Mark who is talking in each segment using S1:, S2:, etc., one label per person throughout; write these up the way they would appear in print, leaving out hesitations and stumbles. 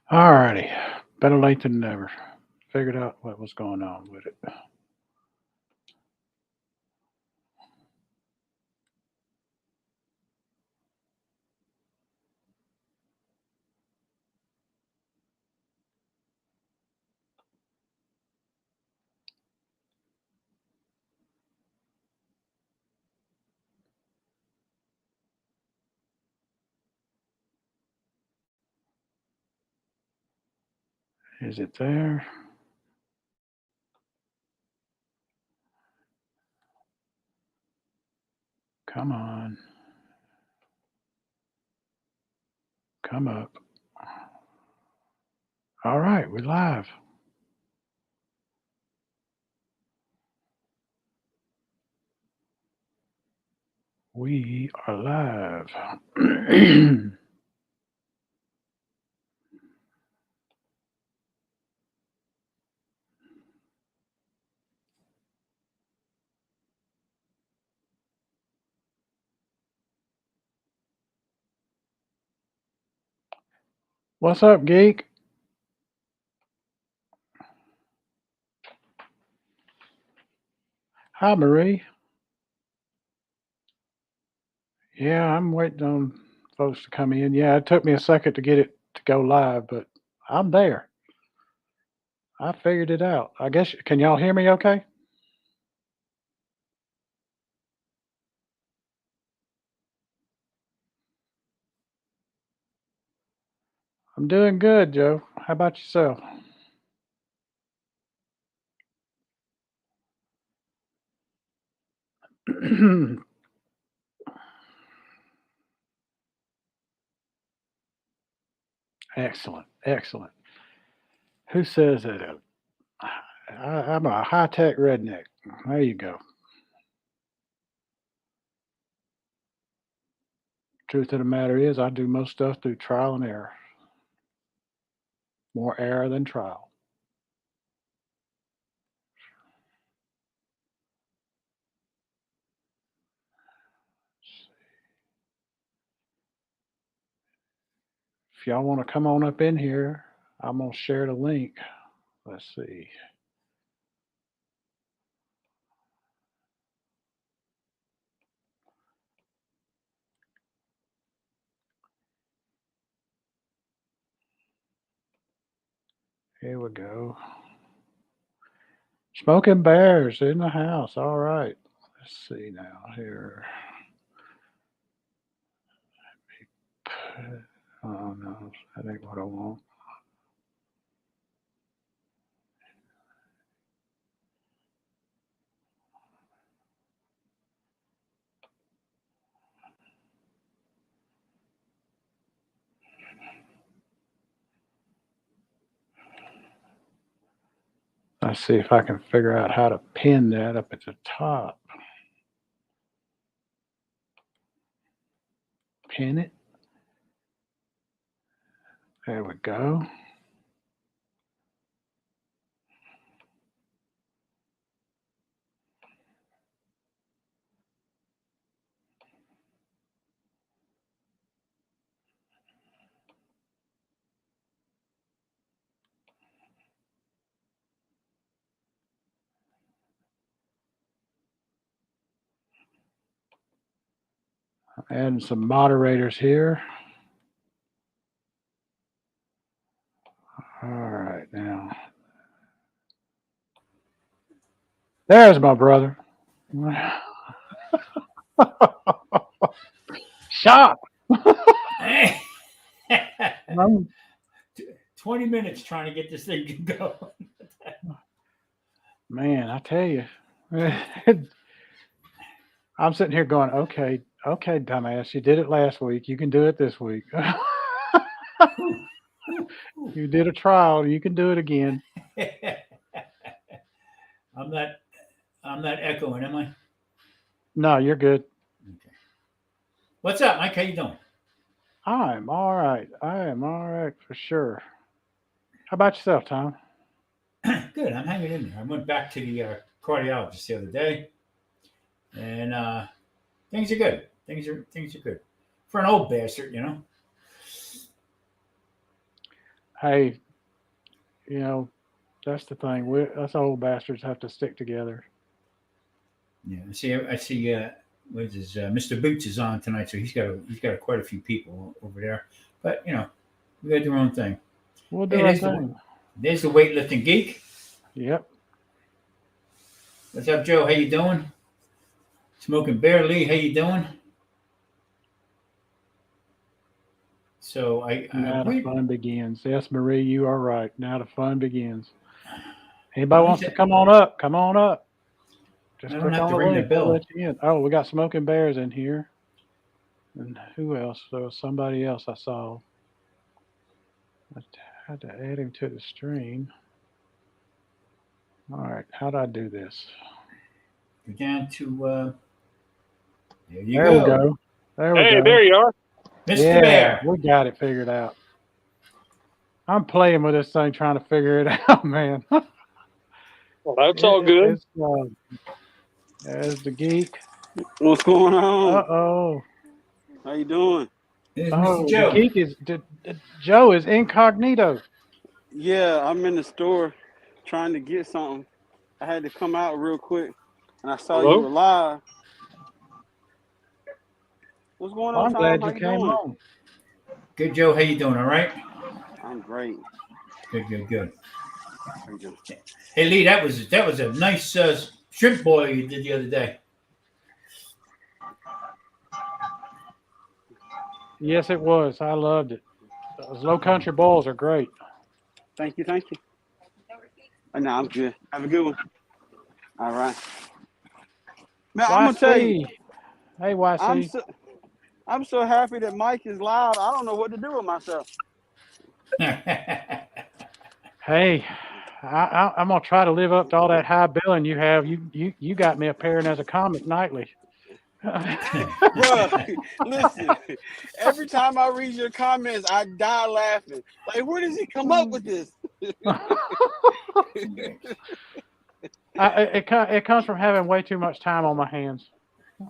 S1: All righty. Better late than never. Figured out what was going on with it. Is it there? Come on. Come up. All right, we're live. We are live. What's up, geek? Hi, Marie. Yeah, I'm waiting on folks to come in. Yeah, it took me a second to get it to go live, but I'm there. I figured it out. I guess, can y'all hear me okay? I'm doing good, Joe. How about yourself? Excellent. Excellent. Who says that? I'm a high tech redneck. There you go. Truth of the matter is, I do most stuff through trial and error. More error than trial. If y'all want to come on up in here, I'm going to share the link. Let's see. Here we go. Smoking Bears in the house. All right. Let's see now here. Oh, no. That ain't what I want. Let's see if I can figure out how to pin that up at the top. Pin it. There we go. Adding some moderators here. All right, now. There's my brother. Shot.
S2: Hey.
S1: I'm,
S2: 20 minutes trying to get this thing to go.
S1: man, I tell you. I'm sitting here going, okay, okay, dumbass. You did it last week. You can do it this week. You did a trial. You can do it again.
S2: I'm not echoing, am I?
S1: No, you're good.
S2: Okay. What's up, Mike? How you doing?
S1: I'm all right. I am all right for sure. How about yourself, Tom?
S2: Good. I'm hanging in there. I went back to the cardiologist the other day, and things are good. Things are good for an old bastard, you know.
S1: hey, you know, that's the thing. Us old bastards have to stick together.
S2: Yeah, I see. What is this? Mr. Boots is on tonight, so he's got quite a few people over there. But we got to do our own thing.
S1: We'll
S2: Hey,
S1: do our thing.
S2: there's the weightlifting geek.
S1: Yep.
S2: What's up, Joe? How you doing? Smoking Bear Lee, how you doing? So
S1: Now the
S2: we
S1: fun begins. Yes, Marie, you are right. Now the fun begins.
S2: let
S1: Anybody
S2: me
S1: wants
S2: say,
S1: to come on up? Come on up.
S2: I
S1: Just
S2: don't
S1: click
S2: have
S1: on
S2: to
S1: the
S2: ring the
S1: link. We'll
S2: bell.
S1: let you in. Oh, we got Smoking Bears in here. And who else? There was somebody else I saw. I had to add him to the stream. All right. How do I do this?
S2: Go down to there you
S1: There we
S2: go,
S1: go. There we
S3: Hey,
S1: go.
S3: there you are.
S2: Mr.
S1: Yeah,
S2: Bear.
S1: we got it figured out. I'm playing with this thing trying to figure it out, man.
S3: Well, that's all good.
S1: It's there's the geek.
S4: What's going on?
S1: Uh-oh.
S4: How you doing?
S2: There's Mr.
S1: Oh, the
S2: Joe.
S1: geek is Joe is incognito.
S4: Yeah, I'm in the store trying to get something. I had to come out real quick, and I saw you
S3: Hello?
S4: were live. What's going
S1: Well,
S4: on,
S1: I'm
S4: Tom?
S1: glad
S4: How
S1: you
S4: you
S1: came
S4: doing?
S1: on.
S2: Good, Joe. How you doing? All right.
S4: I'm great.
S2: Good.
S4: How you doing?
S2: Hey, Lee, that was a nice shrimp boil you did the other day.
S1: Yes, it was. I loved it. Those low country bowls are great.
S4: Thank you. Oh, no, I'm good. Have a good one. All right. Man, I'm gonna tell you,
S1: YC. Hey,
S4: I'm
S1: YC.
S4: so I'm so happy that Mike is live. I don't know what to do with myself.
S1: Hey, I'm gonna try to live up to all that high billing you have. You got me appearing as a comic nightly.
S4: Bro, listen. Every time I read your comments, I die laughing. Like, where does he come up with this?
S1: It comes from having way too much time on my hands.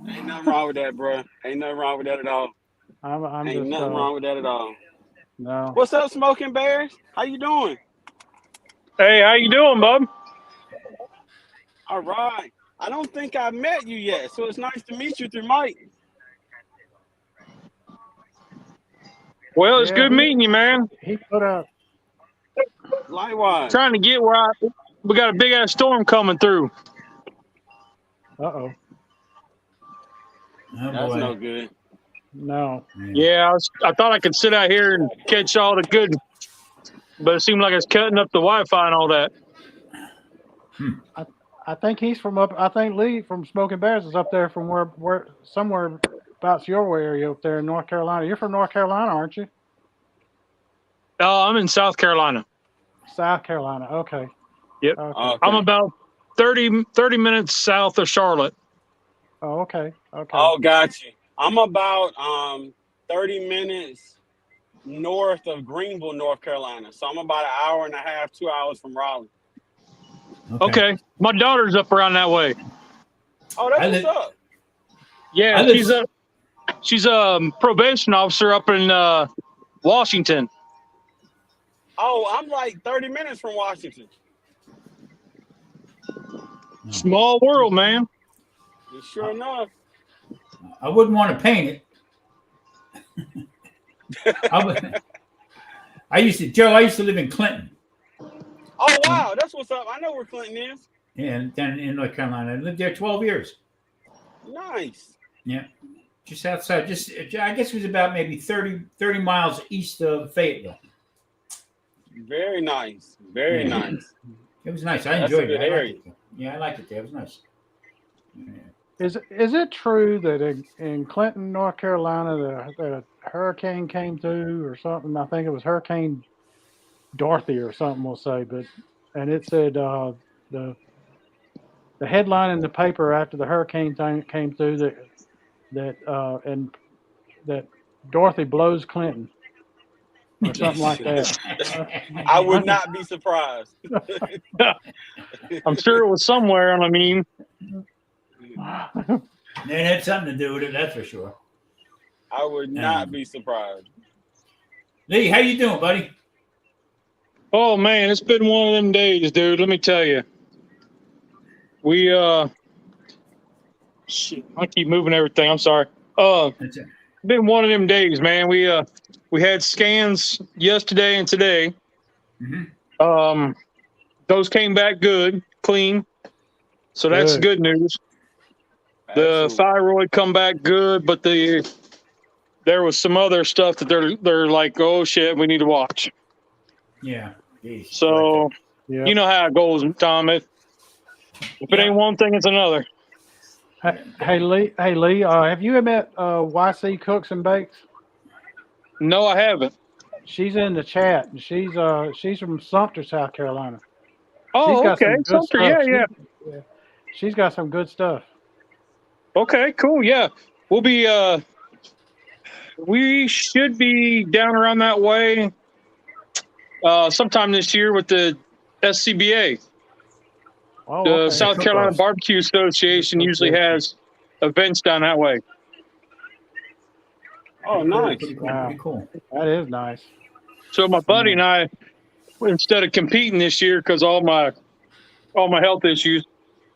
S4: Ain't nothing wrong with that, bro. Ain't nothing wrong with that at all.
S1: I'm
S4: Ain't
S1: just
S4: nothing wrong with that at all.
S1: no.
S4: What's up, Smoking Bears? How you doing?
S3: Hey, how you doing, bub?
S4: All right. I don't think I've met you yet, so it's nice to meet you through Mike.
S3: Well, it's
S1: Yeah,
S3: good meeting you, man.
S1: he put up.
S4: Likewise.
S3: Trying to get where we got a big ass storm coming through.
S1: Uh-oh.
S2: Oh
S4: That's
S2: boy.
S4: no good.
S1: No.
S3: Yeah, I thought I could sit out here and catch all the good, but it seemed like it's cutting up the Wi-Fi and all that.
S1: I think he's from up. I think Lee from Smoking Bears is up there from where somewhere about your area up there in North Carolina. You're from North Carolina, aren't you?
S3: I'm in South Carolina.
S1: South Carolina. Okay.
S3: Yep.
S1: Okay.
S3: I'm about 30 minutes south of Charlotte.
S1: Oh, okay. Okay.
S4: Oh, got you. I'm about 30 minutes north of Greenville, North Carolina. So I'm about an hour and a half, 2 hours from Raleigh.
S3: Okay. My daughter's up around that way.
S4: Oh, that's what's up.
S3: Yeah, she's a probation officer up in Washington.
S4: Oh, I'm like 30 minutes from Washington.
S3: Small world, man.
S4: Sure enough.
S2: I wouldn't want to paint it. I used to live in Clinton.
S4: Oh, wow. That's what's up. I know where Clinton is.
S2: Yeah, down in North Carolina. I lived there 12 years.
S4: Nice.
S2: Yeah. Just outside. I guess it was about maybe 30 miles east of Fayetteville.
S4: Very nice. Very nice.
S2: It was nice. I
S4: That's
S2: enjoyed
S4: a good
S2: it.
S4: area.
S2: I liked it there. It was nice. Yeah.
S1: Is it true that in Clinton, North Carolina, that a hurricane came through or something? I think it was Hurricane Dorothy or something. We'll say, and it said the headline in the paper after the hurricane thing came through that Dorothy blows Clinton or something like that.
S4: I would not be surprised.
S3: I'm sure it was somewhere. I mean,
S2: It had something to do with it, that's for sure.
S4: I would not be surprised.
S2: Lee, how you doing, buddy?
S3: Oh man, it's been one of them days, dude. Let me tell you. We shit, I keep moving everything. I'm sorry.
S2: That's it.
S3: Been one of them days, man. We had scans yesterday and today.
S2: Mm-hmm.
S3: Those came back good, clean. So that's good news. The
S4: Excellent.
S3: thyroid come back good, but there was some other stuff that they're like, oh shit, we need to watch.
S2: Yeah. Jeez.
S3: So
S1: Yeah.
S3: you know how it goes, Tom. If it ain't one thing, it's another.
S1: Hey Lee, have you met YC Cooks and Bakes?
S3: No, I haven't.
S1: She's in the chat, and she's from Sumter, South Carolina. She's
S3: Oh,
S1: got
S3: okay.
S1: some good
S3: Sumter,
S1: stuff.
S3: yeah.
S1: She's got some good stuff.
S3: Okay, cool. Yeah, we'll be. We should be down around that way sometime this year with the SCBA.
S1: Oh,
S3: The
S1: okay.
S3: South Carolina Barbecue Association usually has events down that way.
S4: Oh, nice.
S2: Pretty cool.
S1: Wow.
S2: Pretty cool.
S1: That is nice.
S3: So my buddy and I, instead of competing this year because all my health issues,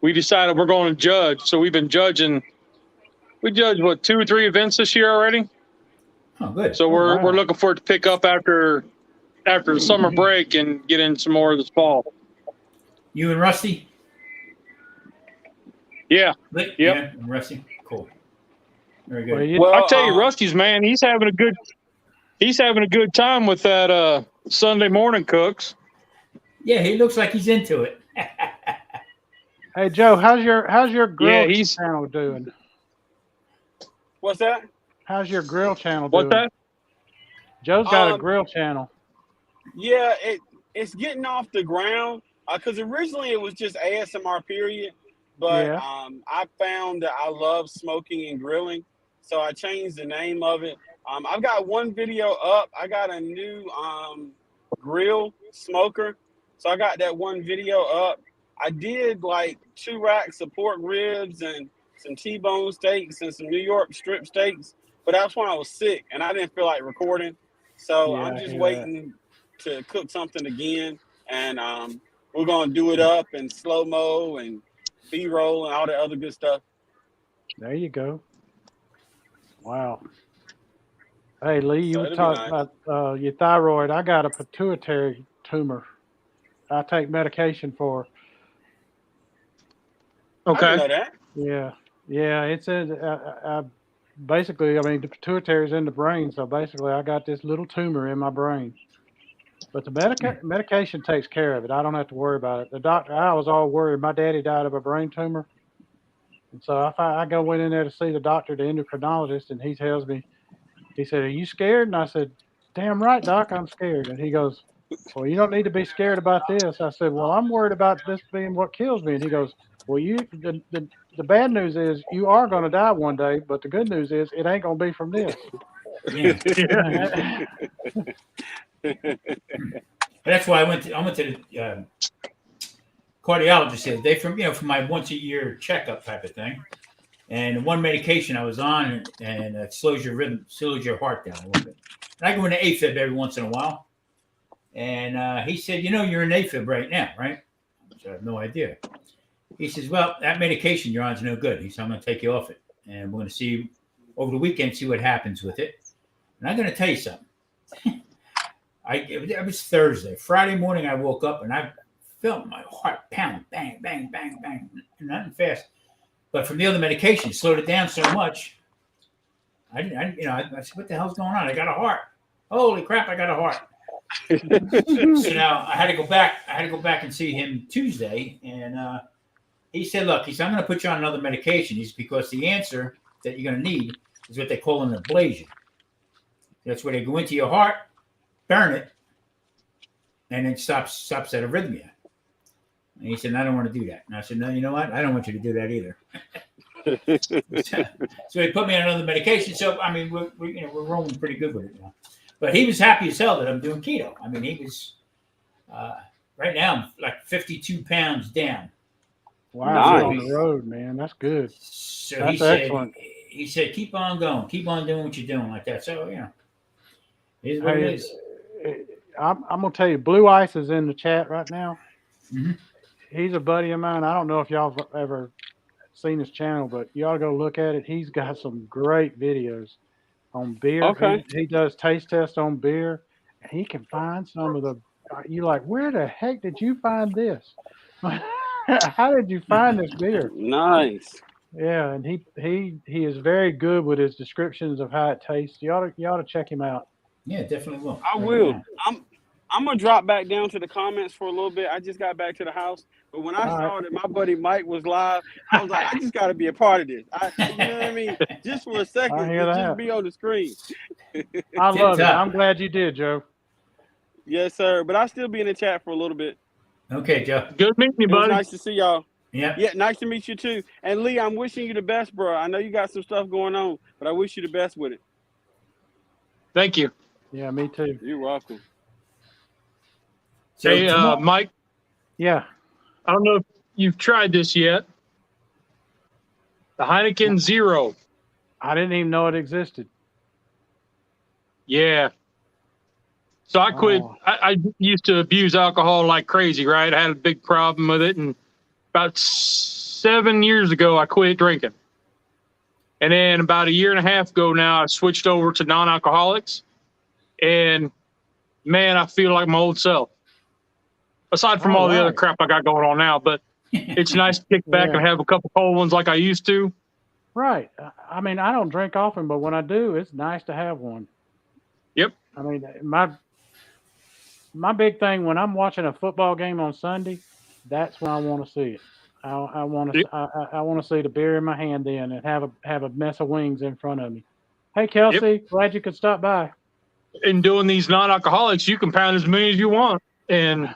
S3: we decided we're going to judge. So we've been judging. We judged what 2 or 3 events this year already.
S2: Oh, good.
S3: So we're looking for it to pick up after the summer break and get in some more this fall.
S2: You and Rusty?
S3: Yeah.
S2: Yep.
S3: Yep.
S2: Yeah, and Rusty. Cool. Very good.
S1: Well,
S3: I tell you, Rusty's man, he's having a good time with that Sunday morning cooks.
S2: Yeah, he looks like he's into it.
S1: hey Joe, how's your grill
S3: he's-
S1: channel doing?
S4: What's that?
S1: How's your grill channel doing?
S3: What's that?
S1: Joe's got a grill channel.
S4: Yeah, it's getting off the ground because originally it was just ASMR period, but
S1: Yeah.
S4: I found that I love smoking and grilling, so I changed the name of it. I've got one video up. I got a new grill smoker, so I got that one video up. I did like 2 racks of pork ribs and some T-bone steaks and some New York strip steaks, but that's when I was sick and I didn't feel like recording. So
S1: Yeah,
S4: I'm
S1: I
S4: just
S1: hear
S4: waiting to cook something again, and we're gonna do it up in slow mo and B-roll and all that other good stuff.
S1: There you go. Wow. Hey Lee, you
S4: So
S1: were
S4: it'll be
S1: talking
S4: nice.
S1: about your thyroid. I got a pituitary tumor. I take medication for.
S4: I
S3: Okay.
S4: didn't know that.
S1: Yeah. It's basically, I mean, the pituitary is in the brain, so basically, I got this little tumor in my brain. But the medication takes care of it. I don't have to worry about it. The doctor, I was all worried. My daddy died of a brain tumor, and so I go in there to see the doctor, the endocrinologist, and he tells me, he said, "Are you scared?" And I said, "Damn right, doc, I'm scared." And he goes, "Well, you don't need to be scared about this." I said, "Well, I'm worried about this being what kills me." And he goes, "Well, the bad news is you are going to die one day, but the good news is it ain't going to be from this."
S2: Yeah. That's why I went to the cardiologist the other day from my once a year checkup type of thing. And one medication I was on, and it slows your rhythm, slows your heart down a little bit. And I go into AFib every once in a while. And he said, you're in AFib right now, right? Which I have no idea. He says, well, that medication you're on is no good. He said, I'm going to take you off it. And we're going to see over the weekend, see what happens with it. And I'm going to tell you something. It was Thursday. Friday morning, I woke up and I felt my heart pound, bang, bang, bang, bang, nothing fast. But from the other medication, it slowed it down so much. I said, what the hell's going on? I got a heart. Holy crap, I got a heart. So now I had to go back. And see him Tuesday. And he said, look, I'm going to put you on another medication. Because the answer that you're going to need is what they call an ablation. That's where they go into your heart, burn it, and then stops that arrhythmia. And he said, I don't want to do that. And I said, no, you know what? I don't want you to do that either. So he put me on another medication. So, I mean, we're rolling pretty good with it now. But he was happy as hell that I'm doing keto. I mean, he was, right now, I'm like 52 pounds down.
S1: Wow,
S4: Nice.
S1: you're on the road, man. That's good.
S2: So
S1: That's excellent.
S2: He said, keep on going. Keep on doing what you're doing like that. So, it is what it is.
S1: I'm gonna tell you, Blue Ice is in the chat right now.
S2: Mhm.
S1: He's a buddy of mine. I don't know if y'all have ever seen his channel, but you ought to go look at it. He's got some great videos on beer.
S4: Okay.
S1: He does taste tests on beer, and he can find some of the. You like, where the heck did you find this? How did you find this beer?
S4: Nice.
S1: Yeah, and he is very good with his descriptions of how it tastes. You ought to check him out.
S2: Yeah, definitely will.
S4: I
S2: Right
S4: will.
S2: now.
S4: I'm gonna drop back down to the comments for a little bit. I just got back to the house, but when I
S1: All
S4: saw that my buddy Mike was live, I was like, I just got to be a part of this. You know what I mean? Just for a second,
S1: I hear
S4: to
S1: that.
S4: just be on the screen.
S1: I love it.
S2: Tip-top.
S1: I'm glad you did, Joe.
S4: Yes, sir. But I'll still be in the chat for a little bit.
S2: Okay, Joe.
S3: Good meeting you,
S4: It was
S3: buddy.
S4: nice to see y'all.
S2: Yeah.
S4: Yeah, nice to meet you too. And Lee, I'm wishing you the best, bro. I know you got some stuff going on, but I wish you the best with it.
S3: Thank you.
S1: Yeah, me too.
S4: You're welcome.
S2: So
S3: Hey,
S2: tomorrow-
S3: Mike,
S1: Yeah.
S3: I don't know if you've tried this yet. The Heineken Zero.
S1: I didn't even know it existed.
S3: Yeah. So I quit.
S1: Oh.
S3: I used to abuse alcohol like crazy, right? I had a big problem with it. And about 7 years ago, I quit drinking. And then about a year and a half ago now, I switched over to non-alcoholics. And man, I feel like my old self. Aside from all the other
S1: right.
S3: crap I got going on now, but it's nice to kick back
S1: Yeah.
S3: and have a couple cold ones like I used to.
S1: Right. I mean, I don't drink often, but when I do, it's nice to have one.
S3: Yep.
S1: I mean, my big thing when I'm watching a football game on Sunday, that's when I want to see it. I want to I want to see the beer in my hand then and have a mess of wings in front of me. Hey, Kelsey, glad you could stop by.
S3: In doing these non-alcoholics, you can pound as many as you want, and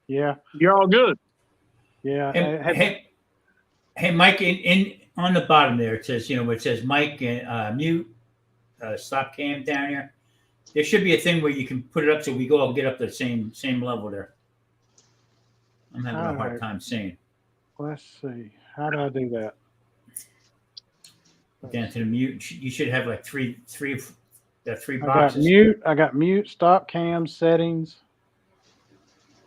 S1: Yeah.
S3: you're all good.
S1: Yeah.
S2: And, hey, Mike, in on the bottom there it says, where it says Mike mute, stop cam down here. There should be a thing where you can put it up so we go all get up to the same level there. I'm having a hard time seeing.
S1: Let's see. How do I do that?
S2: Down to the mute. You should have like three boxes.
S1: I got mute, stop cam, settings.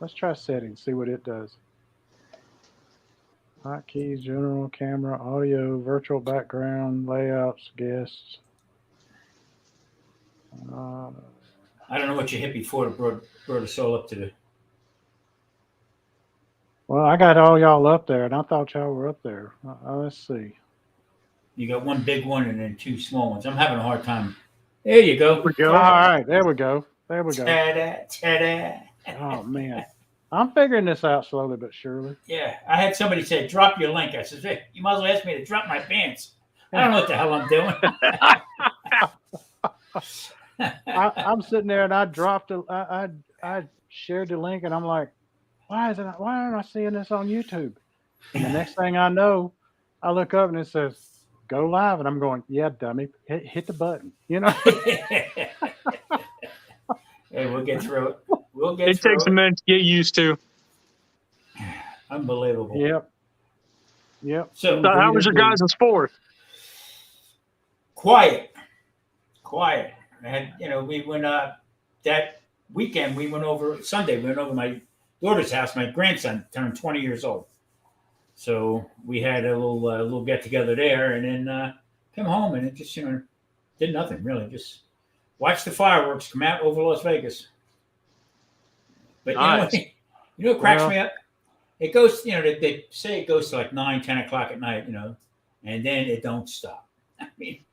S1: Let's try settings, see what it does. Hotkeys, general, camera, audio, virtual background, layouts, guests.
S2: I don't know what you hit before it brought us all up to the.
S1: Well, I got all y'all up there, and I thought y'all were up there. Let's see.
S2: You got one big one and then two small ones. I'm having a hard time. There you go.
S1: All right, there we go. There we go.
S2: Ta-da, ta-da.
S1: Oh man, I'm figuring this out slowly but surely.
S2: Yeah, I had somebody say, drop your link. I said, hey, you might as well ask me to drop my pants. I don't know what the hell I'm doing.
S1: I'm sitting there and I dropped I shared the link and I'm like, why aren't I seeing this on YouTube? And the next thing I know, I look up and it says go live and I'm going, yeah, dummy, hit the button,
S2: Hey, we'll get through it.
S3: It takes a minute to get used to.
S2: Unbelievable.
S1: Yep.
S2: So
S3: how was your guys' sport?
S2: Quiet. And we went that weekend. We went over Sunday. We went over my daughter's house. My grandson turned 20 years old, so we had a little get together there, and then came home and it just did nothing really. Just watched the fireworks come out over Las Vegas. But
S3: Nice.
S2: you know what cracks me up? It goes, they say it goes to like 9, 10 o'clock at night, and then it don't stop. I mean,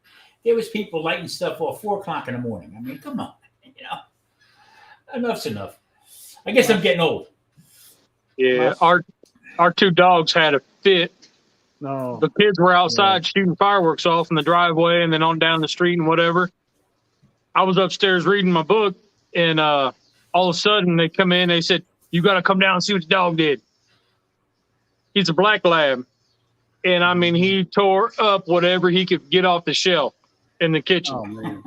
S2: there was people lighting stuff off 4 o'clock in the morning. I mean, come on, enough's enough. I guess I'm getting old.
S3: Yeah, our two dogs had a fit.
S1: No.
S3: The kids were outside shooting fireworks off in the driveway and then on down the street and whatever. I was upstairs reading my book, and all of a sudden they come in. They said, "You got to come down and see what the dog did." He's a black lab, and I mean, he tore up whatever he could get off the shelf in the kitchen.
S1: Oh man.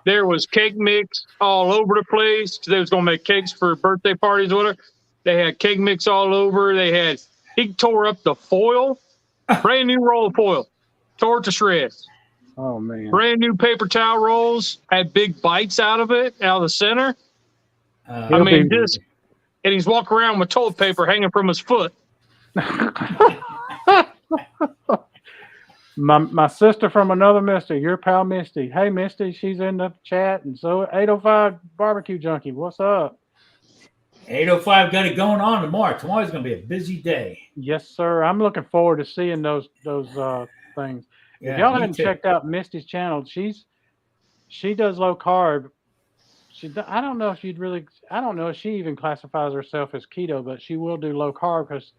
S3: There was cake mix all over the place. They was gonna make cakes for birthday parties or whatever. They had cake mix all over. He tore up the foil, brand new roll of foil, tore it to shreds.
S1: Oh man.
S3: Brand new paper towel rolls, had big bites out of it, out of the center. I mean, just and he's walking around with toilet paper hanging from his foot.
S1: My sister from another Misty, your pal Misty. Hey Misty, she's in the chat, and so 805 Barbecue Junkie. What's up?
S2: 805 got it going on tomorrow. Tomorrow's gonna be a busy day.
S1: Yes, sir. I'm looking forward to seeing those things.
S2: Yeah,
S1: if y'all
S2: me
S1: haven't
S2: too.
S1: checked out Misty's channel, she does low carb. I don't know if she even classifies herself as keto, but she will do low carb because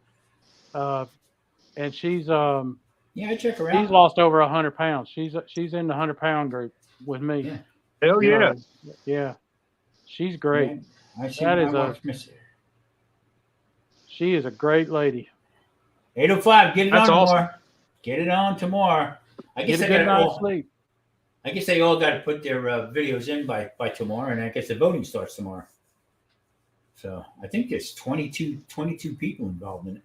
S1: and she's
S2: Yeah, I check her out.
S1: she's lost over 100 pounds. She's in the 100-pound group with me.
S2: Yeah.
S3: Hell yeah.
S1: Yeah. She's great.
S2: Yeah,
S1: She is a great lady.
S2: 805, get it
S3: That's
S2: on
S3: awesome.
S2: tomorrow. Get it on tomorrow. I guess
S1: Get a good night's sleep.
S2: I guess they all got to put their videos in by tomorrow, and I guess the voting starts tomorrow. So I think there's 22 people involved in it.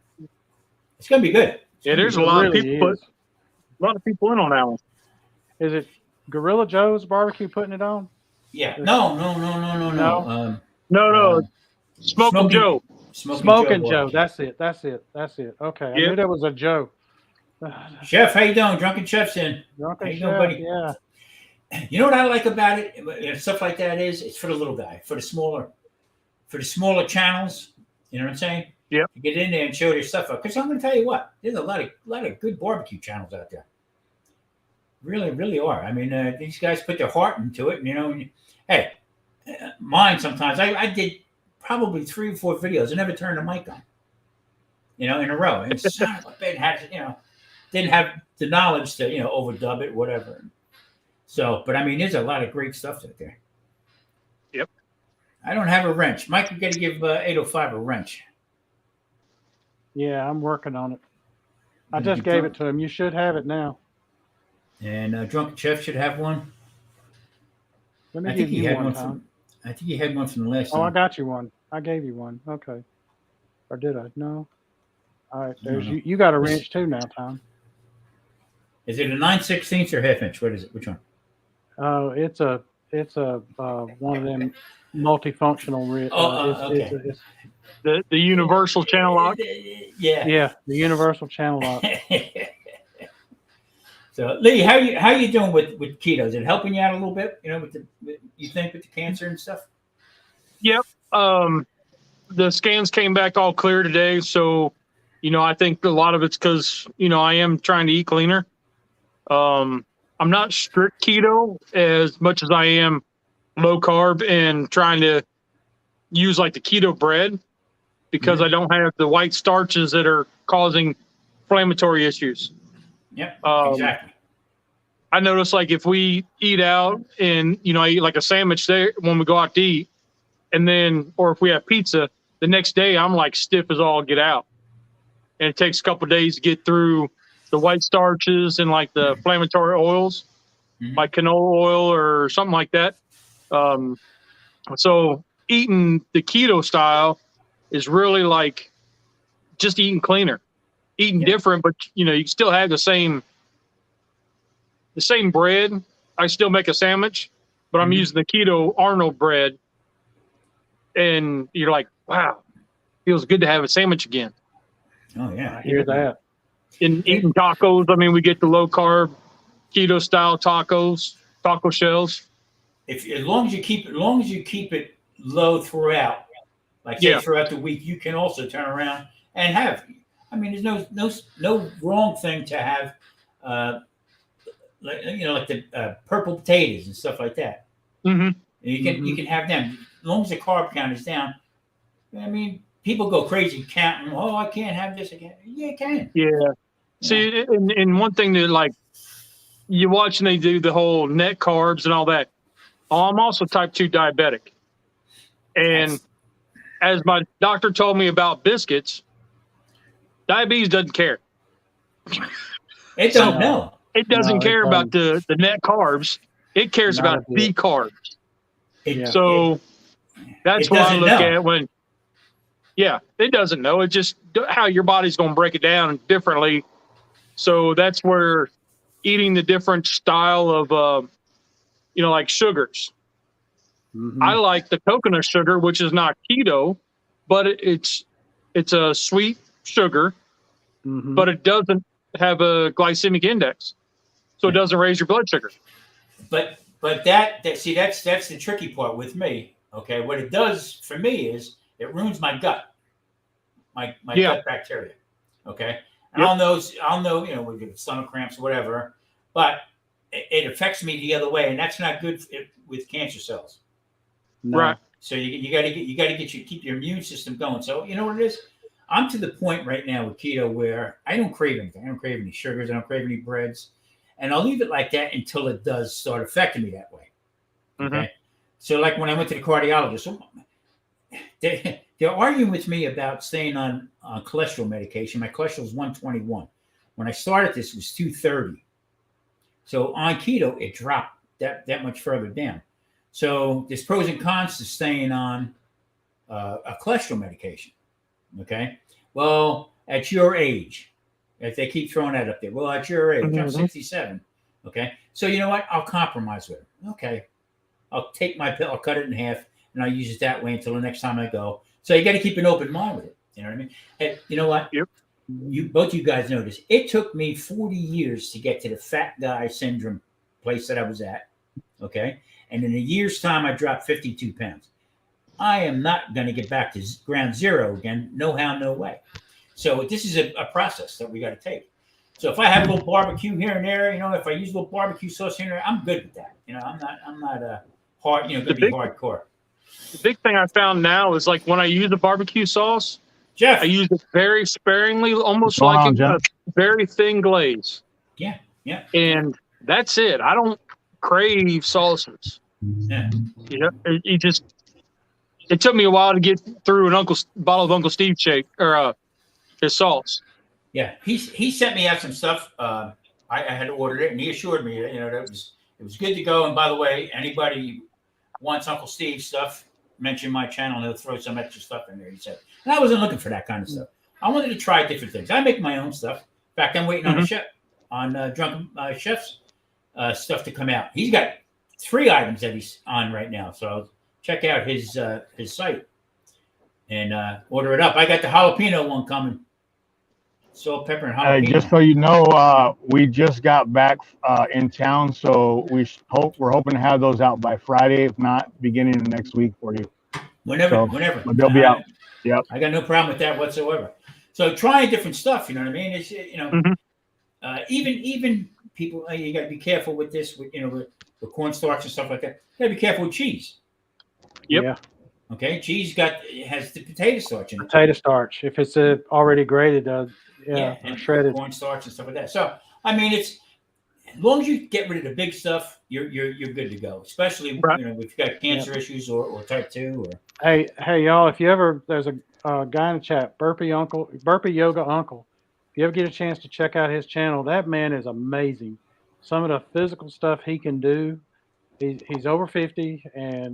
S2: It's gonna be good.
S3: Yeah, there's a lot of people in on that one.
S1: Is it Gorilla Joe's Barbecue putting it on?
S2: Yeah. No.
S3: No. Smoking Joe.
S2: Smoking
S1: Joe. That's it. Okay. I knew there was a Joe.
S2: Chef, how you doing? Drunken Chef's in.
S1: Drunken
S2: how you
S1: Chef,
S2: doing, buddy?
S1: Yeah.
S2: You know what I like about it? And stuff like that it's for the little guy, for the smaller channels. You know what I'm saying?
S3: Yeah.
S2: You get in there and show their stuff up. Because I'm going to tell you what, there's a lot of good barbecue channels out there. Really, really are. I mean, these guys put their heart into it. And, hey, mine sometimes. I did probably 3 or 4 videos. I never turned the mic on. In a row. And son of a bitch had, didn't have the knowledge to, overdub it, whatever. So, but I mean, there's a lot of great stuff out there.
S3: Yep.
S2: I don't have a wrench. Mike, you got to give 805 a wrench.
S1: Yeah, I'm working on it. I just gave it to him. You should have it now.
S2: And Drunken Chef should have one.
S1: Let me give you one, Tom.
S2: I think he had one from the last time.
S1: I got you one. I gave you one. Okay. Or did I? No. All right. There's you. You got a wrench too now, Tom.
S2: Is it a 9/16 or half inch? What is it? Which one?
S1: Oh, it's a one of them multifunctional wrenches.
S2: Okay.
S3: The universal channel lock.
S2: Yeah.
S1: Yeah, the universal channel lock.
S2: So Lee, how you doing with keto? Is it helping you out a little bit? With the cancer and stuff?
S3: Yep. The scans came back all clear today, so I think a lot of it's because I am trying to eat cleaner. I'm not strict keto as much as I am low carb and trying to use like the keto bread because I don't have the white starches that are causing inflammatory issues.
S2: Yep, exactly.
S3: I notice like if we eat out and, I eat like a sandwich there when we go out to eat or if we have pizza, the next day I'm like stiff as all get out. And it takes a couple of days to get through the white starches and like the inflammatory oils, like canola oil or something like that. So eating the keto style is really like just eating cleaner, eating different, but you still have the same bread. I still make a sandwich, but I'm using the keto Arnold bread. And you're like, wow, feels good to have a sandwich again.
S2: Oh yeah.
S1: I hear that.
S3: In eating tacos, I mean, we get the low carb keto style tacos, taco shells.
S2: As long as you keep it low throughout, like say throughout the week, you can also turn around and have. I mean, there's no wrong thing to have, like the purple potatoes and stuff like that.
S3: Mm-hmm.
S2: And you can have them as long as the carb count is down. I mean, people go crazy counting. Oh, I can't have this again. Yeah, you can.
S3: Yeah. See, and one thing that like you watch and they do the whole net carbs and all that. I'm also type 2 diabetic. And as my doctor told me about biscuits, diabetes doesn't care.
S2: It don't know.
S3: It doesn't care about the net carbs. It cares about the carbs. That's what I look at when, it doesn't know. It's just how your body's going to break it down differently. So that's where eating the different style of, like sugars. I like the coconut sugar, which is not keto, but it's a sweet sugar, but it doesn't have a glycemic index, so it doesn't raise your blood sugar.
S2: But that's the tricky part with me. Okay, what it does for me is it ruins my gut, my gut bacteria. Okay, and I'll know, you know, we get stomach cramps or whatever, but it affects me the other way, and that's not good with cancer cells.
S1: No.
S3: Right.
S2: So you got to keep your immune system going. So you know what it is. I'm to the point right now with keto where I don't crave anything. I don't crave any sugars. I don't crave any breads, and I'll leave it like that until it does start affecting me that way. Okay. So like when I went to the cardiologist, they're arguing with me about staying on cholesterol medication. My cholesterol is 121. When I started this, it was 230. So on keto, it dropped that much further down. So there's pros and cons to staying on a cholesterol medication. Okay. Well, at your age, if they keep throwing that up there, well, at your age, I'm 67. Okay. So you know what? I'll compromise with it. Okay. I'll take my pill, I'll cut it in half, and I'll use it that way until the next time I go. So you got to keep an open mind with it. You know what I mean? And you know what?
S3: Yep.
S2: Both you guys know this. It took me 40 years to get to the fat guy syndrome place that I was at. Okay. And in a year's time, I dropped 52 pounds. I am not going to get back to ground zero again. No how, no way. So this is a process that we got to take. So if I have a little barbecue here and there, you know, if I use a little barbecue sauce here and there, I'm good with that. You know, I'm not hard, you know, going to be hardcore.
S3: The big thing I found now is like when I use the barbecue sauce,
S2: Jeff,
S3: I use it very sparingly, almost like a very thin glaze.
S2: Yeah.
S3: And that's it. I don't crave sauces.
S2: Yeah.
S3: You know, it took me a while to get through a bottle of Uncle Steve shake or his sauce.
S2: Yeah, he sent me out some stuff. I had ordered it, and he assured me that, you know, that it was good to go. And by the way, anybody wants Uncle Steve's stuff, mention my channel, and he'll throw some extra stuff in there. He said, and I wasn't looking for that kind of stuff. I wanted to try different things. I make my own stuff. In fact, I'm waiting on a chef, on Drunken Chef's stuff to come out. He's got 3 items that he's on right now, so I'll check out his site and order it up. I got the jalapeno one coming. Salt, pepper, and jalapeno.
S5: Hey, just so you know, we just got back in town, so we're hoping to have those out by Friday, if not beginning of next week for you.
S2: Whenever.
S5: But they'll be out. Yep.
S2: I got no problem with that whatsoever. So trying different stuff, you know what I mean? It's, you know, even people, you got to be careful with this, with, you know, with cornstarch and stuff like that. You got to be careful with cheese.
S3: Yep.
S1: Yeah.
S2: Okay, cheese has the potato starch in it.
S1: Potato starch. If it's already grated,
S2: and
S1: shredded
S2: cornstarch and stuff like that. So I mean, it's as long as you get rid of the big stuff, you're good to go. Especially you know, if you've got cancer issues or type 2 or.
S1: Hey y'all! If you ever, there's a guy in the chat, Burpee Yoga Uncle. If you ever get a chance to check out his channel, that man is amazing. Some of the physical stuff he can do. He's over 50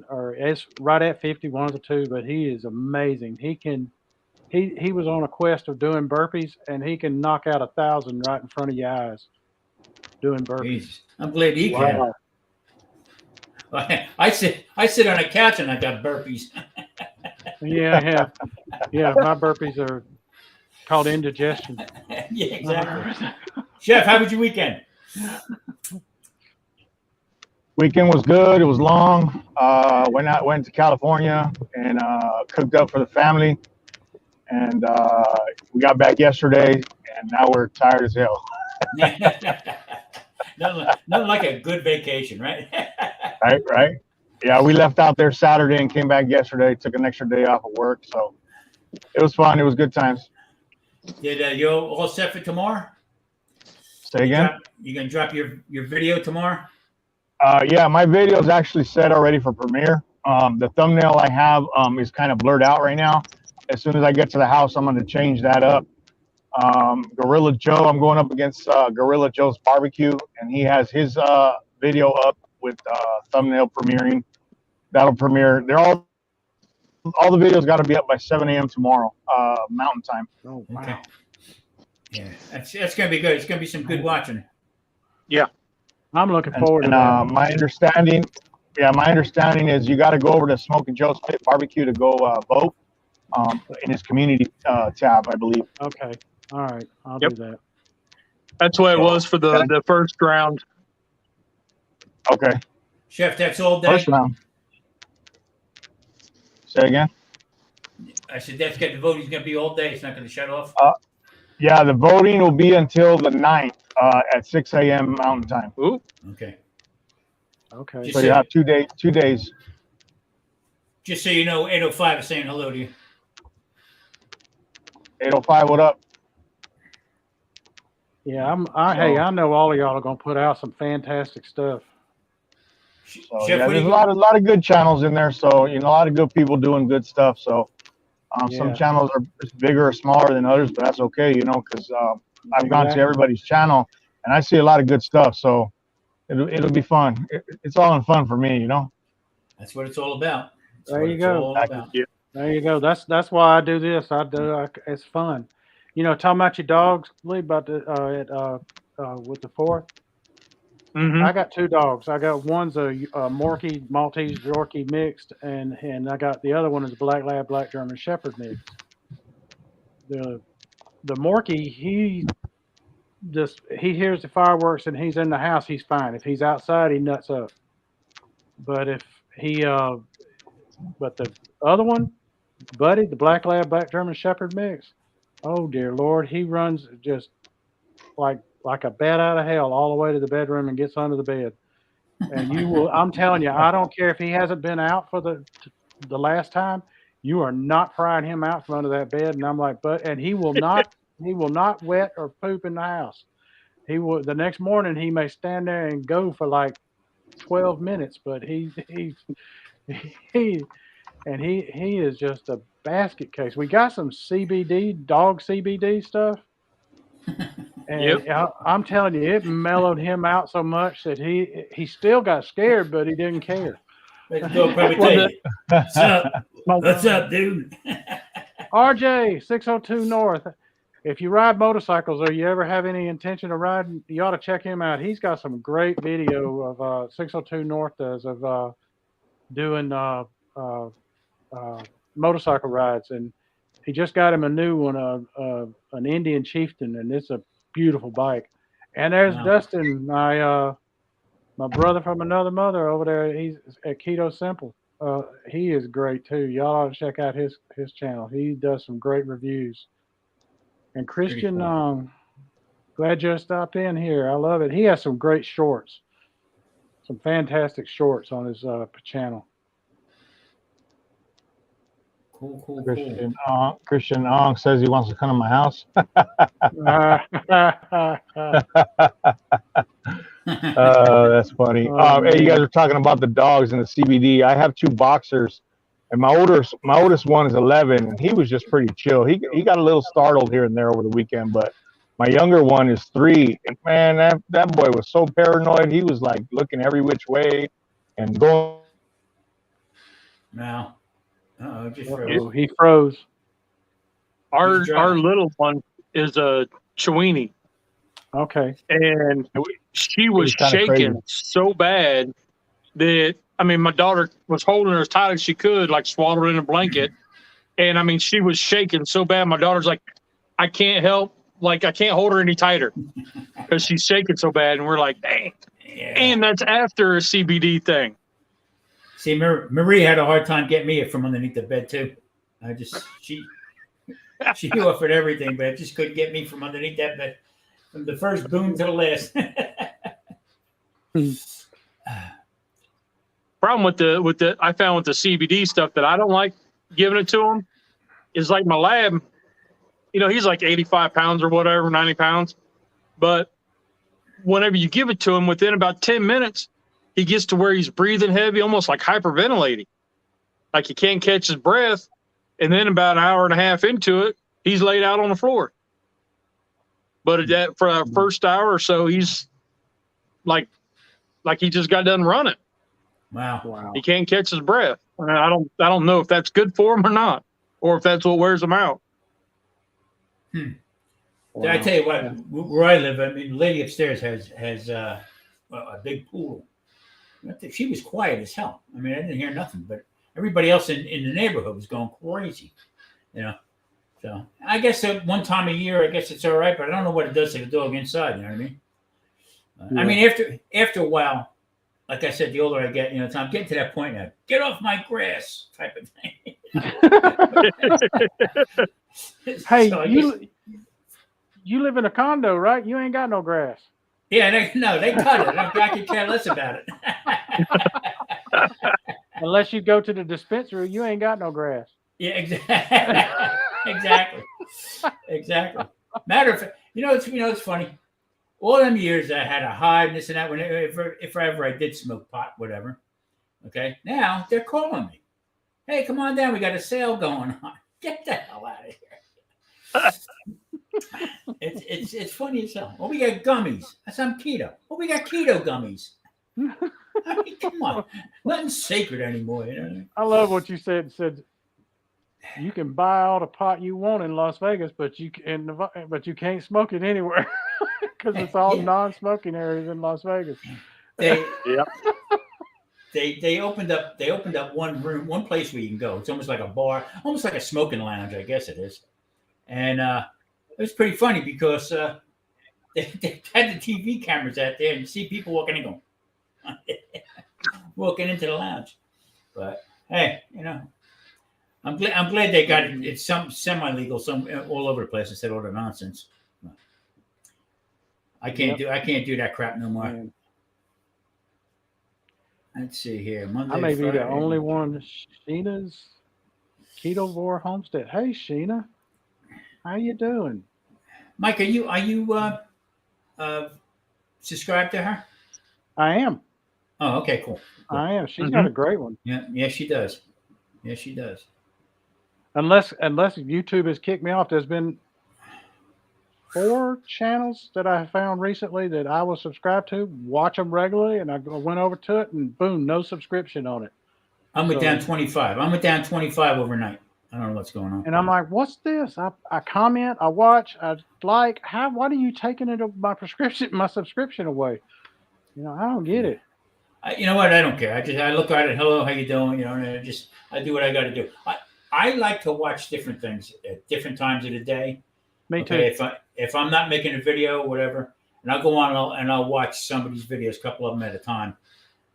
S1: or is right at 50, one of the two, but he is amazing. He was on a quest of doing burpees, and he can knock out 1,000 right in front of your eyes doing burpees.
S2: Jeez. I'm glad he can. I sit on a couch and I got burpees.
S1: Yeah. My burpees are called indigestion.
S2: Yeah, exactly. Chef, how was your weekend?
S5: Weekend was good. It was long. Went to California and cooked up for the family. And we got back yesterday, and now we're tired as hell.
S2: Nothing like a good vacation, right?
S5: Right. Yeah, we left out there Saturday and came back yesterday. Took an extra day off of work, so it was fun. It was good times.
S2: Did you all set for tomorrow?
S5: Say again?
S2: You gonna drop your video tomorrow?
S5: Yeah, my video is actually set already for Premiere. The thumbnail I have is kind of blurred out right now. As soon as I get to the house, I'm going to change that up. Gorilla Joe, I'm going up against Gorilla Joe's Barbecue, and he has his video up with thumbnail premiering. That'll premiere. All the videos got to be up by 7 a.m. tomorrow, Mountain Time.
S1: Oh, wow.
S2: Okay. Yeah, that's going to be good. It's going to be some good watching.
S3: Yeah.
S1: I'm looking forward to that.
S5: My understanding Yeah, my understanding is you got to go over to Smoking Joe's Pit Barbecue to go vote in his community tab, I believe.
S1: Okay. All right. I'll
S3: Yep.
S1: do that.
S3: That's what it
S5: So,
S3: was for
S5: okay.
S3: the first round.
S5: Okay.
S2: Chef, that's all day.
S5: First round. Say again.
S2: I said that's got the voting's going to be all day. It's not going to shut off.
S5: Yeah, the voting will be until the 9th at 6 a.m. Mountain Time.
S3: Ooh.
S2: Okay.
S1: Okay.
S2: Just
S5: So you have 2 days. 2 days.
S2: Just so you know, 805 is saying hello to you.
S5: 805. What up?
S1: Yeah, hey, I know all of y'all are gonna put out some fantastic stuff.
S5: So
S2: Chef,
S5: yeah,
S2: what
S5: there's
S2: do
S5: a
S2: you
S5: lot of good channels in there. So a lot of good people doing good stuff. So some
S1: Yeah.
S5: channels are bigger or smaller than others, but that's okay, because I've gone to
S1: Exactly.
S5: everybody's channel and I see a lot of good stuff. So it'll be fun. It's all in fun for me,
S2: That's what it's all about. That's
S1: There
S2: what
S1: you
S2: it's
S1: go.
S2: all about.
S3: Yeah.
S1: There you go. That's why I do this. It's fun. Talking about your dogs, Lee, about the with the fourth.
S3: Mm-hmm.
S1: I got 2 dogs. I got one's a Morkie Maltese Yorkie mixed, and I got the other one is a Black Lab Black German Shepherd mixed. The Morkie, he hears the fireworks and he's in the house, he's fine. If he's outside, he nuts up. But if he but the other one, Buddy, the Black Lab Black German Shepherd mix, oh dear Lord, he runs just like a bat out of hell all the way to the bedroom and gets under the bed. And I'm telling you, I don't care if he hasn't been out for the last time, you are not prying him out from under that bed. And I'm like, and he will not wet or poop in the house. He will, the next morning he may stand there and go for like 12 minutes, but he is just a basket case. We got some CBD, dog CBD stuff. And I'm telling you, it mellowed him out so much that he still got scared, but he didn't care.
S2: The dog probably tell you, what's up, dude?
S1: RJ 602 North. If you ride motorcycles or you ever have any intention of riding, you ought to check him out. He's got some great video of 602 North does of doing motorcycle rides, and he just got him a new one, an Indian Chieftain, and it's a beautiful bike. And there's Dustin, my brother from another mother over there. He's at Keto Simple. He is great too. Y'all ought to check out his channel. He does some great reviews. And Christian,
S2: cool.
S1: glad you stopped in here. I love it. He has some great shorts, some fantastic shorts on his channel.
S2: Cool.
S5: Christian Ong says he wants to come to my house. That's funny. Hey, you guys are talking about the dogs and the CBD. I have 2 boxers, and my oldest one is 11, and he was just pretty chill. He got a little startled here and there over the weekend, but my younger one is 3, and man, that boy was so paranoid. He was like looking every which way and going.
S2: Now, just
S1: froze. He froze.
S3: Our little one is a Chiweenie.
S1: Okay.
S3: And she was shaking so bad that, my daughter was holding her as tight as she could, like swaddled in a blanket. And she was shaking so bad. My daughter's like, I can't hold her any tighter because she's shaking so bad. And we're like, dang. Yeah. And that's after a CBD thing.
S2: See, Marie had a hard time getting me from underneath the bed too. She offered everything, but it just couldn't get me from underneath that bed. From the first boom to the last.
S3: Problem with the I found with the CBD stuff that I don't like giving it to him is like my lab. He's like 85 pounds or whatever, 90 pounds. But whenever you give it to him, within about 10 minutes, he gets to where he's breathing heavy, almost like hyperventilating. Like he can't catch his breath. And then about an hour and a half into it, he's laid out on the floor. But for the first hour or so, he's like he just got done running.
S2: Wow.
S3: He can't catch his breath. I don't know if that's good for him or not, or if that's what wears him out.
S2: Wow. I tell you what, where I live, the lady upstairs has a big pool, She was quiet as hell. I mean, I didn't hear nothing, but everybody else in the neighborhood was going crazy, you know. So I guess one time a year, I guess it's all right, but I don't know what it does to the dog inside. You know what I mean? I mean, after a while, like I said, the older I get, so I'm getting to that point now. Get off my grass, type of thing.
S1: Hey,
S2: So
S1: you live in a condo, right? You ain't got no grass.
S2: Yeah, they cut it. I could care less about it.
S1: Unless you go to the dispensary, you ain't got no grass.
S2: Yeah, exactly. Exactly. Matter of fact, it's funny. All them years I had to hide and this and that. If ever I did smoke pot, whatever. Okay. Now they're calling me. Hey, come on down. We got a sale going on. Get the hell out of here. It's funny as hell. Oh, we got gummies. That's I'm keto. Oh, we got keto gummies. I mean, come on. Nothing's sacred anymore. You know?
S1: I love what you said. It said you can buy all the pot you want in Las Vegas, but you can't smoke it anywhere because it's all non-smoking areas in Las Vegas.
S2: They opened up one place where you can go. It's almost like a bar, almost like a smoking lounge, I guess it is. And it was pretty funny because they had the TV cameras out there, and you see people walking in, going, walking into the lounge. But hey, I'm glad they got it. It's some semi-legal, some all over the place instead of all the nonsense. I can't do that crap no more.
S1: Man.
S2: Let's see here. Monday,
S1: I may be
S2: Friday.
S1: the only one. Sheena's Ketovore Homestead. Hey, Sheena, how you doing?
S2: Mike, are you subscribed to her?
S1: I am.
S2: Oh, okay, cool.
S1: I am. She's got a great one.
S2: Yeah, she does. Yeah, she does.
S1: Unless YouTube has kicked me off, there's been 4 channels that I found recently that I was subscribed to. Watch them regularly, and I went over to it, and boom, no subscription on it.
S2: I'm down 25. I'm down 25 overnight. I don't know what's going on.
S1: And I'm like, what's this? I comment, I watch, I like. Why are you taking my subscription away? I don't get it.
S2: You know what? I don't care. I look at it. Hello, how you doing? And I do what I got to do. I like to watch different things at different times of the day.
S1: Me too.
S2: If I'm not making a video, whatever, and I'll go on and I'll watch somebody's videos, a couple of them at a time,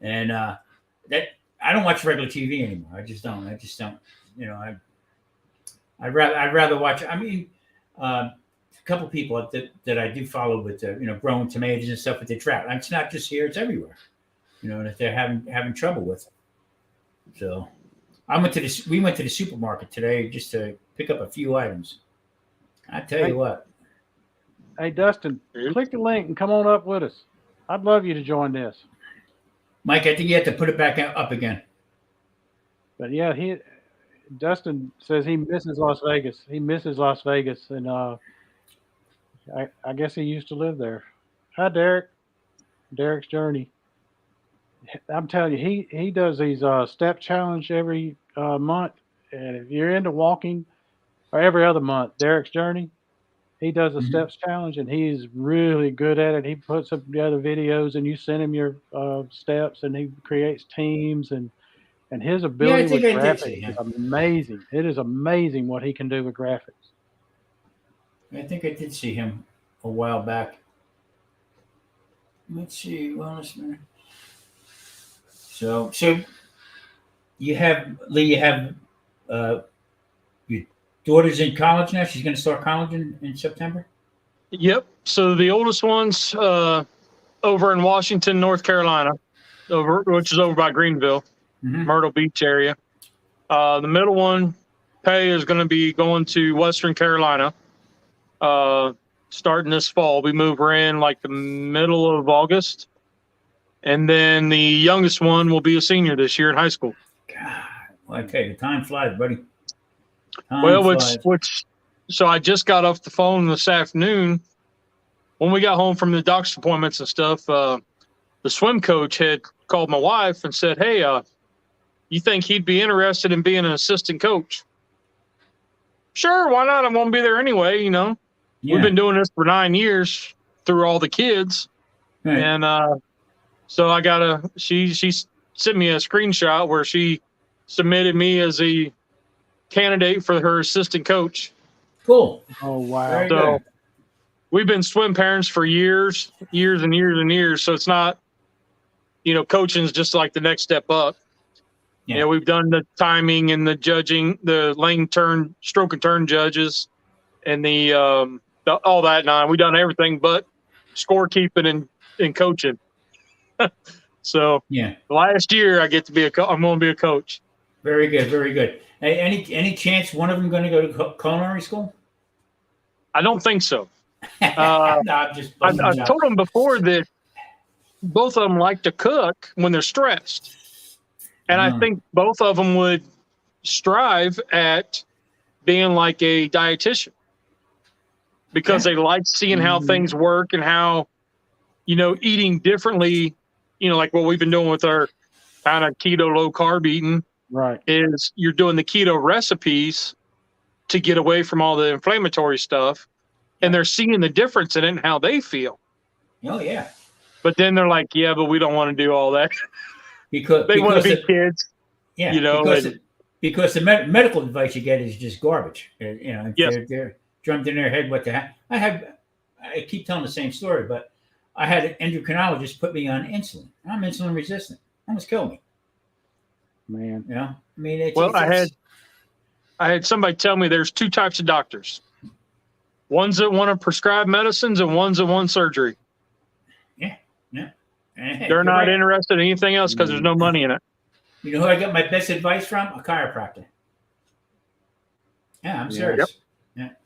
S2: and that I don't watch regular TV anymore. I just don't. I'd rather watch. I mean, a couple people that I do follow with growing tomatoes and stuff with their trout. It's not just here; it's everywhere. That they're having trouble with. So, we went to the supermarket today just to pick up a few items. I tell you what.
S1: Hey, Dustin, click the link and come on up with us. I'd love you to join this.
S2: Mike, I think you have to put it back up again.
S1: But yeah, Dustin says he misses Las Vegas. He misses Las Vegas, and I guess he used to live there. Hi, Derek. Derek's Journey. I'm telling you, he does these step challenge every month, and if you're into walking, or every other month, Derek's Journey, he does a steps challenge, and he's really good at it. He puts up the other videos, and you send him your steps, and he creates teams, and his ability with graphics is amazing. It is amazing what he can do with graphics.
S2: I think I did see him a while back. Let's see, wellness minute. So you have your daughter's in college now. She's going to start college in September.
S3: Yep. So the oldest one's over in Washington, North Carolina, which is over by Greenville, Myrtle Beach area. The middle one, Pay, is going to be going to Western Carolina starting this fall. We move her in like the middle of August. And then the youngest one will be a senior this year in high school.
S2: God, well, I tell you, time flies, buddy.
S3: So I just got off the phone this afternoon. When we got home from the doctor's appointments and stuff, the swim coach had called my wife and said, hey, you think he'd be interested in being an assistant coach? Sure, why not? I'm going to be there anyway, Yeah. We've been doing this for 9 years through all the kids.
S2: Right.
S3: And So she sent me a screenshot where she submitted me as a candidate for her assistant coach.
S2: Cool.
S1: Oh, wow.
S2: Very
S3: So
S2: good.
S3: we've been swim parents for years and years and years. So it's not, coaching is just like the next step up.
S2: Yeah.
S3: We've done the timing and the judging, the lane turn, stroke and turn judges, and the all that. Now we've done everything but scorekeeping and coaching. So
S2: Yeah.
S3: last year I get to be I'm going to be a coach.
S2: Very good. Very good. Hey, any chance one of them going to go to culinary school?
S3: I don't think so.
S2: No, I'm just.
S3: I've told them before that both of them like to cook when they're stressed. And I think both of them would strive at being like a dietitian because they like seeing how things work and how, eating differently, like what we've been doing with our kind of keto low carb eating.
S1: Right.
S3: Is you're doing the keto recipes to get away from all the inflammatory stuff. And they're seeing the difference in it and how they feel.
S2: Oh, yeah.
S3: But then they're like, yeah, but we don't want to do all that.
S2: Because
S3: they want to be kids.
S2: Yeah. Because the medical advice you get is just garbage.
S3: Yes.
S2: They're drummed in their head what the heck. I keep telling the same story, but I had an endocrinologist put me on insulin. I'm insulin resistant. Almost killed me.
S1: Man.
S2: I mean,
S3: I had somebody tell me there's two types of doctors. Ones that want to prescribe medicines and ones that want surgery.
S2: Yeah.
S3: They're not interested in anything else because there's no money in it.
S2: You know who I got my best advice from? A chiropractor. Yeah, I'm serious. Yep.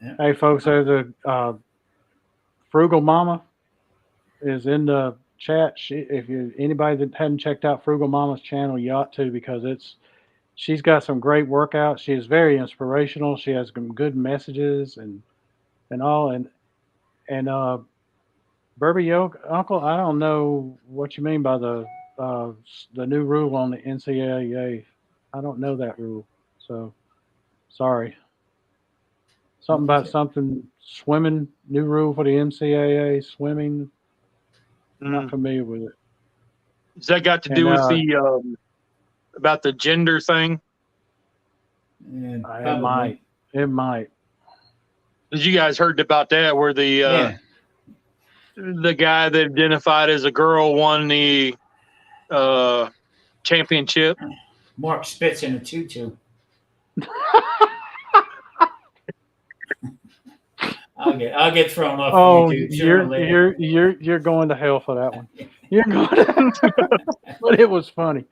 S2: Yeah.
S1: Hey, folks, there's a Frugal Mama is in the chat. Anybody that hadn't checked out Frugal Mama's channel, you ought to, because she's got some great workouts. She is very inspirational. She has some good messages and all. And Burby Yoke, Uncle, I don't know what you mean by the new rule on the NCAA. I don't know that rule, so sorry. Something about something swimming, new rule for the NCAA swimming. Not familiar with it.
S3: Has that got to do with the about the gender thing?
S1: It might.
S3: Did you guys heard about that? Where the guy that identified as a girl won the championship?
S2: Mark Spitz in a tutu. I'll get thrown off.
S1: Oh, you're going to hell for that one. You're going, but it was funny.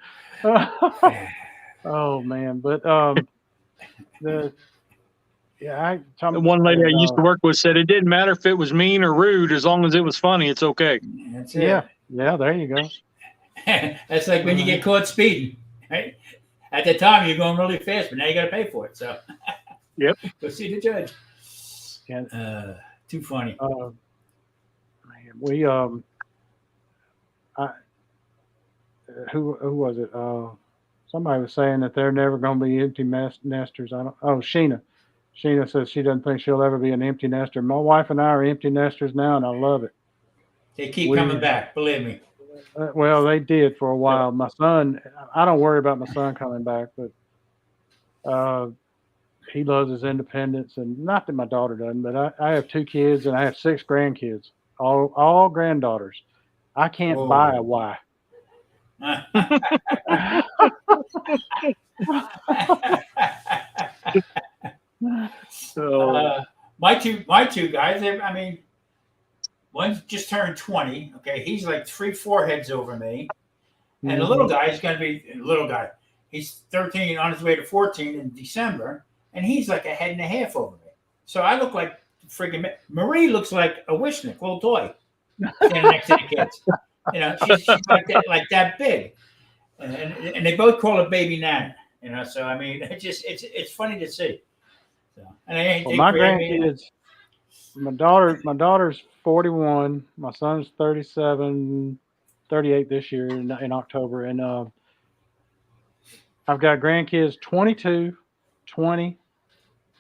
S1: Oh man, but the
S3: one lady I used to work with said it didn't matter if it was mean or rude as long as it was funny. It's okay.
S2: That's it.
S1: Yeah. There you go.
S2: That's like when you get caught speeding. Right? At the time you're going really fast, but now you got to pay for it. So,
S3: yep.
S2: Go see the judge.
S1: Yeah.
S2: Too funny.
S1: We who was it? Somebody was saying that they're never going to be empty nesters. Sheena. Sheena says she doesn't think she'll ever be an empty nester. My wife and I are empty nesters now, and I love it.
S2: They keep coming back, believe me.
S1: Well, they did for a while. My son, I don't worry about my son coming back, but he loves his independence, and not that my daughter doesn't, but I have 2 kids and I have 6 grandkids, all granddaughters. I can't buy a Y.
S2: My two guys, I mean, one just turned 20. Okay, he's like 3-4 heads over me, and the little guy is going to be He's 13, on his way to 14 in December, and he's like a head and a half over me. So I look like friggin' Marie looks like a Wishnick, little toy, standing next to the kids. She's like that big, and they both call her Baby Nana. So I mean, it's funny to see. So, and
S1: my grandkids, my daughter's 41, my son's 37, 38 this year in October, and I've got grandkids 22, 20,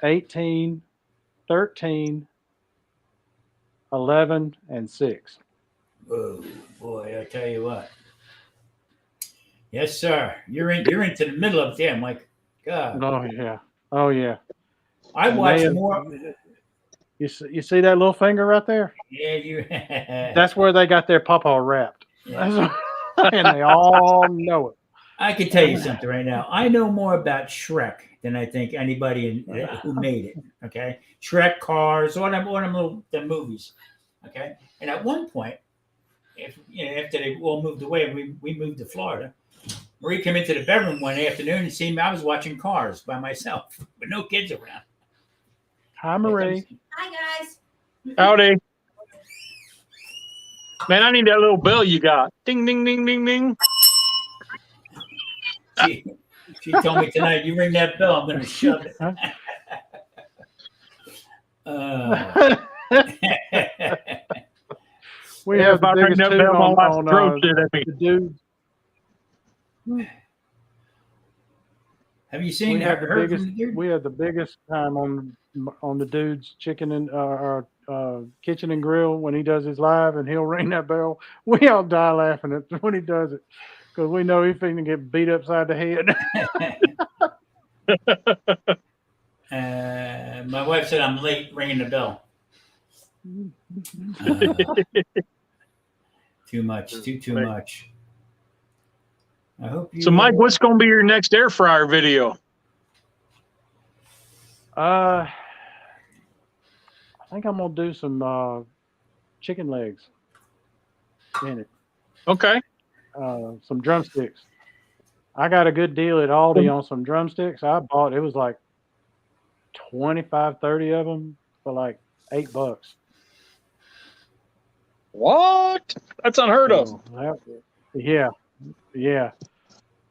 S1: 18, 13, 11, and 6.
S2: Oh boy, I tell you what. Yes, sir. You're into the middle of it there, Mike. God,
S1: Oh yeah. Oh yeah.
S2: I
S1: And
S2: watch more.
S1: you see that little finger right there?
S2: Yeah, you.
S1: That's where they got their pawpaw wrapped.
S2: Yeah.
S1: And they all know it.
S2: I can tell you something right now. I know more about Shrek than I think anybody who made it. Okay, Shrek, Cars, all them little the movies. Okay, and at one point, after they all moved away, we moved to Florida. Marie came into the bedroom one afternoon and seen me. I was watching Cars by myself with no kids around.
S1: Hi, Marie.
S6: Hi, guys.
S3: Howdy. Man, I need that little bell you got. Ding, ding, ding, ding, ding.
S2: She told me tonight, you ring that bell, I'm going to shove it.
S1: We have the biggest tune on the dudes.
S2: Have you seen?
S1: We have the biggest time on the dude's chicken and kitchen and grill when he does his live, and he'll ring that bell. We all die laughing when he does it because we know he's finna get beat upside the
S2: head. My wife said I'm late ringing the bell. Too much. Too much. I hope you.
S3: So, Mike, what's going to be your next air fryer video?
S1: I think I'm gonna do some chicken legs in it.
S3: Okay.
S1: Some drumsticks. I got a good deal at Aldi on some drumsticks. I bought it was like 25, 30 of them for like $8.
S3: What? That's unheard of.
S1: Yeah.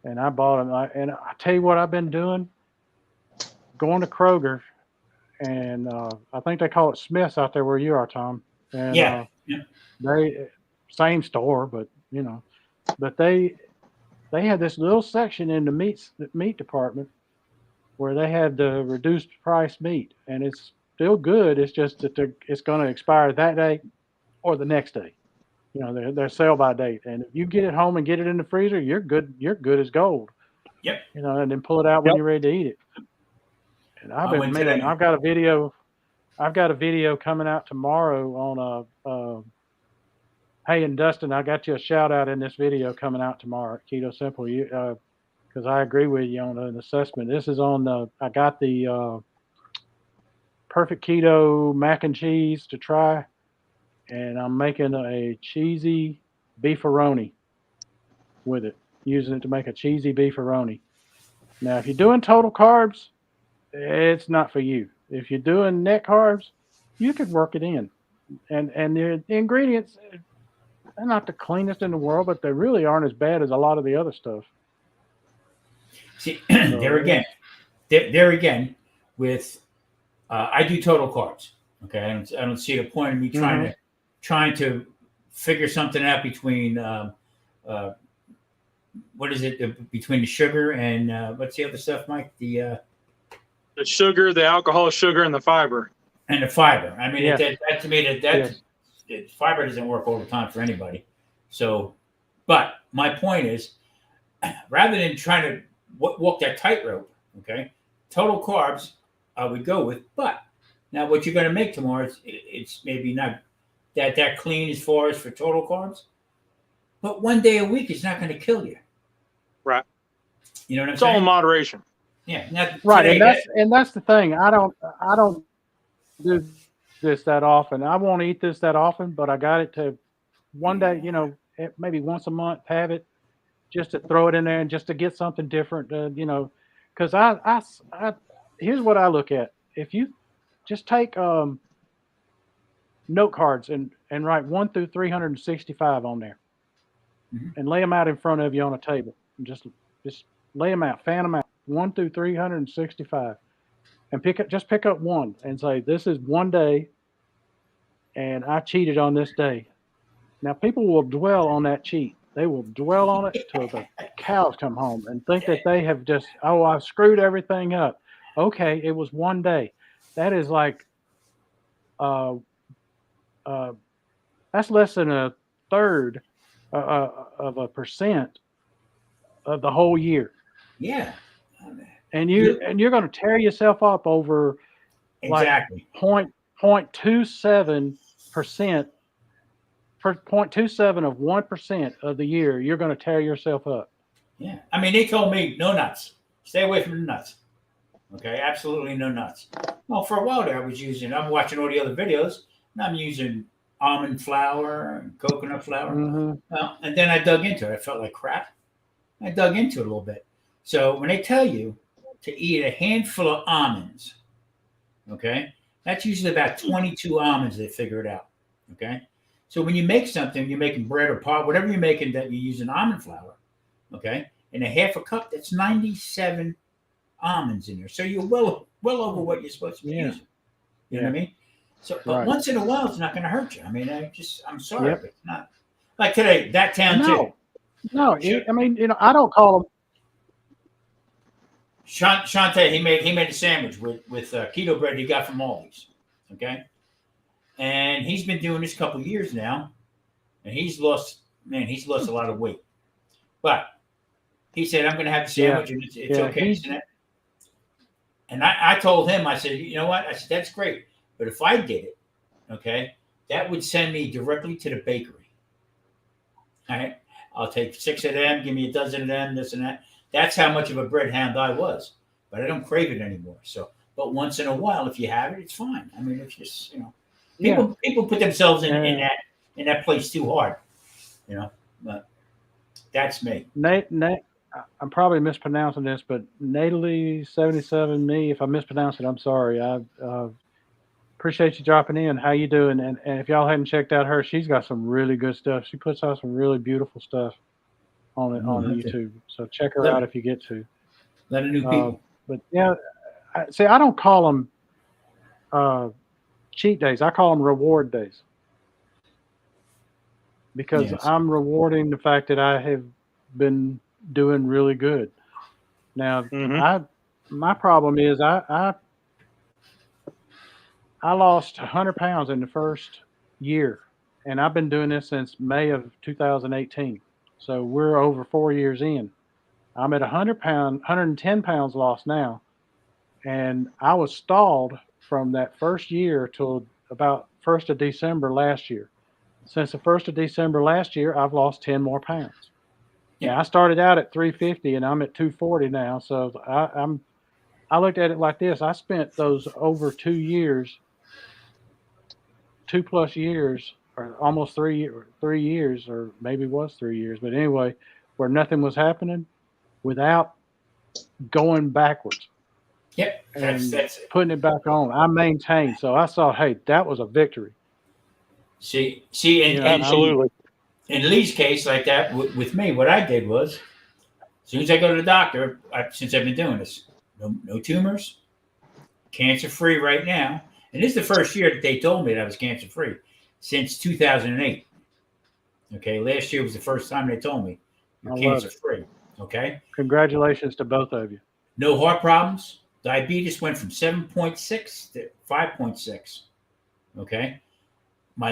S1: And I bought them. And I tell you what I've been doing. Going to Kroger, and I think they call it Smith's out there where you are, Tom. And they same store, but but they had this little section in the meat department where they had the reduced price meat, and it's still good. It's just that it's going to expire that day or the next day. They're sell by date, and if you get it home and get it in the freezer, you're good. You're good as gold.
S2: Yep.
S1: And then pull it out when you're ready to eat it. And I've got a video coming out tomorrow on hey, and Dustin, I got you a shout out in this video coming out tomorrow at Keto Simple. Because I agree with you on an assessment. This is I got the perfect keto mac and cheese to try, and I'm making a cheesy beefaroni with it, using it to make a cheesy beefaroni. Now, if you're doing total carbs, it's not for you. If you're doing net carbs, you could work it in. And the ingredients, they're not the cleanest in the world, but they really aren't as bad as a lot of the other stuff.
S2: See, there again, with I do total carbs. Okay, I don't see the point of me trying to figure something out between what is it between the sugar and what's the other stuff, Mike? The
S3: sugar, the alcohol, sugar, and the fiber.
S2: And the fiber. I mean, that to me, fiber doesn't work all the time for anybody. So, but my point is, rather than trying to walk that tightrope, okay, total carbs I would go with. But now, what you're going to make tomorrow, it's maybe not that clean as far as for total carbs, but one day a week is not going to kill you.
S3: Right.
S2: You know what I'm
S3: it's
S2: saying?
S3: all in moderation.
S2: Yeah.
S1: Right, and that's the thing. I don't do this that often. I won't eat this that often, but I got it to one day, maybe once a month, have it just to throw it in there and just to get something different, because I here's what I look at. If you just take note cards and write 1 through 365 on there, and lay them out in front of you on a table, and just lay them out, fan them out, 1 through 365, and pick up one and say, this is one day, and I cheated on this day. Now, people will dwell on that cheat. They will dwell on it till the cows come home and think that they have just, I've screwed everything up. Okay, it was one day. That is like, that's less than a 1/3 of a percent of the whole year,
S2: Yeah.
S1: and you're going to tear yourself up over like
S2: Exactly.
S1: 0.27%. For 0.27 of 1% of the year, you're going to tear yourself up.
S2: Yeah. I mean, they told me no nuts. Stay away from the nuts. Okay. Absolutely no nuts. Well, for a while there, I'm watching all the other videos, and I'm using almond flour and coconut flour.
S1: Mm-hmm.
S2: Well, and then I dug into it. I felt like crap. I dug into it a little bit. So when they tell you to eat a handful of almonds, okay, that's usually about 22 almonds. They figure it out. Okay. So when you make something, you're making bread or pot, whatever you're making that you use an almond flour, okay, and a half a cup, that's 97 almonds in there. So you're well over what you're supposed to be using. You know what I mean? So, but once in a while, it's not going to hurt you. I mean, I'm sorry, but it's not. Like today, that town too.
S1: No, I mean, I don't call them.
S2: Shante, he made a sandwich with keto bread he got from Aldi's, okay? And he's been doing this a couple of years now, and he's lost a lot of weight. But he said, I'm going to have the sandwich, and it's okay. And I told him, I said, you know what? I said, that's great. But if I did it, okay, that would send me directly to the bakery. All right? I'll take 6 of them, give me a dozen of them, this and that. That's how much of a bread hound I was. But I don't crave it anymore. So, but once in a while, if you have it, it's fine. I mean, it's just, people put themselves in that place too hard, but that's me.
S1: Nate, I'm probably mispronouncing this, but Natalie77 me, if I mispronounce it, I'm sorry. I appreciate you dropping in. How you doing? And if y'all hadn't checked out her, she's got some really good stuff. She puts out some really beautiful stuff on YouTube. So check her out if you get to.
S2: Let a new people.
S1: But I don't call them cheat days. I call them reward days, because I'm rewarding the fact that I have been doing really good. Now, my problem is I lost 100 pounds in the first year, and I've been doing this since May of 2018. So we're over 4 years in. I'm at 110 pounds lost now, and I was stalled from that first year till about 1st of December last year. Since the 1st of December last year, I've lost 10 more pounds. Yeah, I started out at 350 and I'm at 240 now. So I looked at it like this. I spent those over 2 years, 2+ years, or almost 3 years, or maybe it was 3 years. But anyway, where nothing was happening without going backwards.
S2: Yep.
S1: And
S2: that's
S1: putting it back on. I maintained. So I saw, hey, that was a victory.
S2: See,
S3: absolutely.
S2: In Lee's case, like that, with me, what I did was, as soon as I go to the doctor, since I've been doing this, no tumors, cancer-free right now. And this is the first year that they told me that I was cancer-free since 2008. Okay, last year was the first time they told me you're cancer-free. Okay?
S1: Congratulations to both of you.
S2: No heart problems. Diabetes went from 7.6 to 5.6. Okay? My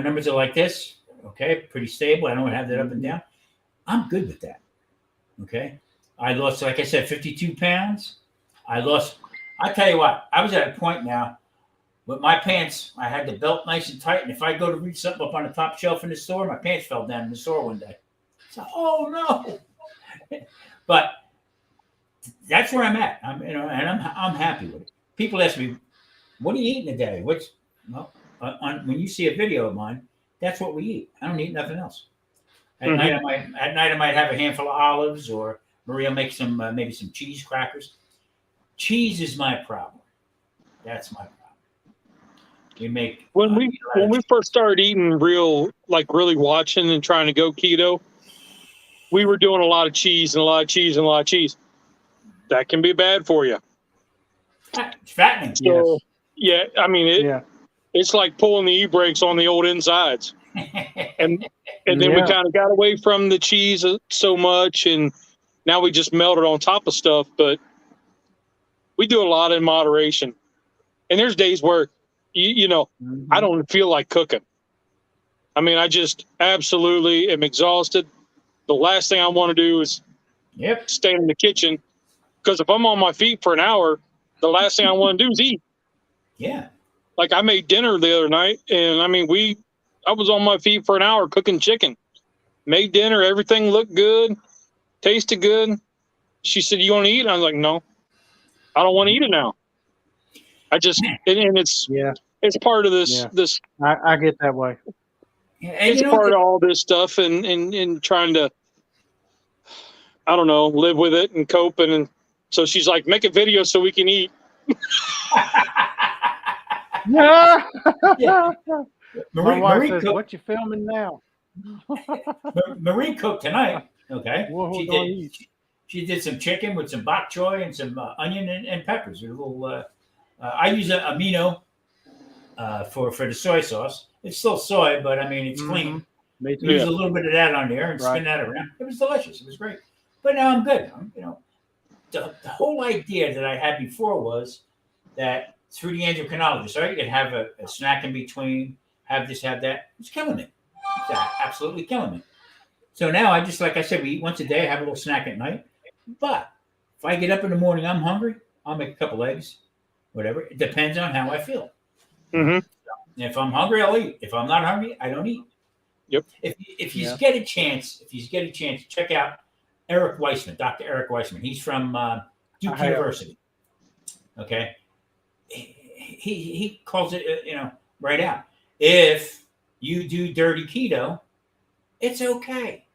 S2: numbers are like this. Okay, pretty stable. I don't have that up and down. I'm good with that. Okay, I lost, like I said, 52 pounds. I tell you what, I was at a point now with my pants. I had the belt nice and tight, and if I go to reach something up on the top shelf in the store, my pants fell down in the store one day. So, oh no! But that's where I'm at. And I'm happy with it. People ask me, "What are you eating today?" When you see a video of mine, that's what we eat. I don't eat nothing else. At night, I might have a handful of olives, or Maria makes some maybe some cheese crackers. Cheese is my problem. That's my problem. We make
S3: when we first started eating really watching and trying to go keto, we were doing a lot of cheese and a lot of cheese and a lot of cheese. That can be bad for you.
S2: It's fattening.
S3: So, yeah, I mean it's like pulling the e-brakes on the old insides. and then we kind of got away from the cheese so much, and now we just melt it on top of stuff. But we do a lot in moderation. And there's days where, I don't feel like cooking. I mean, I just absolutely am exhausted. The last thing I want to do is
S2: Yep.
S3: stay in the kitchen, because if I'm on my feet for an hour, the last thing I want to do is eat.
S2: Yeah.
S3: Like, I made dinner the other night, and I mean, I was on my feet for an hour cooking chicken. Made dinner, everything looked good, tasted good. She said, "You want to eat?" I was like, "No, I don't want to eat it now." I just, and it's
S1: Yeah.
S3: it's part of this
S1: Yeah.
S3: this
S1: I get that way.
S2: And
S3: it's
S2: you know,
S3: part of all this stuff, and trying to, I don't know, live with it and cope. And so she's like, "Make a video so we can eat."
S1: Yeah.
S2: yeah.
S1: My wife
S2: Marie
S1: says,
S2: cooked.
S1: "What you filming now?"
S2: Marie cooked tonight. Okay.
S1: Well, who
S2: She
S1: gonna
S2: did.
S1: eat?
S2: She did some chicken with some bok choy and some onion and peppers. A little. I use a amino for the soy sauce. It's still soy, but I mean it's clean.
S1: Me too.
S2: Use
S3: Yeah.
S2: a little bit of that on there and spin that around. It was delicious. It was great. But now I'm good. The whole idea that I had before was that through the endocrinologist, right? You can have a snack in between, have this, have that. It's killing me. It's absolutely killing me. So now I just, like I said, we eat once a day. I have a little snack at night. But if I get up in the morning, I'm hungry, I'll make a couple eggs, whatever. It depends on how I feel.
S3: Mm-hmm.
S2: If I'm hungry, I'll eat. If I'm not hungry, I don't eat.
S3: Yep.
S2: If you get a chance, check out Eric Weissman, Dr. Eric Weissman. He's from Duke University. Okay. He calls it, right out. If you do dirty keto, it's okay.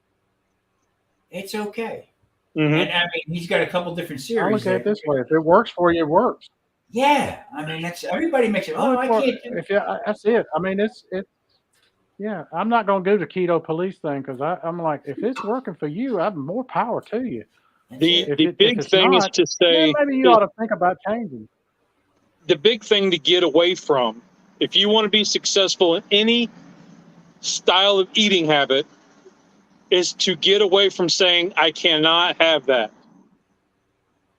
S2: It's okay.
S3: Mm-hmm.
S2: And I mean, he's got a couple different series.
S1: I look at it this way: if it works for you, it works.
S2: Yeah, I mean, that's everybody makes it. Oh, I can't.
S1: That's it. I mean, it's. Yeah, I'm not going to do the keto police thing because I'm like, if it's working for you, I'm more power to you.
S3: The big thing is to say,
S1: maybe you ought to think about changing.
S3: The big thing to get away from, if you want to be successful in any style of eating habit, is to get away from saying, "I cannot have that."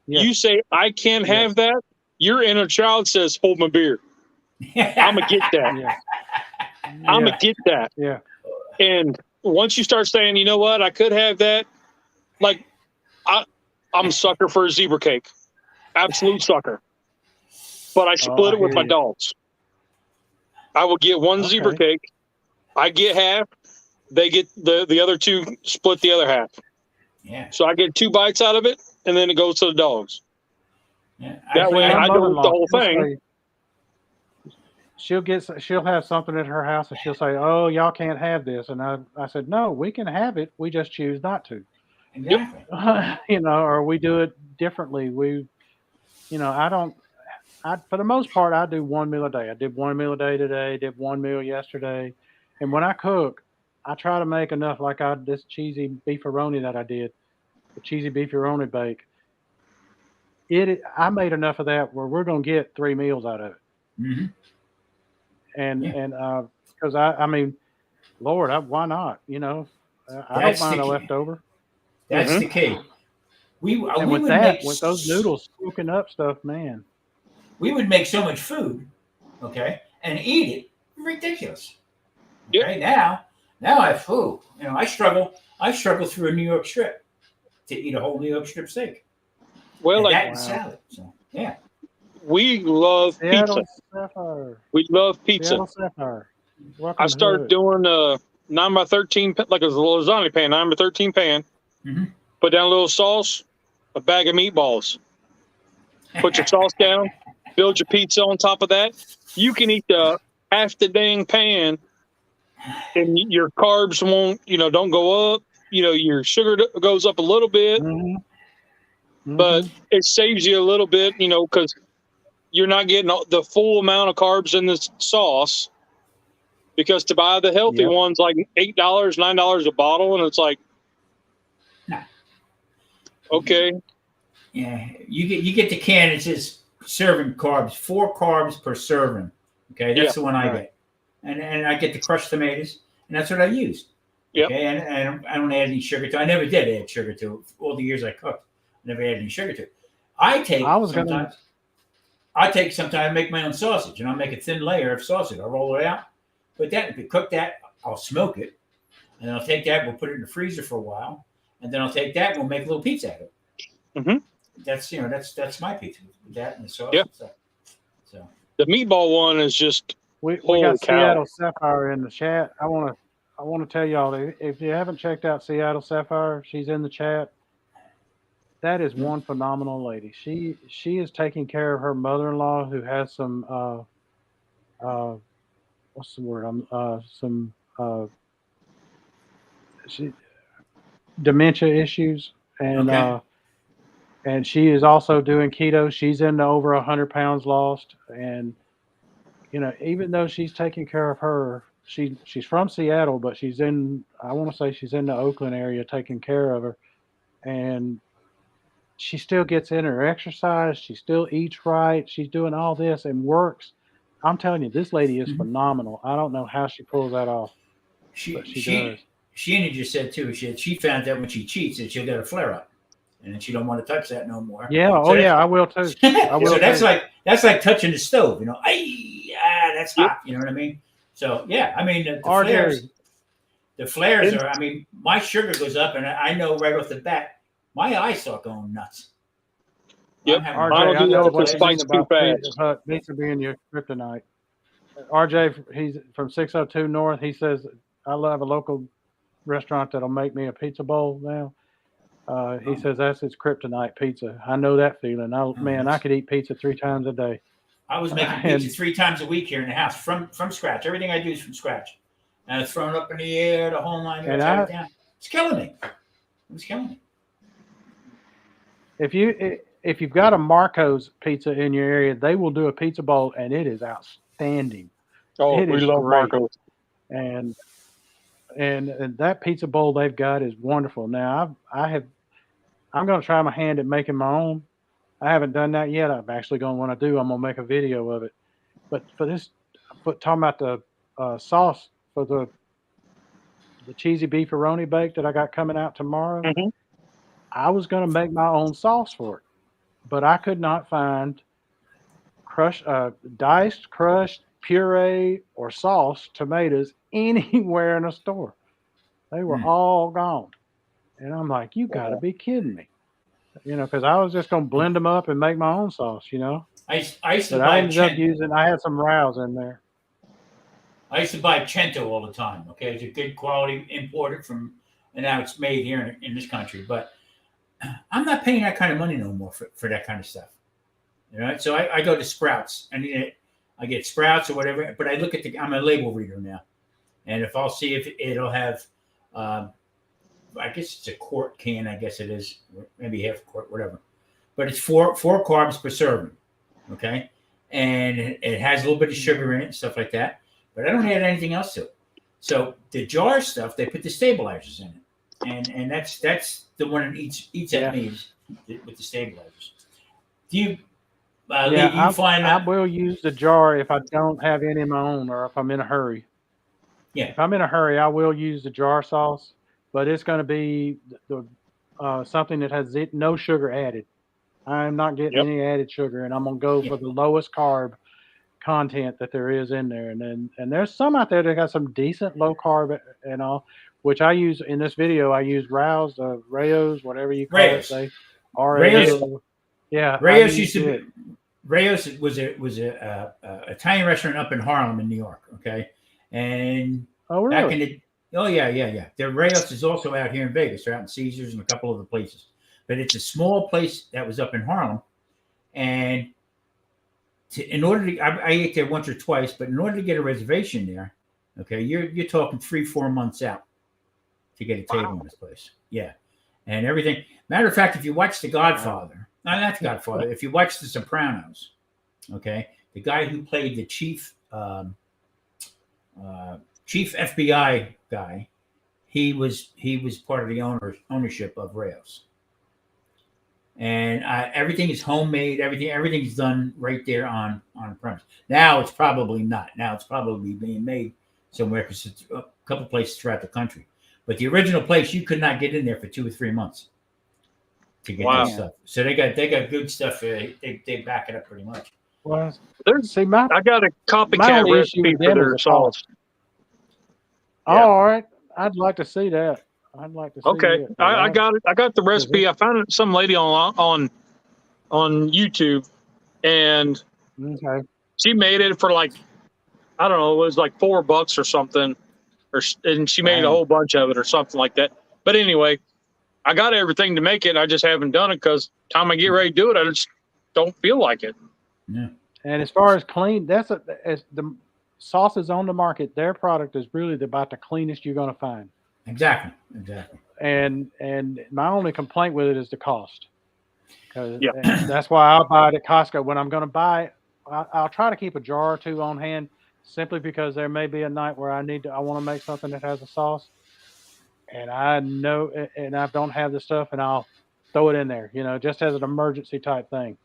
S1: Yes.
S3: You say, "I can't have that," your inner child says, "Hold my beer. I'm going to get that.
S1: Yeah.
S3: I'm going to get that."
S1: Yeah.
S3: And once you start saying, "You know what, I could have that," like I'm a sucker for a zebra cake. Absolute sucker. But I split it with my dogs. I will get one zebra cake. I get half. They get the other two, split the other half.
S2: Yeah.
S3: So I get 2 bites out of it, and then it goes to the dogs.
S2: Yeah.
S3: That way I don't eat the whole thing.
S1: She'll have something at her house, and she'll say, "Oh, y'all can't have this." And I said, "No, we can have it. We just choose not to."
S2: Exactly.
S1: Or we do it differently. For the most part, I do one meal a day. I did one meal a day today, did one meal yesterday. And when I cook, I try to make enough, like this cheesy beefaroni that I did, the cheesy beefaroni bake. I made enough of that where we're going to get 3 meals out of it.
S2: Mm-hmm.
S1: And because I mean, Lord, why not? I don't mind a leftover.
S2: That's the key.
S1: With those noodles cooking up stuff, man.
S2: We would make so much food, okay, and eat it. Ridiculous. Okay, now I struggle through a New York strip to eat a whole New York strip steak.
S3: Well,
S2: and that and salad. So yeah.
S3: We love pizza. We love pizza. I started doing 9x13, like a lasagna pan, 9x13 pan.
S2: Mm-hmm.
S3: Put down a little sauce, a bag of meatballs. Put your sauce down, build your pizza on top of that. You can eat half the dang pan, and your carbs don't go up. Your sugar goes up a little bit, but it saves you a little bit, because you're not getting the full amount of carbs in this sauce. Because to buy the healthy ones, like $8, $9 a bottle, and it's like, okay.
S2: Yeah, you get the can. It says serving carbs, 4 carbs per serving. Okay, that's the one I get, and I get the crushed tomatoes, and that's what I use. Okay, and I don't add any sugar to it. I never did add sugar to it. All the years I cooked, I never added any sugar to it. I sometimes make my own sausage, and I'll make a thin layer of sausage. I'll roll it out, put that, cook that, I'll smoke it, and I'll take that. We'll put it in the freezer for a while, and then I'll take that and we'll make a little pizza out of it.
S3: Mm-hmm.
S2: That's my pizza with that and the sauce
S3: Yep.
S2: and stuff. So
S3: The meatball one is just
S1: We
S3: holy
S1: got
S3: cow.
S1: Seattle Sapphire in the chat. I want to tell y'all, if you haven't checked out Seattle Sapphire, she's in the chat. That is one phenomenal lady. She is taking care of her mother-in-law who has some what's the word? She dementia issues, and
S2: Okay.
S1: and she is also doing keto. She's into over 100 pounds lost, and even though she's taking care of her, she's from Seattle, but I want to say she's in the Oakland area taking care of her, and she still gets in her exercise. She still eats right. She's doing all this and works. I'm telling you, this lady is phenomenal. I don't know how she pulls that off, but she does.
S2: Sheena just said too. She found out when she cheats that she'll get a flare up, and then she don't want to touch that no more.
S1: Yeah.
S2: So
S1: Yeah. I will too. I will.
S2: So that's
S1: too.
S2: that's like touching the stove. That's hot. You know what I mean? So yeah, I mean the flares. The flares are. I mean, my sugar goes up, and I know right off the bat, my eyes start going nuts.
S3: Yep.
S1: RJ,
S3: I know if it spikes too fast.
S1: Pizza being your kryptonite. RJ, he's from 602 North. He says, I love a local restaurant that'll make me a pizza bowl now. He says that's his kryptonite pizza. I know that feeling. I could eat pizza 3 times a day.
S2: I was making pizza 3 times a week here in the house from scratch. Everything I do is from scratch. And it's thrown up in the air, the whole 9 yards down. It's killing me. It's killing me.
S1: If you've got a Marco's pizza in your area, they will do a pizza bowl, and it is outstanding.
S3: Oh, we love Marco's.
S1: And that pizza bowl they've got is wonderful. Now I'm going to try my hand at making my own. I haven't done that yet. I'm actually going to want to do. I'm going to make a video of it. But talking about the sauce for the cheesy beefaroni bake that I got coming out tomorrow, I was going to make my own sauce for it, but I could not find diced, crushed, puree, or sauce tomatoes anywhere in a store. They were all gone. And I'm like, you got to be kidding me. Because I was just going to blend them up and make my own sauce,
S2: I used to
S1: But
S2: buy
S1: I ended up I had some rows in there.
S2: I used to buy Cento all the time. Okay, it's a good quality imported from, and now it's made here in this country. But I'm not paying that kind of money no more for that kind of stuff. So I go to Sprouts and I get Sprouts or whatever. But I look at I'm a label reader now, and if I'll see if it'll have, I guess it's a quart can. I guess it is, maybe half a quart, whatever. But it's four carbs per serving. Okay, and it has a little bit of sugar in it and stuff like that. But I don't add anything else to it. So the jar stuff, they put the stabilizers in it, and that's the one that eats at me with the stabilizers. Do you? Lee, do you find
S1: I will use the jar if I don't have any of my own, or if I'm in a hurry.
S2: Yeah.
S1: If I'm in a hurry, I will use the jar sauce, but it's going to be something that has no sugar added. I'm not getting any added sugar, and I'm going to go for the lowest carb content that there is in there. And there's some out there that got some decent low carb and all, which I use in this video. I use Rayos, whatever you call it. Say
S2: Rayos.
S1: Yeah.
S2: Rayos used to be. Rayos was a Italian restaurant up in Harlem in New York. Okay. And back in the The Rayos is also out here in Vegas. They're out in Caesars and a couple other places. But it's a small place that was up in Harlem. And in order to, I ate there once or twice, but in order to get a reservation there, okay, you're talking 3-4 months out to get a table in this place. Yeah. And everything. Matter of fact, if you watch The Godfather, not The Godfather, if you watch The Sopranos, okay, the guy who played the chief FBI guy, he was part of the ownership of Rayos. And everything is homemade. Everything's done right there on premise. Now it's probably not. Now it's probably being made somewhere because it's a couple places throughout the country. But the original place, you could not get in there for 2 or 3 months to get that stuff. So they got good stuff. They back it up pretty much.
S1: Well,
S3: I got a copycat recipe for their sauce.
S1: Oh,
S3: Yeah.
S1: all right. I'd like to see that. I'd like to see
S3: Okay,
S1: it.
S3: I got it. I got the recipe. I found it, some lady on YouTube, and
S1: Okay.
S3: she made it for like, I don't know, it was like $4 or something, and she made a
S1: Dang.
S3: whole bunch of it or something like that. But anyway, I got everything to make it. I just haven't done it because time I get ready to do it, I just don't feel like it.
S2: Yeah.
S1: And as far as clean, as the sauces on the market, their product is really about the cleanest you're going to find.
S2: Exactly.
S1: And my only complaint with it is the cost. Because
S3: Yeah.
S1: that's why I'll buy it at Costco. When I'm going to buy it, I'll try to keep a jar or two on hand, simply because there may be a night where I want to make something that has a sauce, and I know, and I don't have the stuff, and I'll throw it in there, just as an emergency type thing.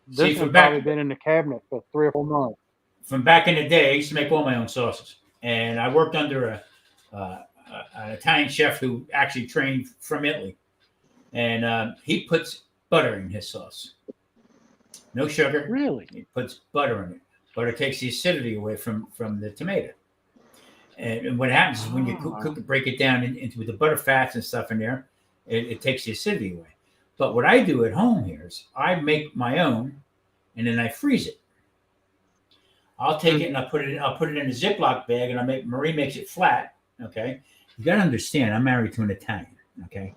S1: This one's probably been in the cabinet for 3 or 4 months.
S2: From back in the day, I used to make all my own sauces, and I worked under an Italian chef who actually trained from Italy, and he puts butter in his sauce. No sugar.
S1: Really?
S2: He puts butter in it. Butter takes the acidity away from the tomato. And what happens is when you cook it, break it down into with the butter fats and stuff in there, it takes the acidity away. But what I do at home here is I make my own, and then I freeze it. I'll take it and I'll put it in a Ziploc bag, and Marie makes it flat. Okay, you got to understand, I'm married to an Italian. Okay,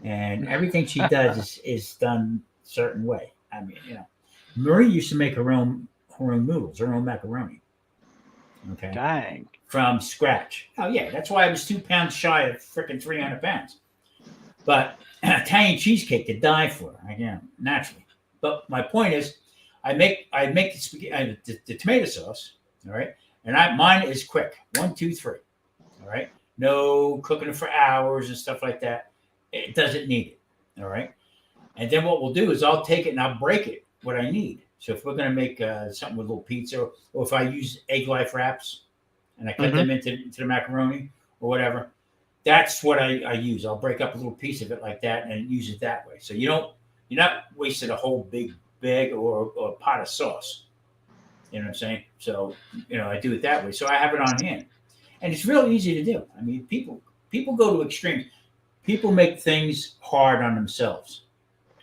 S2: and everything she does is done a certain way. I mean, Marie used to make her own noodles, her own macaroni. Okay,
S1: Dang.
S2: from scratch. Oh yeah, that's why I was 2 pounds shy of freaking 300 pounds. But Italian cheesecake to die for, naturally. But my point is, I make the tomato sauce, all right, and mine is quick, 1, 2, 3, all right. No cooking it for hours and stuff like that. It doesn't need it, all right. And then what we'll do is I'll take it and I'll break it what I need. So if we're gonna make something with a little pizza, or if I use egg life wraps and I cut them into the macaroni or whatever, that's what I use. I'll break up a little piece of it like that and use it that way. So you're not wasting a whole big bag or a pot of sauce. You know what I'm saying? So I do it that way. So I have it on hand, and it's real easy to do. I mean, people go to extremes. People make things hard on themselves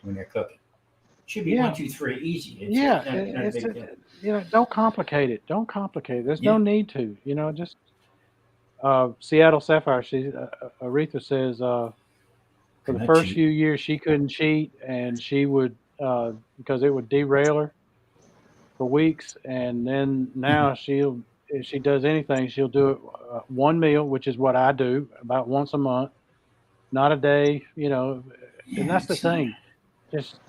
S2: when they're cooking. It should be 1, 2, 3, easy. It's not a big deal.
S1: Don't complicate it. Don't complicate it. There's no need to. Just Seattle Sapphire. Aretha says for the first few years she couldn't cheat, and she would because it would derail her for weeks, and then now if she does anything, she'll do it one meal, which is what I do about once a month, not a day. And that's the thing. Just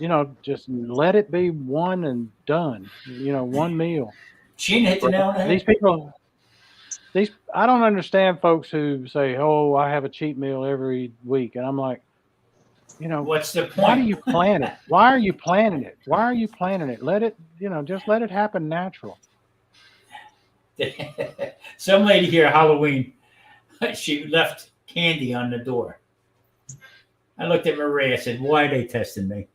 S1: let it be one and done. One meal.
S2: She hit the nail on the head.
S1: These people. I don't understand folks who say, "Oh, I have a cheat meal every week," and I'm like,
S2: what's the point?
S1: Why do you plan it? Why are you planning it? Why are you planning it? Let it, just let it happen natural.
S2: Some lady here, Halloween, she left candy on the door. I looked at Maria. I said, "Why are they testing me?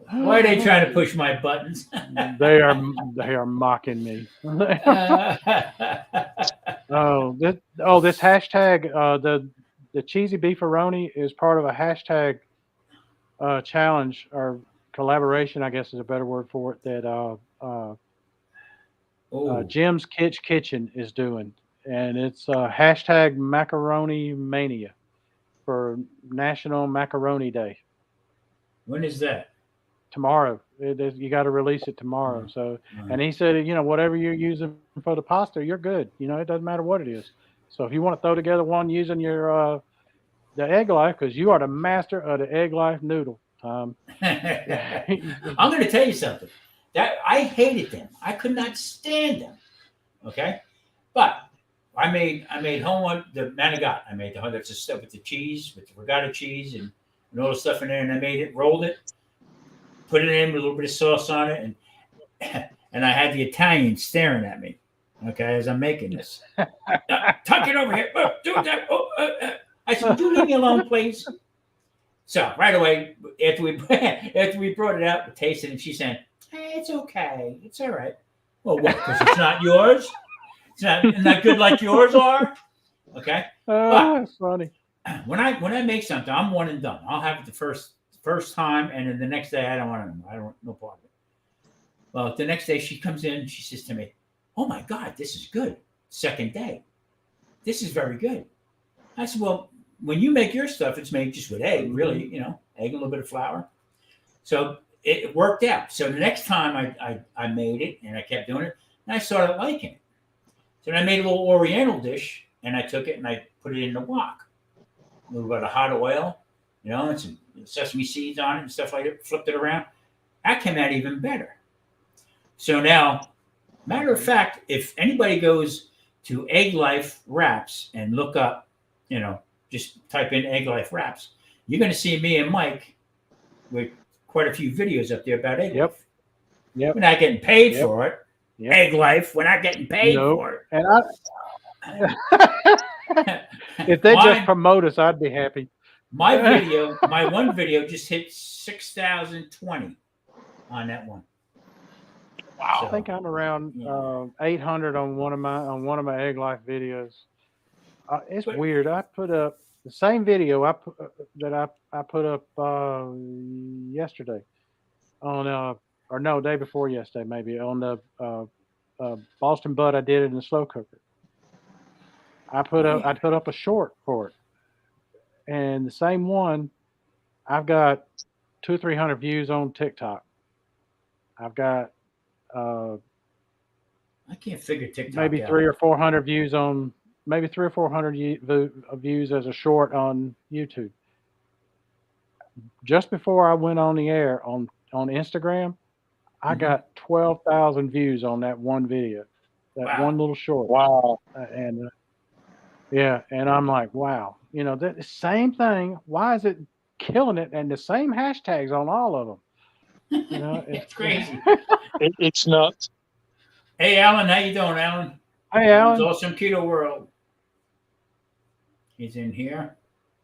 S2: Why are they trying to push my buttons?"
S1: They are mocking me. This hashtag, the cheesy beefaroni is part of a hashtag challenge or collaboration, I guess is a better word for it, that Jim's Kitchen is doing. And it's hashtag macaroni mania for National Macaroni Day.
S2: When is that?
S1: Tomorrow. You got to release it tomorrow. So, and he said, whatever you're using for the pasta, you're good. It doesn't matter what it is. So if you want to throw together one using your the egg life, because you are the master of the egg life noodle.
S2: I'm going to tell you something. That I hated them. I could not stand them. Okay, but I made home the manigot. I made that's the stuff with the cheese, with the regatta cheese and all the stuff in there, and I made it, rolled it, put it in with a little bit of sauce on it, and I had the Italian staring at me. Okay, as I'm making this, tuck it over here. Oh, do that. I said, "Would you leave me alone, please?" So right away, after we brought it out, we tasted it, and she said, "Hey, it's okay, it's all right." Well, what? Because it's not yours. It's not good like yours are. Okay.
S1: Oh, that's funny.
S2: When I make something, I'm one and done. I'll have it the first time, and then the next day I don't want it. I don't no part of it. Well, the next day she comes in, she says to me, "Oh my God, this is good." Second day, this is very good. I said, "Well, when you make your stuff, it's made just with egg, really, egg and a little bit of flour." So it worked out. So the next time I made it, and I kept doing it, and I started liking it. So then I made a little Oriental dish, and I took it and I put it in the wok. A little bit of hot oil, and some sesame seeds on it and stuff like that. Flipped it around. That came out even better. So now, matter of fact, if anybody goes to Egg Life Wraps and look up, just type in Egg Life Wraps, you're going to see me and Mike with quite a few videos up there about Egg Life.
S1: Yep.
S2: We're not getting paid for it.
S1: Yep.
S2: Egg Life, we're not getting paid for it.
S1: And if they just promote us, I'd be happy.
S2: My one video just hit 6,020 on that one.
S1: Wow! I think I'm around 800 on one of my Egg Life videos. It's weird. I put up the same video I put up yesterday on day before yesterday, maybe on the Boston Butt. I did it in the slow cooker. I put up a short for it, and the same one, I've got 200 or 300 views on TikTok. I've got
S2: I can't figure TikTok
S1: maybe
S2: out.
S1: 300 or 400 views on maybe 300 or 400 views as a short on YouTube. Just before I went on the air on Instagram, I got 12,000 views on that one video, one little short.
S3: Wow!
S1: And and I'm like, wow, the same thing. Why is it killing it? And the same hashtags on all of them.
S2: It's crazy.
S3: It's nuts.
S2: Hey, Alan, how you doing, Alan?
S1: Hey, Alan.
S2: It's Awesome Keto World. He's in here.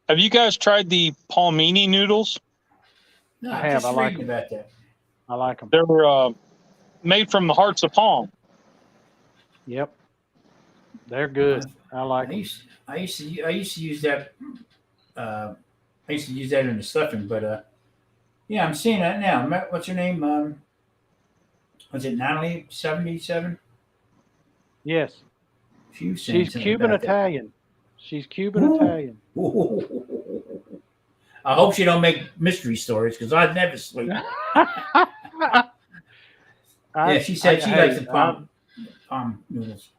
S3: Have you guys tried the palmini noodles?
S2: No,
S1: I have. I like them.
S2: about that.
S1: I like them.
S3: They're made from the hearts of palm.
S1: Yep, they're good. I like them.
S2: I used to use that. I used to use that in the stuffing, but I'm seeing that now. What's her name? Was it Natalie 77?
S1: Yes.
S2: She's
S1: Cuban Italian. She's Cuban Italian.
S2: I hope she don't make mystery stories because I'd never sleep. She said she likes the palm noodles.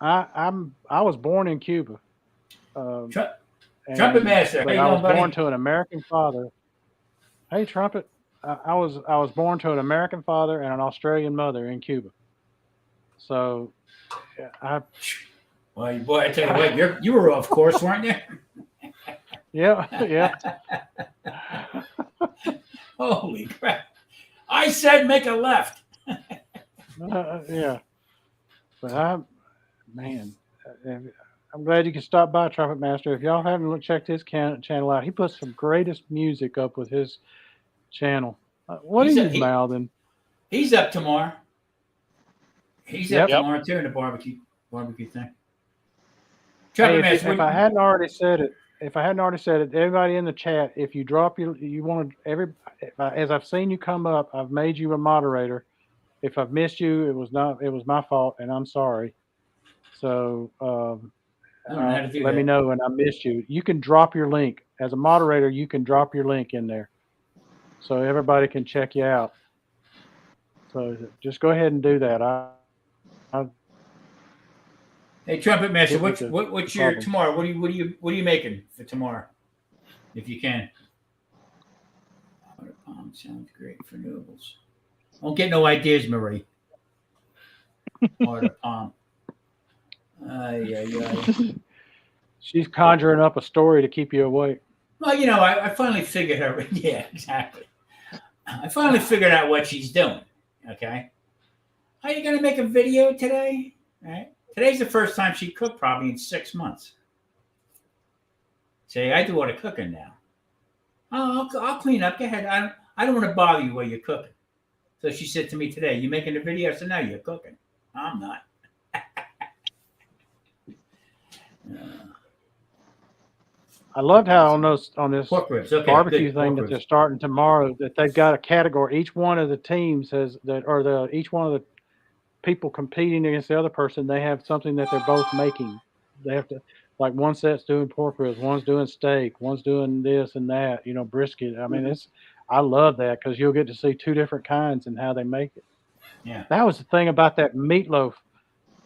S1: I was born in Cuba.
S2: Trumpet Master, how you
S1: I
S2: doing,
S1: was
S2: buddy?
S1: born to an American father. Hey, Trumpet. I was born to an American father and an Australian mother in Cuba. So,
S2: well, boy, I tell you what, you were off course, weren't you?
S1: Yeah.
S2: Holy crap! I said make a left.
S1: Yeah, but I'm glad you can stop by, Trumpet Master. If y'all haven't checked his channel out, he puts some greatest music up with his channel. What are you mouthing?
S2: He's up tomorrow. He's up tomorrow too in the barbecue thing.
S1: Hey, if I hadn't already said it, everybody in the chat, if you drop as I've seen you come up, I've made you a moderator. If I've missed you, it was my fault, and I'm sorry. So let me know when I missed you. You can drop your link as a moderator. You can drop your link in there, so everybody can check you out. So just go ahead and do that.
S2: Hey, Trumpet Master, what's your tomorrow? What are you making for tomorrow, if you can? Palm sounds great for noodles. Don't get no ideas, Marie. Palm.
S1: She's conjuring up a story to keep you awake.
S2: Well, I finally figured her. Yeah, exactly. I finally figured out what she's doing. Okay. Are you going to make a video today? All right. Today's the first time she cooked probably in 6 months. Say, I do all the cooking now. Oh, I'll clean up. Go ahead. I don't want to bother you while you're cooking. So she said to me today, "You making a video?" I said, "No, you're cooking." I'm not.
S1: I loved how on this
S2: Pork ribs. Okay,
S1: barbecue
S2: good.
S1: thing
S2: Pork
S1: that
S2: ribs.
S1: they're starting tomorrow, that they've got a category. Each one of the teams has that, or each one of the people competing against the other person, they have something that they're both making. They have to, like, one set's doing pork ribs, one's doing steak, one's doing this and that, brisket. I mean, I love that because you'll get to see two different kinds and how they make it.
S2: Yeah.
S1: That was the thing about that meatloaf,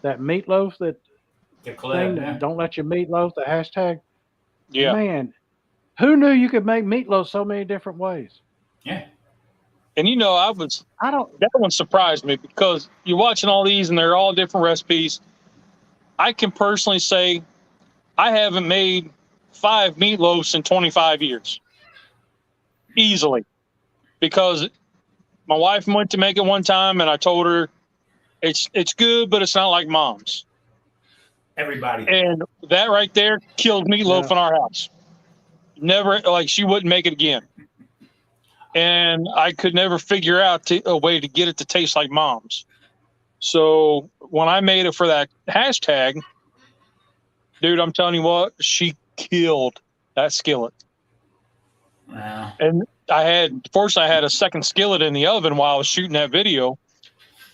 S1: that
S2: The collab,
S1: thing,
S2: yeah.
S1: that don't let you meatloaf, the hashtag.
S3: Yeah.
S1: Man, who knew you could make meatloaf so many different ways?
S2: Yeah.
S3: And that one surprised me because you're watching all these and they're all different recipes. I can personally say I haven't made 5 meatloafs in 25 years. Easily. Because my wife went to make it one time and I told her it's good, but it's not like mom's.
S2: Everybody.
S3: And that right there killed meatloaf
S1: Yeah.
S3: in our house. Never, like, she wouldn't make it again. And I could never figure out a way to get it to taste like mom's. So when I made it for that hashtag, dude, I'm telling you what, she killed that skillet.
S2: Wow.
S3: And fortunately, I had a second skillet in the oven while I was shooting that video.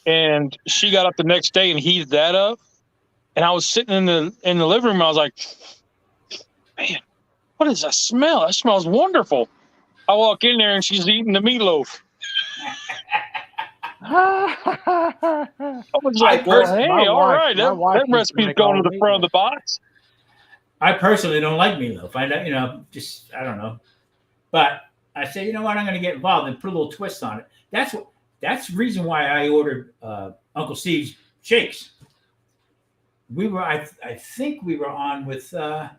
S3: And she got up the next day and heated that up. And I was sitting in the living room. I was like, man, what is that smell? That smells wonderful. I walk in there and she's eating the meatloaf. I was like, well, hey, all right. That recipe's going to the front of the box.
S2: I personally don't like meatloaf. I don't know. But I say, you know what? I'm going to get involved and put a little twist on it. That's the reason why I ordered Uncle Steve's shakes. I think we were on with the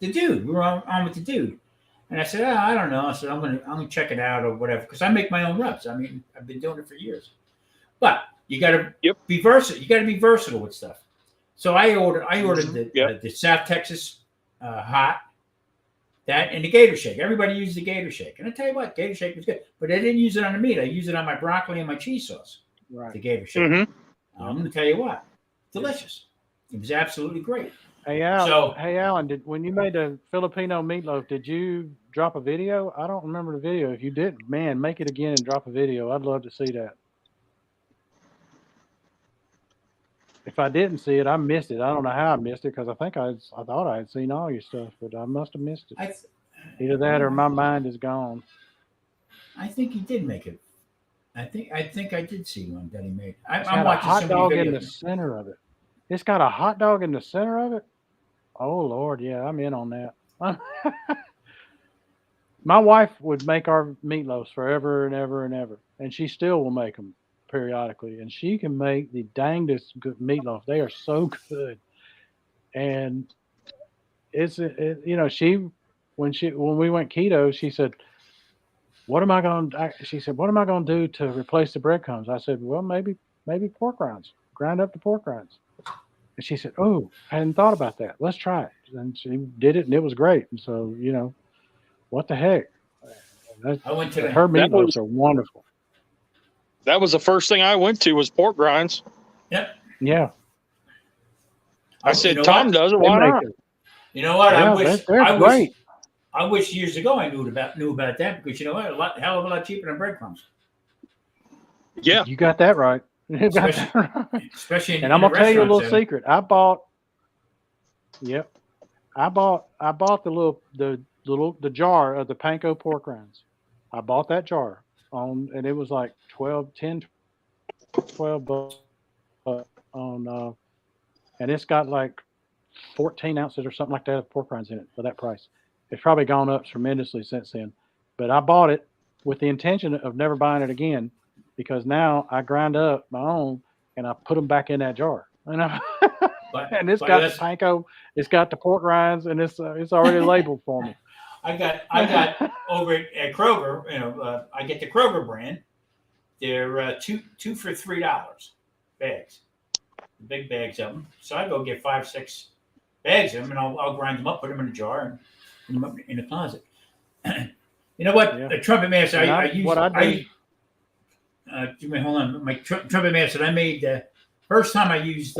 S2: dude. We were on with the dude. And I said, I don't know. I said, I'm gonna check it out or whatever, because I make my own rubs. I mean, I've been doing it for years. But you got to be versatile. You got to be versatile with stuff. So I ordered the South Texas hot, that, and the Gator Shake. Everybody uses the Gator Shake, and I tell you what, Gator Shake was good. But I didn't use it on the meat. I used it on my broccoli and my cheese sauce.
S1: Right.
S2: The Gator Shake.
S3: Mm-hmm.
S2: I'm going to tell you what, delicious. It was absolutely great.
S1: Hey Alan, when you made the Filipino meatloaf, did you drop a video? I don't remember the video. If you did, man, make it again and drop a video. I'd love to see that. If I didn't see it, I missed it. I don't know how I missed it, because I thought I had seen all your stuff, but I must have missed it. Either that or my mind is gone.
S2: I think he did make it. I think I did see one that he made.
S1: I'm watching a hot dog in the center of it. It's got a hot dog in the center of it. Oh Lord, yeah, I'm in on that. My wife would make our meatloaves forever and ever and ever, and she still will make them periodically. And she can make the dangest good meatloaf. They are so good. And when we went keto, she said, "What am I going to do to replace the breadcrumbs?" I said, "Well, maybe pork rinds. Grind up the pork rinds." And she said, "Oh, I hadn't thought about that. Let's try it." And she did it, and it was great. And so, what the heck?
S2: I went to
S1: her meatloaves are wonderful.
S3: That was the first thing I went to was pork rinds.
S2: Yep.
S1: Yeah.
S3: I said, Tom does it. Why not?
S2: You know what?
S1: Yeah,
S2: I wish years ago I knew about that, because you know what? Hell of a lot cheaper than breadcrumbs.
S3: Yeah.
S1: You got that right.
S2: Especially
S1: and I'm gonna tell you a little secret. I bought the jar of the panko pork rinds. I bought that jar and it was like 12 bucks on and it's got like 14 ounces or something like that of pork rinds in it for that price. It's probably gone up tremendously since then, but I bought it with the intention of never buying it again, because now I grind up my own and I put them back in that jar. And it's got the panko, it's got the pork rinds, and it's already labeled for me.
S2: I got over at Kroger. I get the Kroger brand. They're two for $3 bags, the big bags of them. So I go get 5-6 bags of them, and I'll grind them up, put them in a jar, and put them up in the closet. You know what? Yeah. A trumpet master. Hold on. My trumpet master. I made the first time I used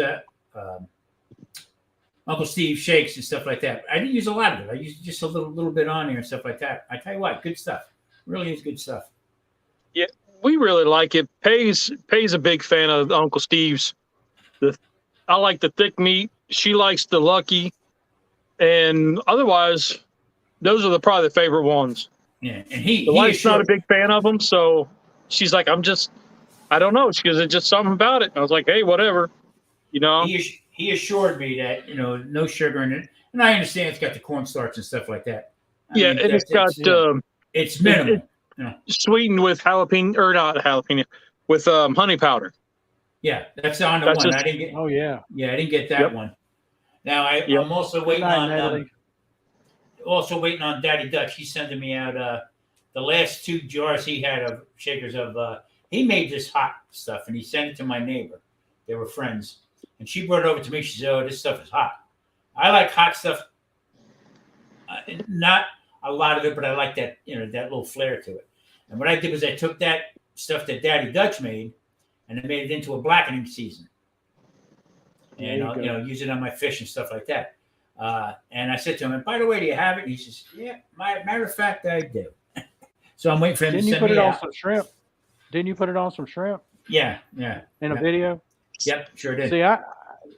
S2: Uncle Steve shakes and stuff like that. I didn't use a lot of it. I used just a little bit on there and stuff like that. I tell you what, good stuff. Really is good stuff.
S3: Yeah, we really like it. Pay's a big fan of Uncle Steve's. I like the thick meat. She likes the Lucky, and otherwise, those are probably the favorite ones.
S2: Yeah, and
S3: the wife's not a big fan of them, so she's like, I don't know. Because it's just something about it. And I was like, hey, whatever, you know.
S2: He assured me that no sugar in it, and I understand it's got the cornstarch and stuff like that. I mean,
S3: and it's got
S2: it's minimal.
S3: Sweetened with jalapeno, or not jalapeno, with honey powder.
S2: Yeah, that's on the one. I didn't get.
S1: Oh yeah.
S2: Yeah, I didn't get that one. Now I'm also waiting on. Also waiting on Daddy Dutch. He's sending me out the last 2 jars he had of shakers of. He made this hot stuff and he sent it to my neighbor. They were friends, and she brought it over to me. She said, "Oh, this stuff is hot." I like hot stuff. Not a lot of it, but I like that that little flair to it. And what I did was I took that stuff that Daddy Dutch made, and I made it into a blackening season. And I'll use it on my fish and stuff like that. And I said to him, and by the way, do you have it? And he says, yeah, matter of fact, I do. So I'm waiting for him to send me
S1: Didn't you put it on some shrimp? Didn't you put it on some shrimp?
S2: Yeah.
S1: In a video?
S2: Yep, sure did.
S1: See,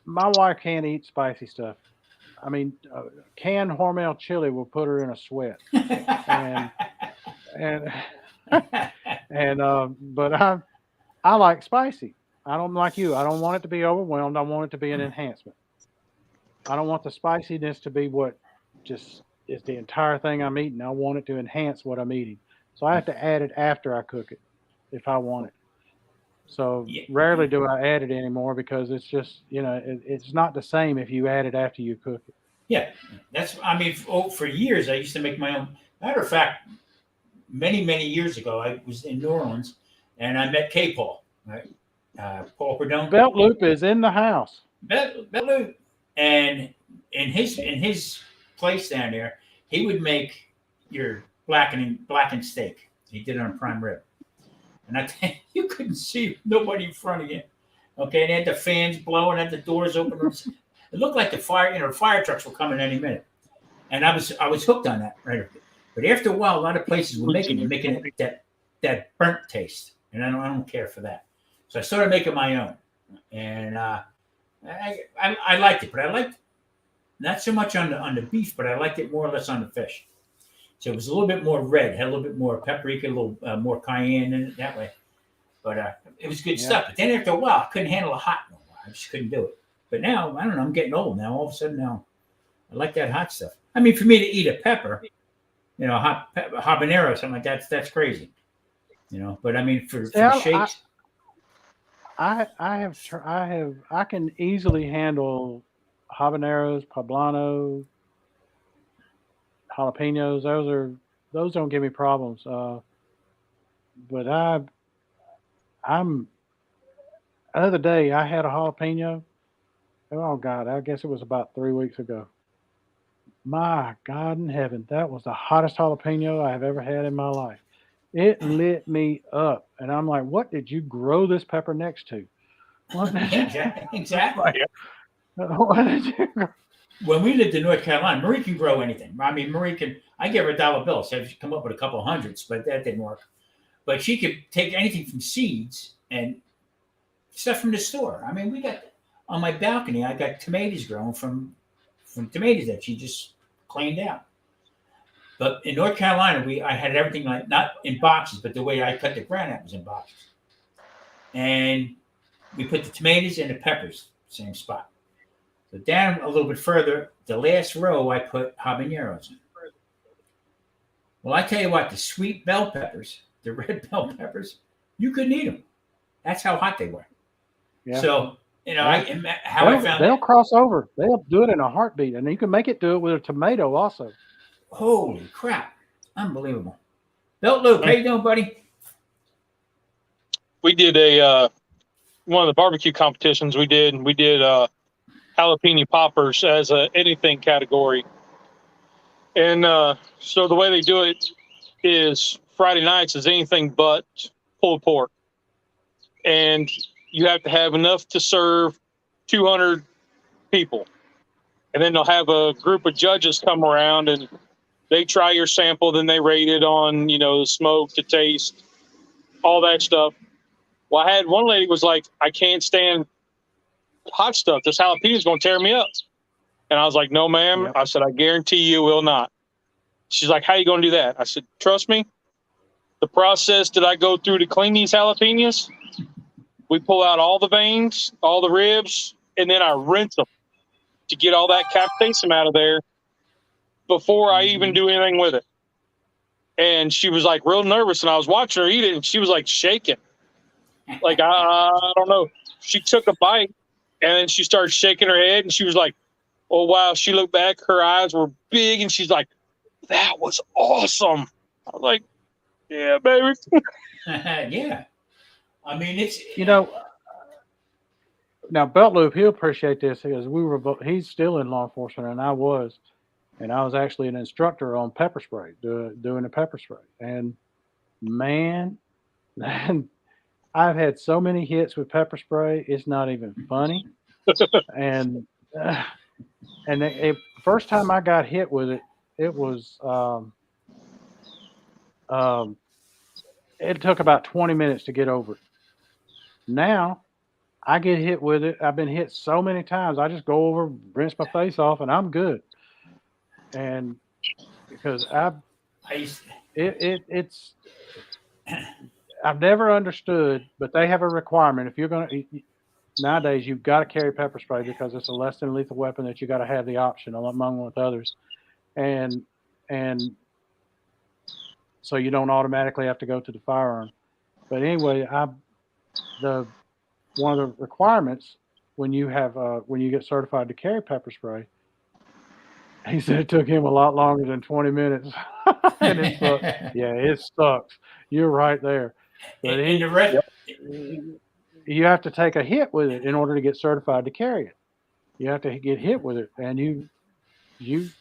S1: my wife can't eat spicy stuff. I mean, canned Hormel chili will put her in a sweat. But I like spicy. I don't like you. I don't want it to be overwhelmed. I want it to be an enhancement. I don't want the spiciness to be what just is the entire thing I'm eating. I want it to enhance what I'm eating. So I have to add it after I cook it if I want it. So rarely do I add it anymore because it's just, it's not the same if you add it after you cook it.
S2: Yeah, for years I used to make my own. Matter of fact, many, many years ago, I was in New Orleans and I met K-Paul, right? Paul Perdone.
S1: Belt Loop is in the house.
S2: Belt Loop. And in his place down there, he would make your blackened steak. He did it on prime rib. And I think you couldn't see nobody in front of you. Okay, and they had the fans blowing, had the doors open. It looked like the fire trucks were coming any minute. And I was hooked on that, right? But after a while, a lot of places were making it that burnt taste. And I don't care for that. So I started making my own. And I liked it, but I liked not so much on the beef, but I liked it more or less on the fish. So it was a little bit more red, had a little bit more paprika, a little more cayenne in it that way. But it was good stuff. But then after a while, I couldn't handle the hot no more. I just couldn't do it. But now, I don't know, I'm getting old now. All of a sudden now, I like that hot stuff. I mean, for me to eat a pepper, hot habanero, something like that, that's crazy. But I mean, for shakes.
S1: I can easily handle habaneros, poblano, jalapenos. Those don't give me problems. But I'm the other day I had a jalapeno. Oh God, I guess it was about 3 weeks ago. My God in heaven, that was the hottest jalapeno I have ever had in my life. It lit me up, and I'm like, "What did you grow this pepper next to?"
S2: Exactly.
S1: What did you grow?
S2: When we lived in North Carolina, Marie can grow anything. I mean, I gave her $1 bill, so she come up with a couple of hundreds, but that didn't work. But she could take anything from seeds and stuff from the store. I mean, we got on my balcony, I got tomatoes growing from tomatoes that she just cleaned out. But in North Carolina, I had everything like not in boxes, but the way I cut the granite was in boxes. And we put the tomatoes and the peppers, same spot. So down a little bit further, the last row, I put habaneros in. Well, I tell you what, the sweet bell peppers, the red bell peppers, you couldn't eat them. That's how hot they were. Yeah. So,
S1: they'll cross over. They'll do it in a heartbeat, and you can make it do it with a tomato also.
S2: Holy crap! Unbelievable. Belt Loop, how you doing, buddy?
S3: We did one of the barbecue competitions. We did jalapeno poppers as a anything category, and so the way they do it is Friday nights is anything but pulled pork, and you have to have enough to serve 200 people. And then they'll have a group of judges come around and they try your sample. Then they rate it on, the smoke, the taste, all that stuff. Well, I had one lady was like, I can't stand hot stuff. This jalapeno is going to tear me up. And I was like, no, ma'am.
S1: Yep.
S3: I said, I guarantee you will not. She's like, how are you going to do that? I said, trust me. The process that I go through to clean these jalapenos, we pull out all the veins, all the ribs, and then I rinse them to get all that capsaicin out of there before I even do anything with it. And she was like real nervous, and I was watching her eat it, and she was like shaking. Like, I don't know. She took a bite, and then she started shaking her head, and she was like, oh, wow. She looked back. Her eyes were big, and she's like, that was awesome. I was like, yeah, baby.
S2: Yeah. I mean, it's
S1: now Belt Loop, he'll appreciate this because he's still in law enforcement and I was actually an instructor on pepper spray, doing the pepper spray. And man, I've had so many hits with pepper spray, it's not even funny. And the first time I got hit with it, it was it took about 20 minutes to get over it. Now I get hit with it. I've been hit so many times. I just go over, rinse my face off, and I'm good. And because it's I've never understood, but they have a requirement. If you're going to nowadays, you've got to carry pepper spray because it's a less than lethal weapon that you got to have the option among with others, and so you don't automatically have to go to the firearm. But anyway, one of the requirements when you get certified to carry pepper spray, he said it took him a lot longer than 20 minutes. And it sucks. Yeah, it sucks. You're right there. But you have to take a hit with it in order to get certified to carry it. You have to get hit with it, and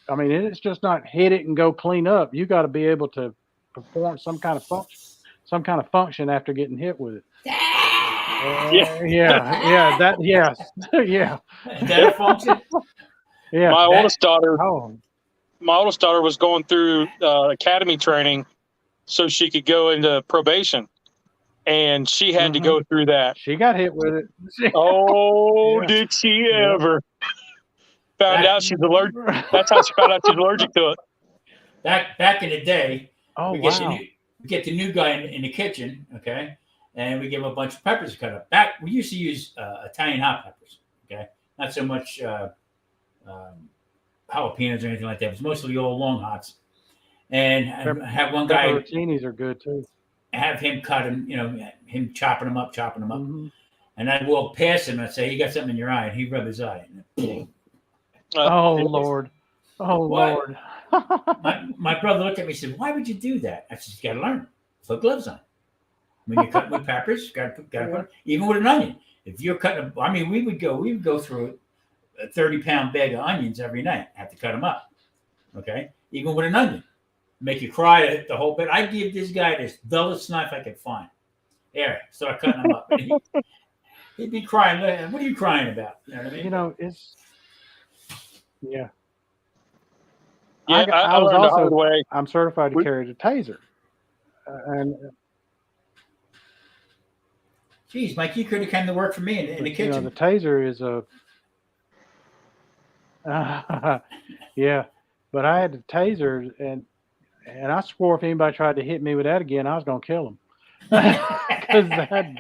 S1: I mean, it's just not hit it and go clean up. You got to be able to perform some kind of function after getting hit with it. Yeah. Is that
S2: a function?
S1: Yeah.
S3: My oldest daughter was going through academy training so she could go into probation, and she had to go through that.
S1: She got hit with it.
S3: Did she ever? Found out she's allergic. That's how she found out she's allergic to it.
S2: Back in the day, we
S1: wow.
S2: get the new guy in the kitchen, okay, and we give him a bunch of peppers to cut up. We used to use Italian hot peppers, okay, not so much jalapenos or anything like that. It was mostly old long hots. And have one guy.
S1: Pepperoncinis are good too.
S2: Have him cut them, him chopping them up.
S1: Mm-hmm.
S2: And I'd walk past him and I'd say, "You got something in your eye," and he'd rub his eye.
S1: Oh Lord.
S2: My brother looked at me and said, "Why would you do that?" I said, "You got to learn. Put gloves on. When you're cutting with peppers, got to put, even with an onion. If you're cutting, we would go through a 30-pound bag of onions every night. Have to cut them up, okay? Even with an onion, make you cry the whole bit. I give this guy this dullest knife I could find. There, start cutting them up. He'd be crying. What are you crying about? You know what I mean?
S1: It's yeah.
S3: Yeah, I
S1: was
S3: learned the
S1: also
S3: hard way.
S1: I'm certified to carry the taser, and
S2: geez, Mike, you could have come to work for me in the kitchen.
S1: The taser is yeah, but I had the taser, and I swore if anybody tried to hit me with that again, I was going to kill them. Because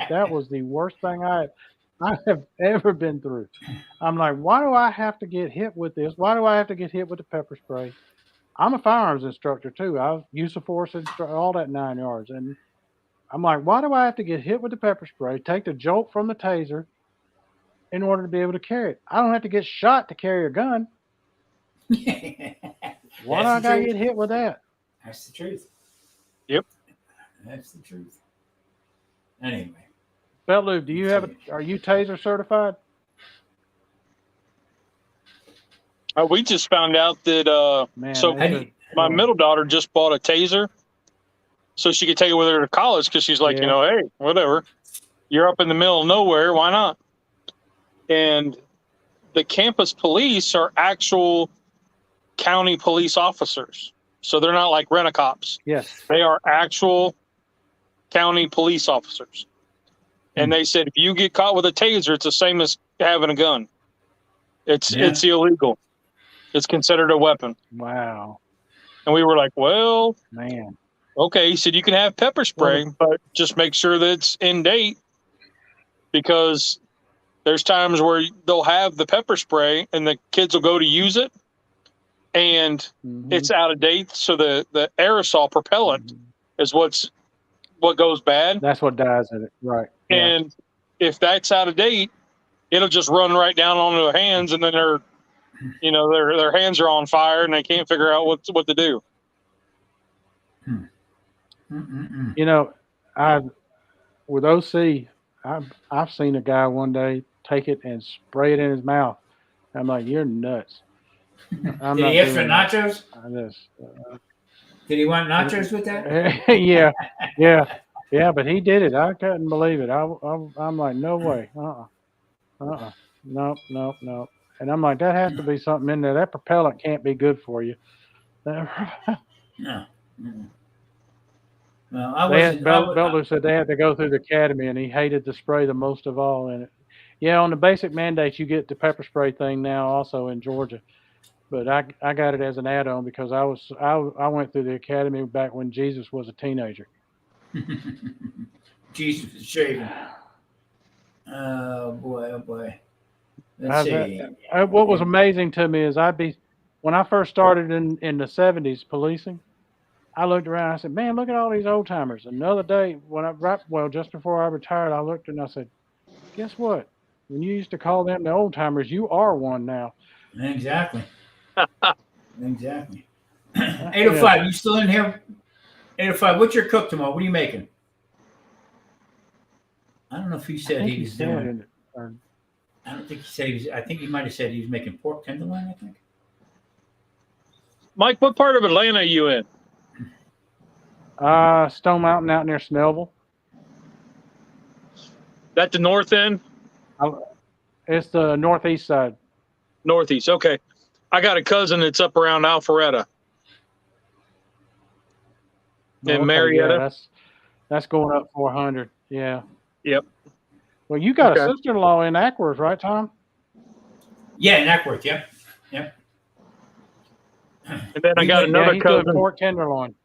S1: that was the worst thing I have ever been through. I'm like, why do I have to get hit with this? Why do I have to get hit with the pepper spray? I'm a firearms instructor too. I use of force instructor, all that 9 yards. And I'm like, why do I have to get hit with the pepper spray, take the jolt from the taser in order to be able to carry it? I don't have to get shot to carry a gun. Why do I got to get hit with that?
S2: That's the truth.
S3: Yep.
S2: That's the truth. Anyway.
S1: Belu, are you taser certified?
S3: We just found out that my middle daughter just bought a taser so she could take it with her to college because she's like, hey, whatever. You're up in the middle of nowhere. Why not? And the campus police are actual county police officers. So they're not like rent-a-cops.
S1: Yes.
S3: They are actual county police officers. And they said, if you get caught with a taser, it's the same as having a gun. It's illegal. It's considered a weapon.
S1: Wow.
S3: And we were like, well,
S1: Man.
S3: okay. He said, you can have pepper spray, but just make sure that it's in date, because there's times where they'll have the pepper spray and the kids will go to use it and it's out of date. So the aerosol propellant is what goes bad.
S1: That's what dies in it. Right.
S3: And if that's out of date, it'll just run right down onto their hands, and then their hands are on fire and they can't figure out what to do.
S1: You know, with OC, I've seen a guy one day take it and spray it in his mouth. I'm like, you're nuts.
S2: Did he ask for nachos? Did he want nachos with that?
S1: Yeah, but he did it. I couldn't believe it. I'm like, no way. Nope. And I'm like, that has to be something in there. That propellant can't be good for you.
S2: No. Well,
S1: Beltler said they had to go through the academy, and he hated the spray the most of all in it. Yeah, on the basic mandates, you get the pepper spray thing now also in Georgia. But I got it as an add-on because I went through the academy back when Jesus was a teenager.
S2: Jesus is shaving. Oh boy. Let's see.
S1: What was amazing to me is when I first started in the 70s policing, I looked around. I said, "Man, look at all these old timers." Another day, just before I retired, I looked and I said, "Guess what? When you used to call them the old timers, you are one now."
S2: Exactly. 805, you still in here? 805, what's your cook tomorrow? What are you making? I don't know if he said he was doing it. I don't think he said he was. I think he might have said he was making pork tenderloin, I think.
S3: Mike, what part of Atlanta are you in?
S1: Stone Mountain out near Snellville.
S3: That the north end?
S1: It's the northeast side.
S3: Northeast, okay. I got a cousin that's up around Alpharetta. In Marietta.
S1: Yeah, that's going up 400. Yeah.
S3: Yep.
S1: Well, you got a sister-in-law in Ackworth, right, Tom?
S2: Yeah, in Ackworth. Yep.
S3: And then I got another cousin.
S1: Pork tenderloin.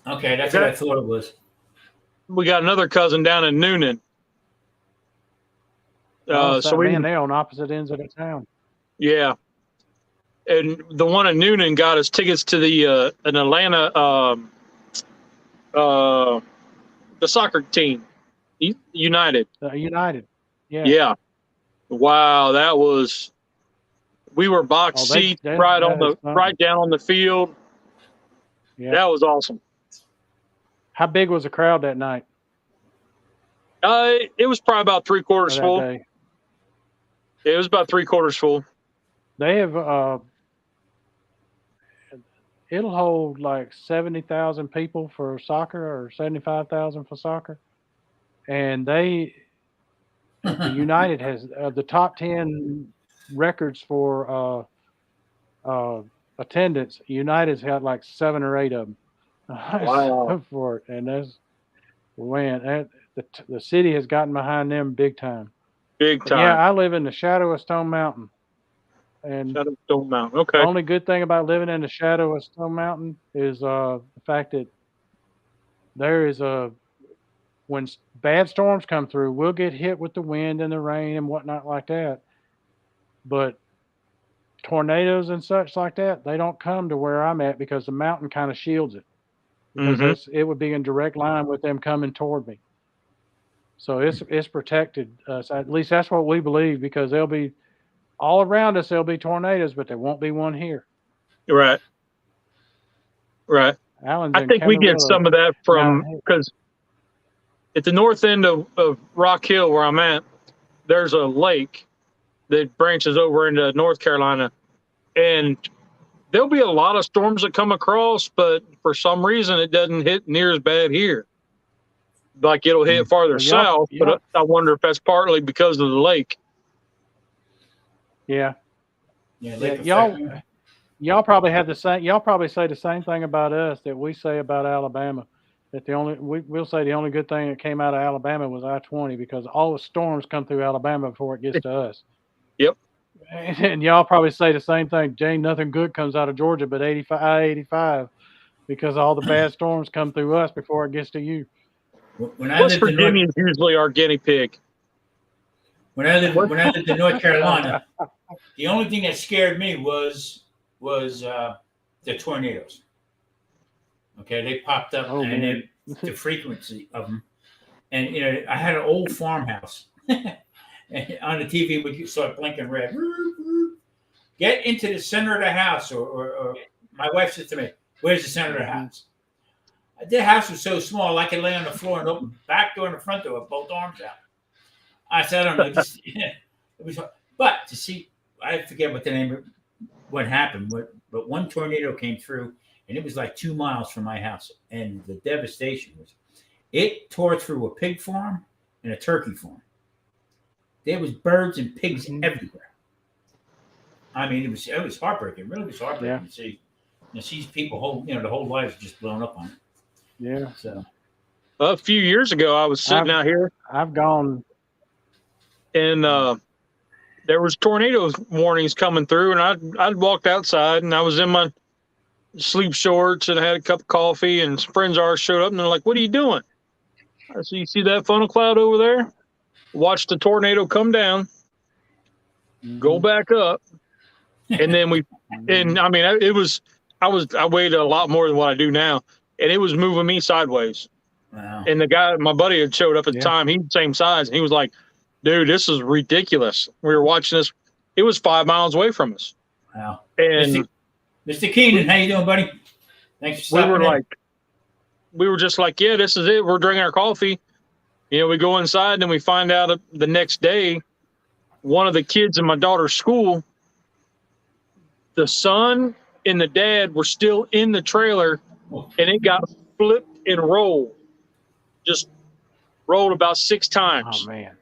S2: Okay, that's what I thought it was.
S3: We got another cousin down in Noonan.
S1: They're on opposite ends of the town.
S3: Yeah. And the one in Noonan got us tickets to the an Atlanta the soccer team. United.
S1: United. Yeah.
S3: Yeah. Wow, we were box seats right down on the field. Yeah. That was awesome.
S1: How big was the crowd that night?
S3: It was probably about 3/4 full.
S1: Day.
S3: It was about 3/4 full.
S1: They have it'll hold like 70,000 people for soccer or 75,000 for soccer. And the United has the top 10 records for attendance. United's got like 7 or 8 of them.
S3: Wow.
S1: For it. And the city has gotten behind them big time.
S3: Big time.
S1: Yeah, I live in the shadow of Stone Mountain. And
S3: shadow of Stone Mountain. Okay.
S1: The only good thing about living in the shadow of Stone Mountain is the fact that there is when bad storms come through, we'll get hit with the wind and the rain and whatnot like that. But tornadoes and such like that, they don't come to where I'm at because the mountain kind of shields it. Because it would be in direct line with them coming toward me. So it's protected us. At least that's what we believe, because there'll be all around us, there'll be tornadoes, but there won't be one here.
S3: Right. I think we get some of that from, because at the north end of Rock Hill where I'm at, there's a lake that branches over into North Carolina, and there'll be a lot of storms that come across, but for some reason it doesn't hit near as bad here. Like it'll hit farther south, but I wonder if that's partly because of the lake.
S1: Yeah.
S2: Yeah,
S1: Yeah.
S2: Lake Effect.
S1: Y'all probably have the same. Y'all probably say the same thing about us that we say about Alabama. That we'll say the only good thing that came out of Alabama was I-20 because all the storms come through Alabama before it gets to us.
S3: Yep.
S1: And y'all probably say the same thing. Jane, nothing good comes out of Georgia but I-85 because all the bad storms come through us before it gets to you.
S2: When I
S3: West
S2: lived in North,
S3: Virginia is usually our guinea pig.
S2: when I lived in North Carolina, the only thing that scared me was the tornadoes. Okay, they popped up,
S1: Oh,
S2: and
S1: man.
S2: then the frequency of them. And I had an old farmhouse, and on the TV would start blinking red. Get into the center of the house, or my wife said to me, "Where's the center of the house?" The house was so small, I could lay on the floor and open the back door and the front door with both arms out. I said, I don't know, just it was. But to see, I forget what the name of what happened, but one tornado came through, and it was like 2 miles from my house, and the devastation was, it tore through a pig farm and a turkey farm. There was birds and pigs everywhere. I mean, it was heartbreaking. It really was heartbreaking to see. See people the whole life just blown up on it.
S1: Yeah.
S2: So
S3: A few years ago, I was sitting out here,
S1: I've gone.
S3: and there was tornado warnings coming through, and I'd walked outside, and I was in my sleep shorts, and I had a cup of coffee, and some friends of ours showed up, and they're like, "What are you doing?" I said, "You see that funnel cloud over there? Watch the tornado come down, go back up, and then and I mean, I weighed a lot more than what I do now, and it was moving me sideways."
S2: wow.
S3: And the guy, my buddy, had showed up at the time. He's the same size, and he was like, "Dude, this is ridiculous." We were watching this. It was 5 miles away from us.
S2: Wow.
S3: And
S2: Mr. Keenan, how you doing, buddy? Thanks for stopping in.
S3: We were just like, yeah, this is it. We're drinking our coffee. We go inside, and we find out the next day, one of the kids in my daughter's school, the son and the dad were still in the trailer, and it got flipped and rolled. Just rolled about 6 times.
S1: Oh, man.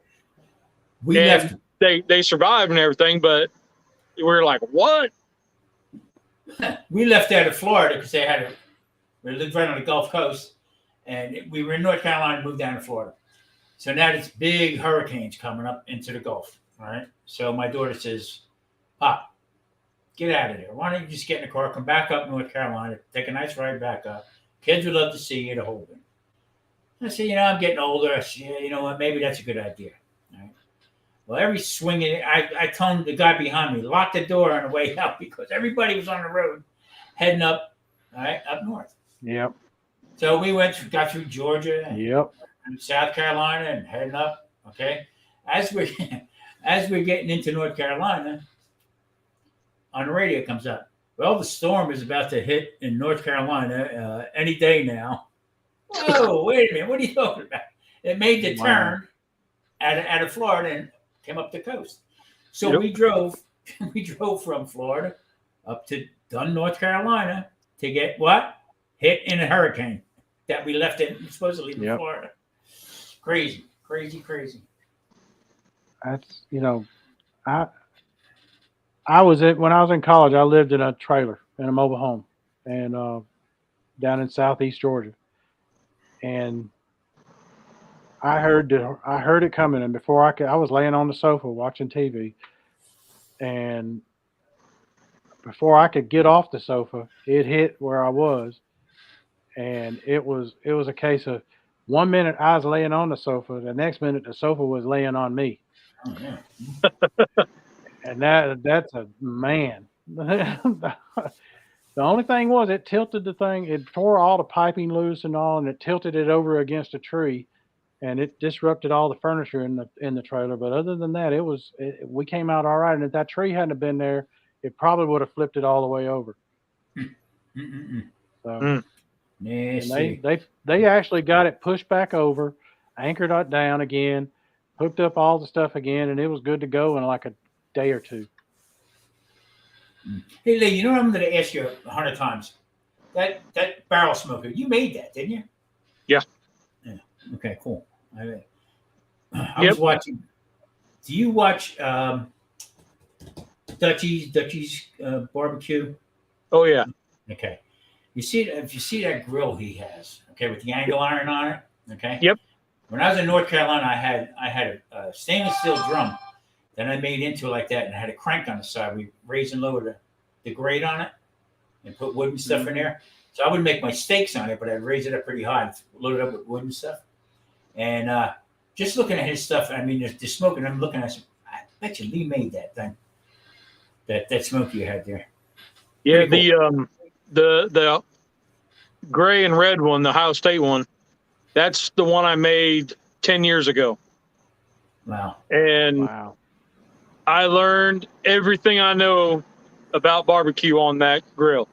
S3: They survived and everything, but we were like, what?
S2: We left out of Florida because we lived right on the Gulf Coast, and we were in North Carolina and moved down to Florida. So now there's big hurricanes coming up into the Gulf, all right? So my daughter says, "Pop, get out of there. Why don't you just get in the car, come back up North Carolina, take a nice ride back up. Kids would love to see you, the whole thing." I said, I'm getting older. I said, yeah, you know what? Maybe that's a good idea. All right. Well, every swinging, I told the guy behind me, lock the door on the way out because everybody was on the road heading up, all right, up north.
S1: Yep.
S2: So we got through Georgia and South Carolina and heading up. Okay. As we're getting into North Carolina, on the radio comes up, well, the storm is about to hit in North Carolina any day now. Whoa, wait a minute. What are you talking about? It made the turn out of Florida and came up the coast. So we drove from Florida up to Dunn, North Carolina to get what? Hit in a hurricane that we left supposedly in Florida. Crazy.
S1: That's, I was when I was in college, I lived in a trailer in a mobile home and down in southeast Georgia. And I heard it coming, and before I was laying on the sofa watching TV, and before I could get off the sofa, it hit where I was, and it was a case of 1 minute I was laying on the sofa, the next minute the sofa was laying on me.
S2: Oh, yeah.
S1: And that's a man. The only thing was it tilted the thing. It tore all the piping loose and all, and it tilted it over against a tree, and it disrupted all the furniture in the trailer. But other than that, we came out all right. And if that tree hadn't been there, it probably would have flipped it all the way over. So they actually got it pushed back over, anchored it down again, hooked up all the stuff again, and it was good to go in like a day or two.
S2: Hey, Lee, you know what I'm going to ask you 100 times? That barrel smoker, you made that, didn't you?
S3: Yeah.
S2: Okay, cool. I was watching. Do you watch Dutchie's barbecue?
S3: Oh yeah.
S2: Okay. If you see that grill he has, okay, with the angle iron on it, okay.
S3: Yep.
S2: When I was in North Carolina, I had a stainless steel drum that I made into like that, and I had a crank on the side. We raised and lowered the grate on it, and put wood and stuff in there. So I would make my steaks on it, but I'd raise it up pretty high, load it up with wood and stuff. And just looking at his stuff, I mean, the smoke, and I'm looking at it, I bet you Lee made that thing, that smoke you had there.
S3: Yeah,
S2: Pretty
S3: the gray and red one, the Ohio State one, that's the one I made 10 years ago.
S2: Wow.
S3: And
S1: Wow.
S3: I learned everything I know about barbecue on that grill.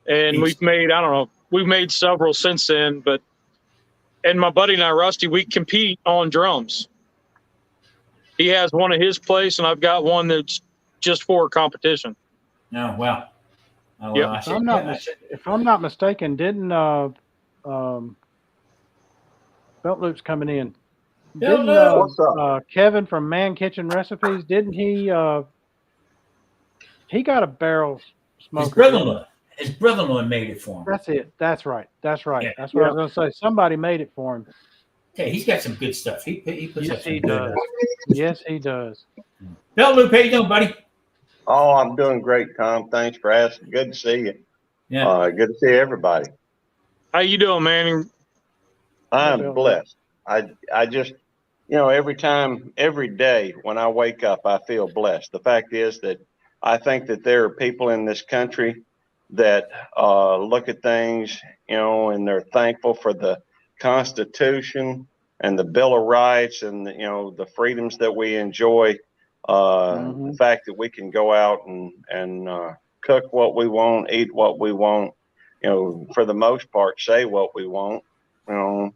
S3: And we've made, I don't know, we've made several since then, and my buddy and I, Rusty, we compete on drums. He has one at his place, and I've got one that's just for competition.
S2: No, well. Oh,
S3: Yep.
S2: well,
S1: If I'm not mistaken, didn't Belt Loop's coming in? Didn't
S6: What's up?
S1: Kevin from Man Kitchen Recipes? Didn't he got a barrel smoker?
S2: His brother-in-law made it for him.
S1: That's it. That's right. That's right.
S2: Yeah.
S1: That's what I was going to say. Somebody made it for him.
S2: Okay, he's got some good stuff. He puts up
S1: Yes,
S2: some
S1: he
S2: good
S1: does. Yes, he does.
S2: Belt Loop, how you doing, buddy?
S6: Oh, I'm doing great, Tom. Thanks for asking. Good to see you.
S2: Yeah.
S6: Good to see everybody.
S3: How you doing, man?
S6: I'm blessed. I just, every day when I wake up, I feel blessed. The fact is that I think that there are people in this country that look at things, and they're thankful for the Constitution and the Bill of Rights and, the freedoms that we enjoy. The fact that we can go out and cook what we want, eat what we want, for the most part, say what we want, and,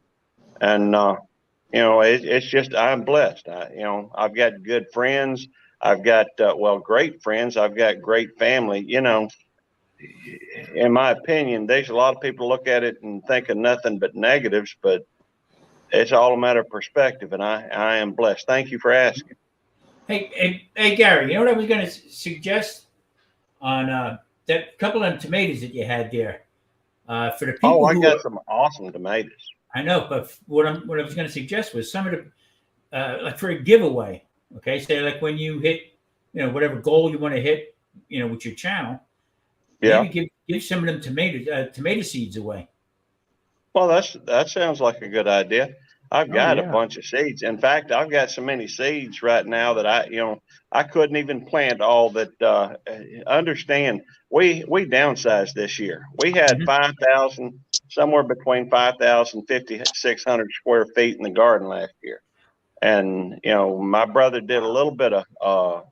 S6: it's just, I'm blessed. I've got good friends. I've got, great friends. I've got great family. In my opinion, there's a lot of people look at it and think of nothing but negatives, but it's all a matter of perspective, and I am blessed. Thank you for asking.
S2: Hey, Gary, you know what I was going to suggest on that couple of tomatoes that you had there for the people?
S6: I got some awesome tomatoes.
S2: I know, but what I was going to suggest was some of the like for a giveaway. Okay, say like when you hit, whatever goal you want to hit, with your channel.
S6: Yeah.
S2: Maybe give some of them tomato seeds away.
S6: Well, that sounds like a good idea. I've got a bunch of seeds. In fact, I've got so many seeds right now that I couldn't even plant all that. Understand, we downsized this year. We had 5,000, somewhere between 5,000, 5,600 square feet in the garden last year. And, my brother did a little bit of,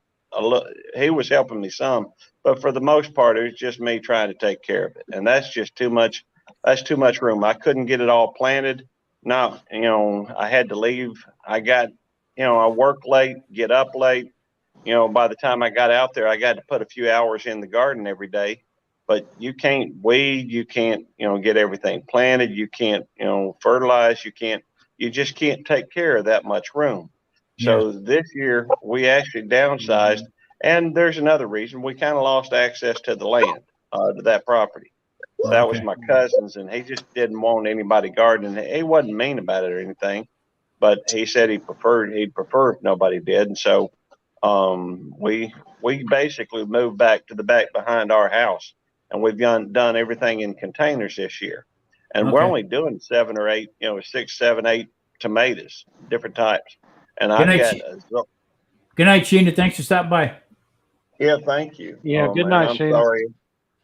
S6: he was helping me some, but for the most part, it was just me trying to take care of it. And that's just too much. That's too much room. I couldn't get it all planted. No, I had to leave. I got, I work late, get up late. By the time I got out there, I got to put a few hours in the garden every day. But you can't weed, you can't, get everything planted. You can't, fertilize. You just can't take care of that much room. So this year we actually downsized. And there's another reason. We kind of lost access to the land, to that property. That was my cousin's, and he just didn't want anybody gardening. He wasn't mean about it or anything, but he said he'd prefer if nobody did. And so we basically moved back to the back behind our house, and we've done everything in containers this year. And we're only doing 7 or 8, 6, 7, 8 tomatoes, different types. And I've got
S2: good night, Sheena. Thanks for stopping by.
S6: Yeah, thank you.
S1: Yeah, good night,
S6: I'm
S1: Sheena.
S6: sorry.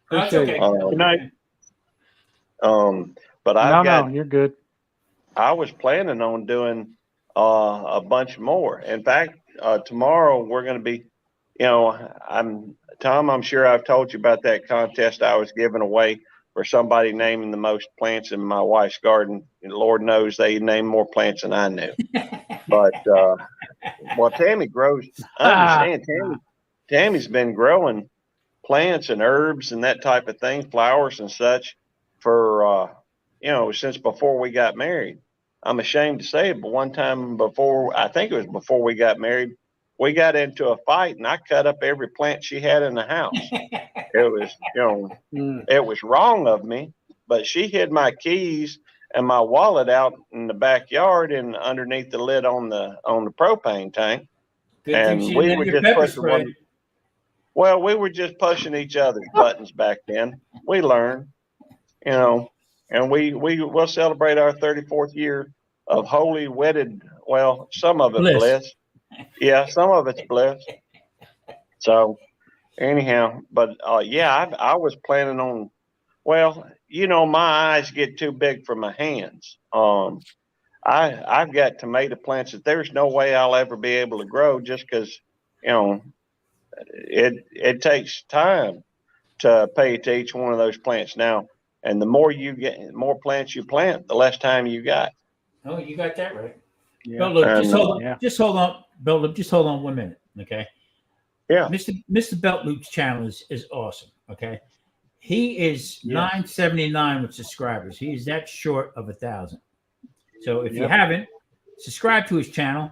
S1: Appreciate it.
S3: Good night.
S6: But no,
S1: you're good.
S6: I was planning on doing a bunch more. In fact, tomorrow we're going to be, I'm sure I've told you about that contest I was giving away for somebody naming the most plants in my wife's garden. And Lord knows they named more plants than I knew. But Tammy grows. Understand, Tammy's been growing plants and herbs and that type of thing, flowers and such, for since before we got married. I'm ashamed to say it, but one time before, I think it was before we got married, we got into a fight, and I cut up every plant she had in the house. It was, it was wrong of me, but she hid my keys and my wallet out in the backyard and underneath the lid on the propane tank.
S2: Good
S6: and
S2: thing she
S6: we
S2: didn't
S6: were
S2: have your
S6: just
S2: pepper
S6: pushing
S2: spray.
S6: we were just pushing each other's buttons back then. We learned, and we'll celebrate our 34th year of holy wedded. Well, some of it bliss. Yeah, some of it's bliss. So anyhow, but I was planning on. Well, my eyes get too big for my hands. I've got tomato plants that there's no way I'll ever be able to grow just because, it takes time to pay to each one of those plants now. And the more plants you plant, the less time you got.
S2: Oh, you got that right.
S1: Yeah.
S2: But look,
S6: And,
S2: just hold on, Beltloop, just hold on 1 minute, okay?
S6: Yeah.
S2: Mr. Beltloop's channel is awesome, okay? He is 979 with subscribers. He is that short of 1,000. So if you haven't, subscribe to his channel.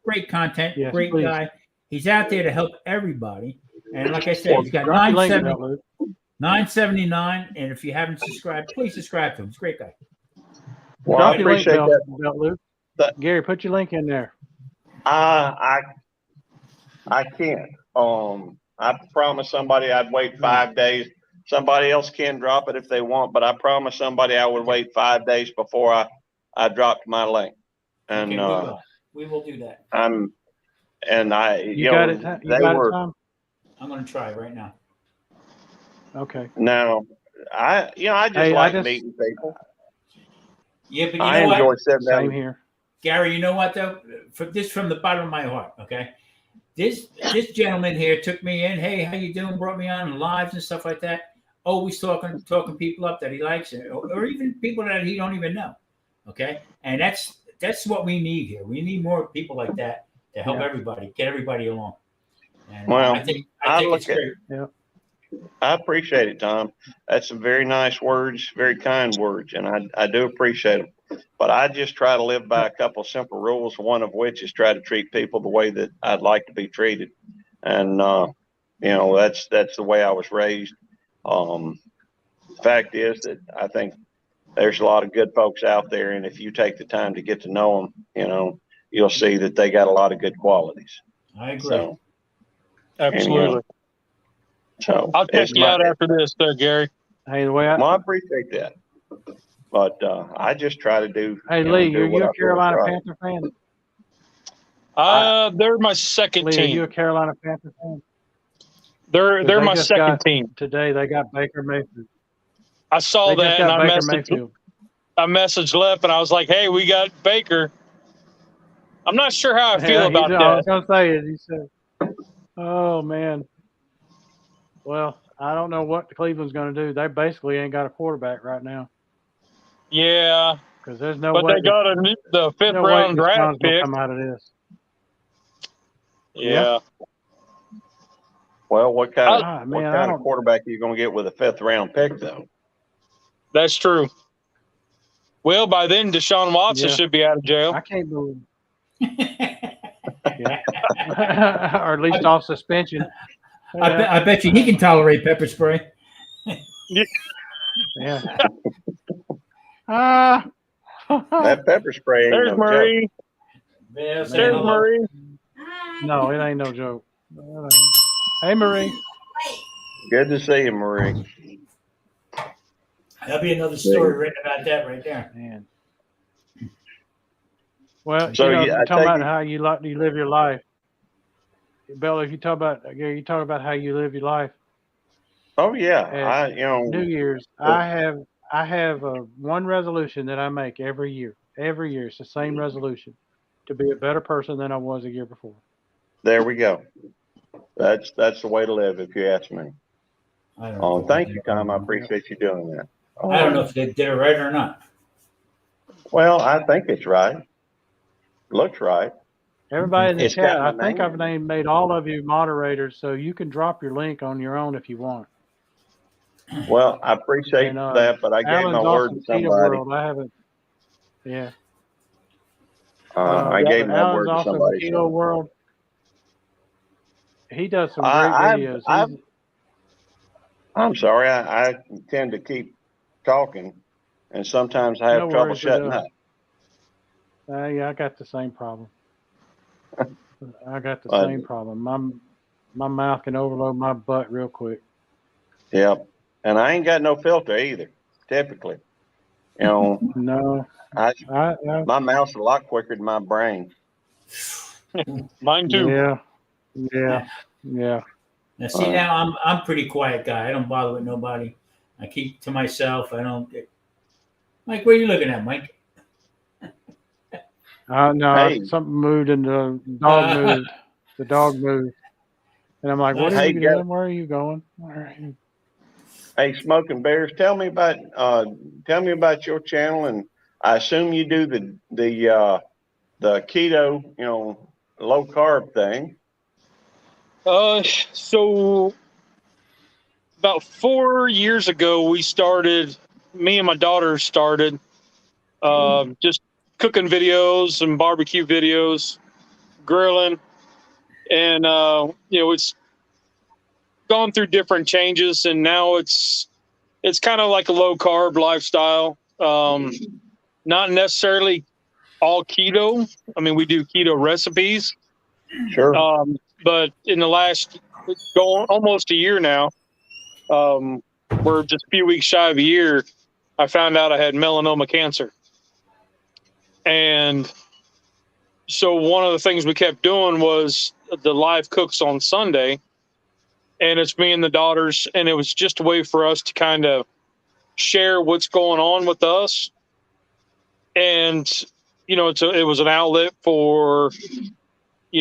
S2: Great content, great guy. He's out there to help everybody. And like I said, he's got 979. And if you haven't subscribed, please subscribe to him. He's a great guy.
S6: Well, I appreciate that.
S1: Gary, put your link in there.
S6: I can't. I promised somebody I'd wait 5 days. Somebody else can drop it if they want, but I promised somebody I would wait 5 days before I dropped my link. And
S2: we will do that.
S1: You got it, Tom?
S2: I'm going to try it right now.
S1: Okay.
S6: No, I like meeting people.
S2: Yeah, but
S6: I enjoy sitting down.
S1: Same here.
S2: Gary, you know what though? From the bottom of my heart, okay? This gentleman here took me in. Hey, how you doing? Brought me on lives and stuff like that. Always talking people up that he likes, or even people that he don't even know. Okay, and that's what we need here. We need more people like that to help everybody, get everybody along. And I think it's great.
S1: Yeah.
S6: I appreciate it, Tom. That's some very nice words, very kind words, and I do appreciate them. But I just try to live by a couple of simple rules, one of which is try to treat people the way that I'd like to be treated. And, that's the way I was raised. Fact is that I think there's a lot of good folks out there. And if you take the time to get to know them, you'll see that they got a lot of good qualities.
S2: I agree.
S6: So,
S3: absolutely.
S6: So
S3: I'll check you out after this, Gary.
S1: Hey, the way
S6: I appreciate that. But I just try to do.
S1: Hey, Lee, are you a Carolina Panther fan?
S3: They're my second team.
S1: Are you a Carolina Panther fan?
S3: They're my second team.
S1: Today they got Baker Mayfield.
S3: I saw that and I messaged Left and I was like, hey, we got Baker. I'm not sure how I feel about that.
S1: I was going to say it. He said, oh, man. Well, I don't know what Cleveland's going to do. They basically ain't got a quarterback right now.
S3: Yeah.
S1: Because there's no
S3: way. But they got the fifth round draft pick.
S1: Come out of this.
S3: Yeah.
S6: Well, what kind of quarterback are you going to get with a fifth round pick, though?
S3: That's true. Well, by then, Deshaun Watson should be out of jail.
S1: I can't believe or at least off suspension.
S2: I bet you he can tolerate pepper spray.
S1: Yeah.
S6: That pepper spray ain't
S3: There's Murray.
S2: There's
S3: Murray.
S1: No, it ain't no joke. Hey, Marie.
S6: Good to see you, Marie.
S2: There'll be another story written about that right there.
S1: Man. Well,
S6: so,
S1: you're talking about how you live your life. Bella, if you talk about how you live your life.
S6: Oh yeah,
S1: New Year's, I have one resolution that I make every year. Every year, it's the same resolution: to be a better person than I was a year before.
S6: There we go. That's the way to live, if you ask me. Thank you, Tom. I appreciate you doing that.
S2: I don't know if they did it right or not.
S6: Well, I think it's right. Looks right.
S1: Everybody in the chat, I think I've made all of you moderators, so you can drop your link on your own if you want.
S6: Well, I appreciate that, but I gave my word to somebody.
S1: World, I haven't. Yeah.
S6: I gave my word to somebody.
S1: Keto World. he does some great videos.
S6: I'm sorry. I tend to keep talking, and sometimes I have
S1: No
S6: trouble
S1: worries,
S6: shutting up.
S1: Yeah, I got the same problem. I got the
S6: But
S1: same problem. My mouth can overload my butt real quick.
S6: yeah, and I ain't got no filter either. Typically, you know,
S1: No,
S6: I
S1: I
S6: my mouth's a lot quicker than my brain.
S3: Mine too.
S1: yeah,
S2: Now,
S1: yeah.
S2: see, now I'm pretty quiet guy. I don't bother with nobody. I keep to myself. I don't get. Mike, what are you looking at, Mike?
S1: No,
S6: Hey,
S1: something moved and the dog moved. The dog moved, and I'm like, "What are
S2: Hey,
S1: you doing? Where are you going?" Where are you?
S6: hey, Smoking Bears, tell me about your channel, and I assume you do the keto, low carb thing.
S3: So about 4 years ago, me and my daughter started just cooking videos and barbecue videos, grilling, and it's gone through different changes, and now it's kind of like a low carb lifestyle. Not necessarily all keto. I mean, we do keto recipes,
S6: Sure.
S3: but in the last almost a year now, we're just a few weeks shy of a year, I found out I had melanoma cancer. And so one of the things we kept doing was the live cooks on Sunday, and it's me and the daughters, and it was just a way for us to kind of share what's going on with us. And, it was an outlet for,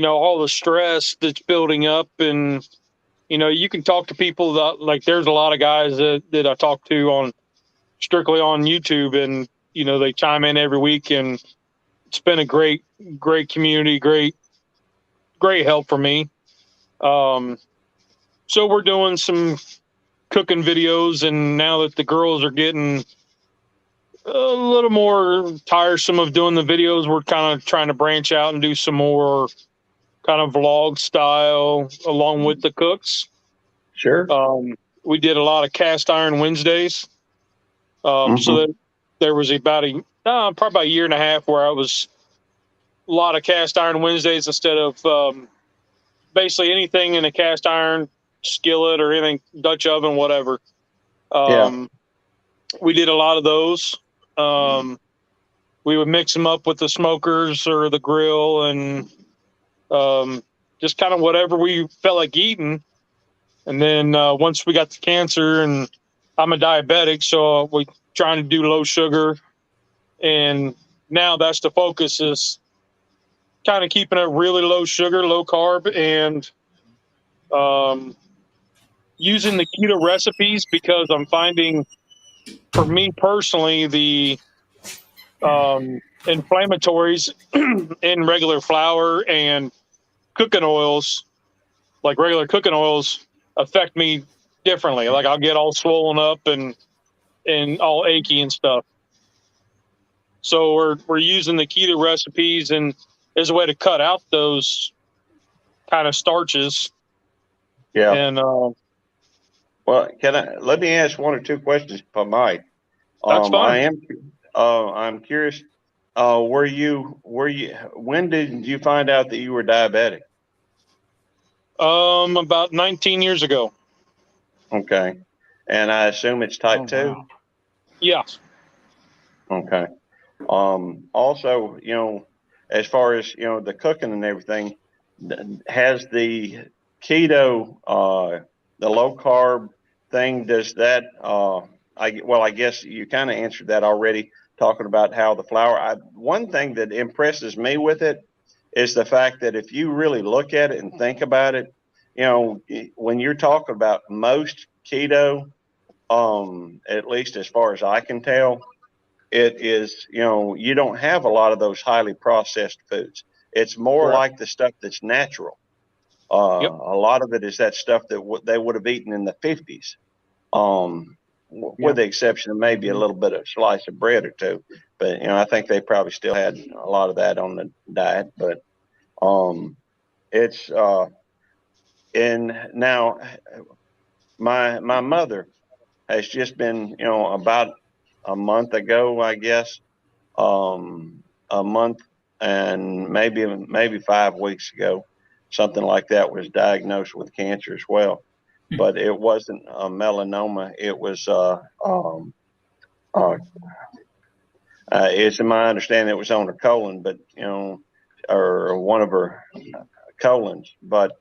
S3: all the stress that's building up. And, you can talk to people that, like, there's a lot of guys that I talk to strictly on YouTube, and, they chime in every week, and it's been a great community, great help for me. So we're doing some cooking videos, and now that the girls are getting a little more tiresome of doing the videos, we're kind of trying to branch out and do some more kind of vlog style along with the cooks.
S6: Sure.
S3: We did a lot of cast iron Wednesdays. So that there was probably about a year and a half where I was a lot of cast iron Wednesdays instead of basically anything in a cast iron skillet or anything, Dutch oven, whatever. We did a lot of those. We would mix them up with the smokers or the grill, and just kind of whatever we felt like eating. And then once we got the cancer, and I'm a diabetic, so we trying to do low sugar. And now that's the focus, is kind of keeping it really low sugar, low carb, and using the keto recipes, because I'm finding, for me personally, the inflammatories in regular flour and cooking oils, like regular cooking oils, affect me differently. Like I'll get all swollen up and all achy and stuff. So we're using the keto recipes and as a way to cut out those kind of starches.
S6: Yeah.
S3: And
S6: well, let me ask one or two questions if I might.
S3: That's fine.
S6: I'm curious. When did you find out that you were diabetic?
S3: About 19 years ago.
S6: Okay. And I assume it's type 2?
S1: Wow.
S3: Yes.
S6: Okay. Also, as far as, the cooking and everything, has the keto, the low carb thing, does that, I guess you kind of answered that already, talking about how the flour, one thing that impresses me with it is the fact that if you really look at it and think about it, when you're talking about most keto, at least as far as I can tell, it is, you don't have a lot of those highly processed foods. It's more
S3: Correct.
S6: like the stuff that's natural.
S3: Yep.
S6: A lot of it is that stuff that they would have eaten in the 50s, with the exception of maybe a little bit of slice of bread or two. But, I think they probably still had a lot of that on the diet. But it's and now my mother has just been, about a month ago, I guess, a month and maybe 5 weeks ago, something like that, was diagnosed with cancer as well. But it wasn't a melanoma. It was it's in my understanding it was on her colon, but or one of her colons. But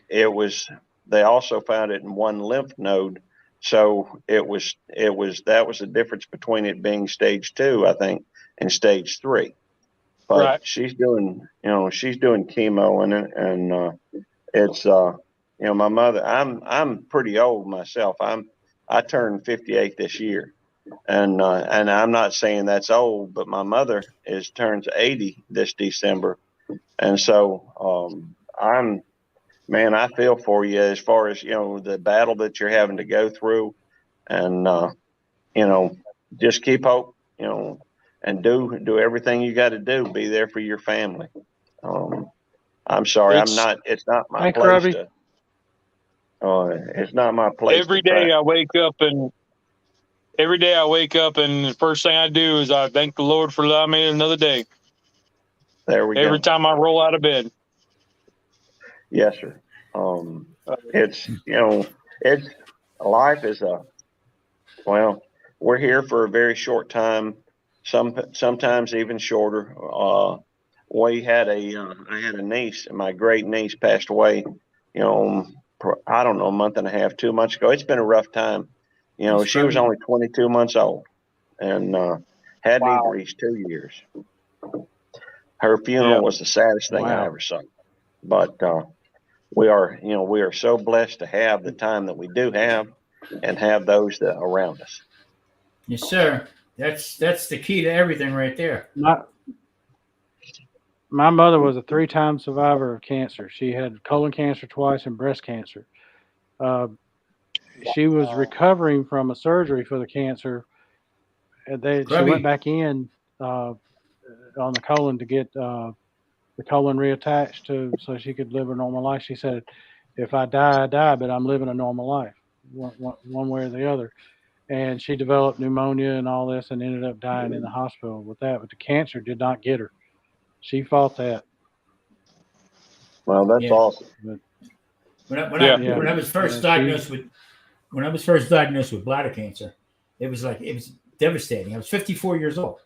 S6: they also found it in one lymph node. So that was the difference between it being stage 2, I think, and stage 3. But
S3: Right.
S6: she's doing chemo and it's my mother. I'm pretty old myself. I turned 58 this year, and I'm not saying that's old, but my mother turns 80 this December, and so I feel for you as far as the battle that you're having to go through, and just keep hope, and do everything you got to do. Be there for your family. I'm sorry, it's not my
S1: Thanks,
S6: place
S1: Robbie.
S6: to. It's not my place.
S3: Every day I wake up and the first thing I do is I thank the Lord for allowing me another day.
S6: There we go.
S3: Every time I roll out of bed.
S6: Yes, sir. It's life is we're here for a very short time, sometimes even shorter. I had a niece, and my great niece passed away, I don't know, a month and a half, 2 months ago. It's been a rough time. She was only 22 months old and hadn't even reached 2 years. Her funeral was the saddest thing I ever saw. But we are so blessed to have the time that we do have and have those that are around us.
S2: Yes, sir. That's the key to everything right there.
S1: My mother was a 3-time survivor of cancer. She had colon cancer twice and breast cancer. She was recovering from a surgery for the cancer. And she went back in on the colon to get the colon reattached so she could live a normal life. She said, "If I die, I die, but I'm living a normal life, one way or the other." And she developed pneumonia and all this and ended up dying in the hospital with that. But the cancer did not get her. She fought that.
S6: Well, that's awesome.
S1: But,
S2: When I was first diagnosed with bladder cancer, it was devastating. I was 54 years old.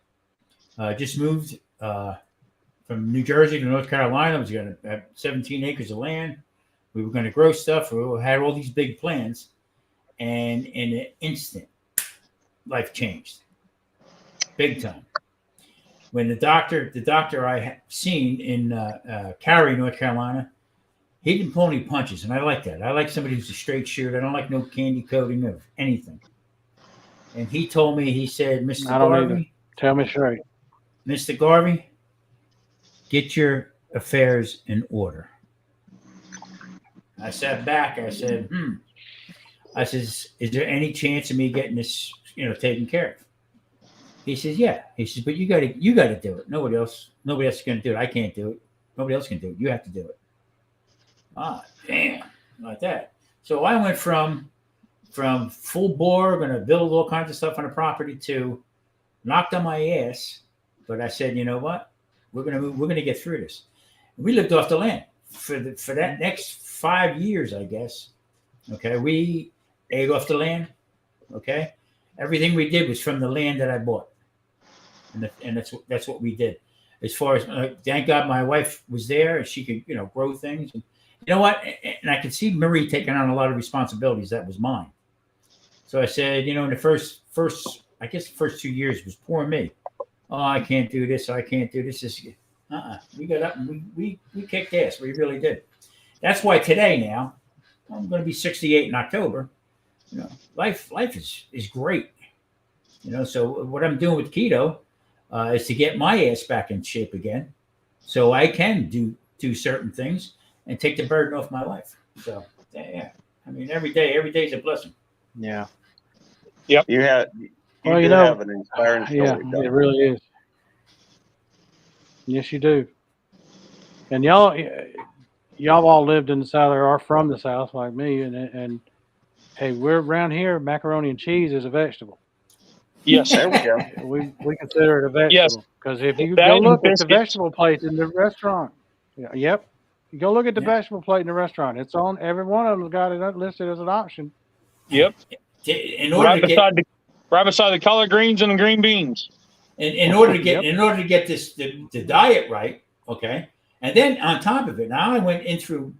S2: Just moved from New Jersey to North Carolina. I was going to have 17 acres of land. We were going to grow stuff. We had all these big plans, and in an instant, life changed, big time. When the doctor I had seen in Cary, North Carolina, he didn't pull any punches, and I like that. I like somebody who's a straight shooter. I don't like no candy coating of anything. And he told me, he said, "Mr. Garvey,
S1: tell me straight.
S2: Mr. Garvey, get your affairs in order." I sat back. I said, I says, "Is there any chance of me getting this, taken care of?" He says, "Yeah." He says, "But you got to do it. Nobody else is going to do it. I can't do it. Nobody else can do it. You have to do it." Ah, damn, like that. So I went from full bore, going to build all kinds of stuff on the property, to knocked on my ass. But I said, you know what? We're going to get through this. And we lived off the land for that next 5 years, I guess. Okay, we ate off the land. Okay, everything we did was from the land that I bought, and that's what we did. As far as thank God my wife was there and she could grow things. And you know what? And I could see Marie taking on a lot of responsibilities that was mine. So I said, in the first I guess the first 2 years was poor me. Oh, I can't do this. I can't do this. We got up and we kicked ass. We really did. That's why today now I'm going to be 68 in October. Life is great. So what I'm doing with keto is to get my ass back in shape again, so I can do certain things and take the burden off my life. So yeah, I mean every day is a blessing.
S1: Yeah.
S3: Yep.
S6: You have an inspiring story.
S1: Yeah, it really is. Yes, you do. And y'all, y'all all lived in the South or are from the South like me, and hey, we're around here. Macaroni and cheese is a vegetable.
S3: Yes.
S6: There we go.
S1: We consider it a
S3: Yes.
S1: vegetable because if you
S3: That
S1: go
S3: and
S1: look at the
S3: biscuits.
S1: vegetable plate in the restaurant, yep, you go look at the
S2: Yeah.
S1: vegetable plate in the restaurant. It's on every one of them. Got it listed as an option.
S3: Yep.
S2: In order
S3: Right
S2: to get
S3: beside the collard greens and the green beans.
S2: in order to get
S1: Yep.
S2: in order to get the diet right, okay, and then on top of it, now I went through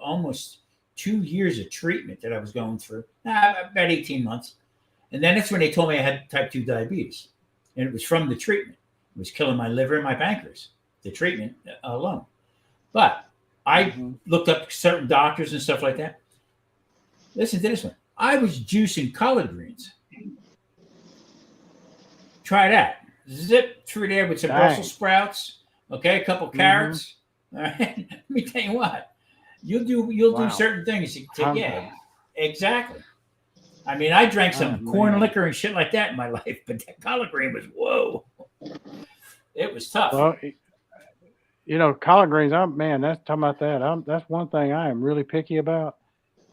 S2: almost 2 years of treatment that I was going through, about 18 months, and then that's when they told me I had type 2 diabetes, and it was from the treatment. It was killing my liver and my pancreas, the treatment alone. But I looked up certain doctors and stuff like that. Listen to this one. I was juicing collard greens. Try that. Zip through there with some
S1: Dang.
S2: Brussels sprouts. Okay, a couple carrots. All right. Let me tell you what. You'll do certain things to exactly. I mean, I drank some corn liquor and shit like that in my life, but that collard green was whoa. It was tough.
S1: Well, collard greens. That's talking about that. That's one thing I am really picky about.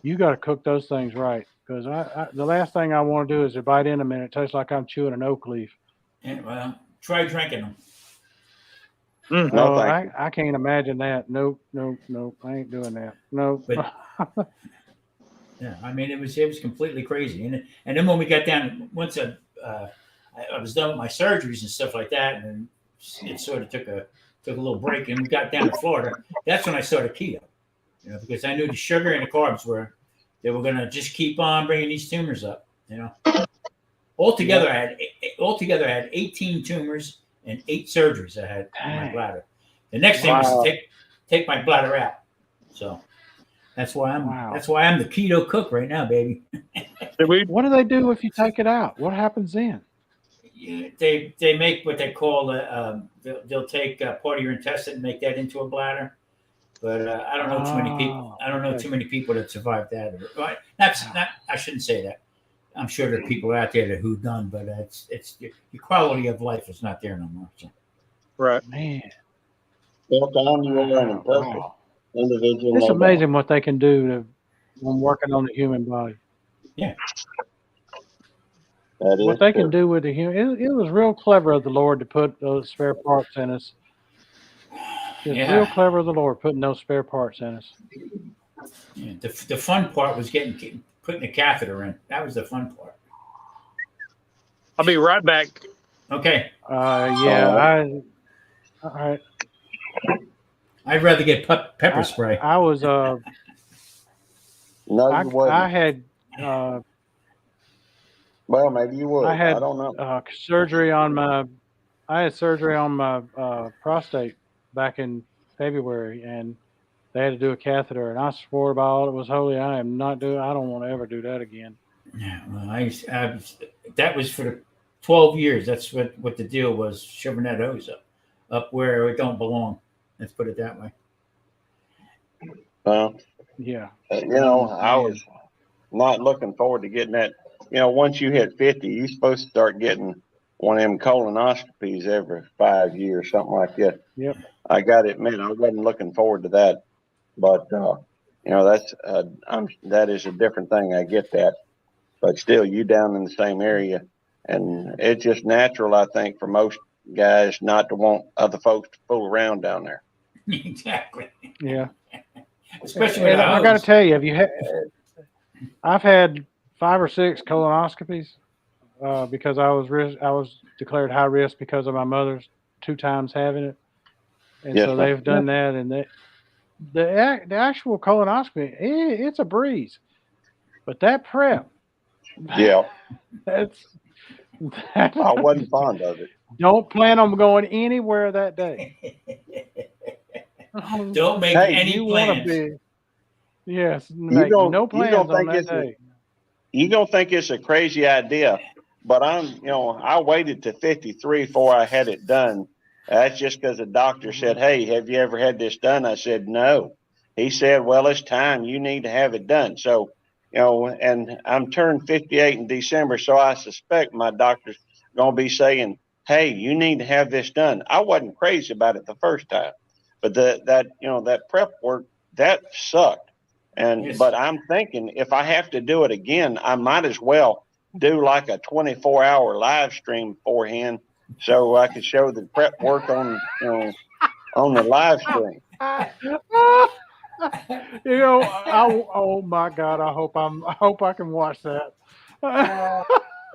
S1: You got to cook those things right, because the last thing I want to do is to bite in them and it tastes like I'm chewing an oak leaf.
S2: And, well, try drinking them.
S6: No, thank you.
S1: I can't imagine that. Nope. I ain't doing that. Nope.
S2: But yeah, I mean, it was completely crazy. And then when we got down, once I was done with my surgeries and stuff like that, and it sort of took a little break, and we got down to Florida. That's when I started keto, because I knew the sugar and the carbs were going to just keep on bringing these tumors up. Altogether, I had 18 tumors and 8 surgeries I had in my bladder. The next thing was to take my bladder out. So that's why I'm the keto cook right now, baby.
S1: What do they do if you take it out? What happens then?
S2: They make what they call they'll take part of your intestine and make that into a bladder. But I don't know too many people. I don't know too many people that survived that. I shouldn't say that. I'm sure there are people out there who done, but it's your quality of life is not there no more. So.
S3: Right,
S1: man.
S6: Individual.
S1: It's amazing what they can do when working on the human body.
S2: Yeah.
S1: What they can do with the human, it was real clever of the Lord to put those spare parts in us. It's real clever of the Lord putting those spare parts in us.
S2: Yeah, the fun part was putting a catheter in. That was the fun part.
S3: I'll be right back.
S2: Okay.
S1: All right.
S2: I'd rather get pepper spray.
S1: I was
S6: No, you wouldn't.
S1: I had
S6: well, maybe you would.
S1: I
S6: don't know.
S1: surgery on my prostate back in February, and they had to do a catheter, and I swore by all that was holy, I don't want to ever do that again.
S2: Yeah, well, that was for the 12 years. That's what the deal was, shoving that hose up where it don't belong. Let's put it that way.
S1: Yeah.
S6: I was not looking forward to getting that. Once you hit 50, you're supposed to start getting one of them colonoscopies every 5 years, something like that.
S1: Yep.
S6: I got to admit, I wasn't looking forward to that, but that is a different thing. I get that, but still, you down in the same area, and it's just natural, I think, for most guys not to want other folks to fool around down there.
S2: Exactly.
S1: Yeah.
S2: Especially when
S1: I got to tell you, I've had 5 or 6 colonoscopies because I was declared high risk because of my mother's 2 times having it, and so they've done that. And the actual colonoscopy, it's a breeze, but that prep, that's
S6: I wasn't fond of it.
S1: Don't plan on going anywhere that day.
S2: Don't make any plans.
S1: No plans on that day.
S6: You're going to think it's a crazy idea, but I waited to 53 before I had it done. That's just because the doctor said, "Hey, have you ever had this done?" I said, "No." He said, "Well, it's time. You need to have it done." So, and I'm turned 58 in December, so I suspect my doctor's going to be saying, "Hey, you need to have this done." I wasn't crazy about it the first time, but that prep work that sucked. And
S2: Yes.
S6: but I'm thinking if I have to do it again, I might as well do like a 24-hour live stream beforehand, so I could show the prep work on on the live stream.
S1: You know, oh my God, I hope I can watch that.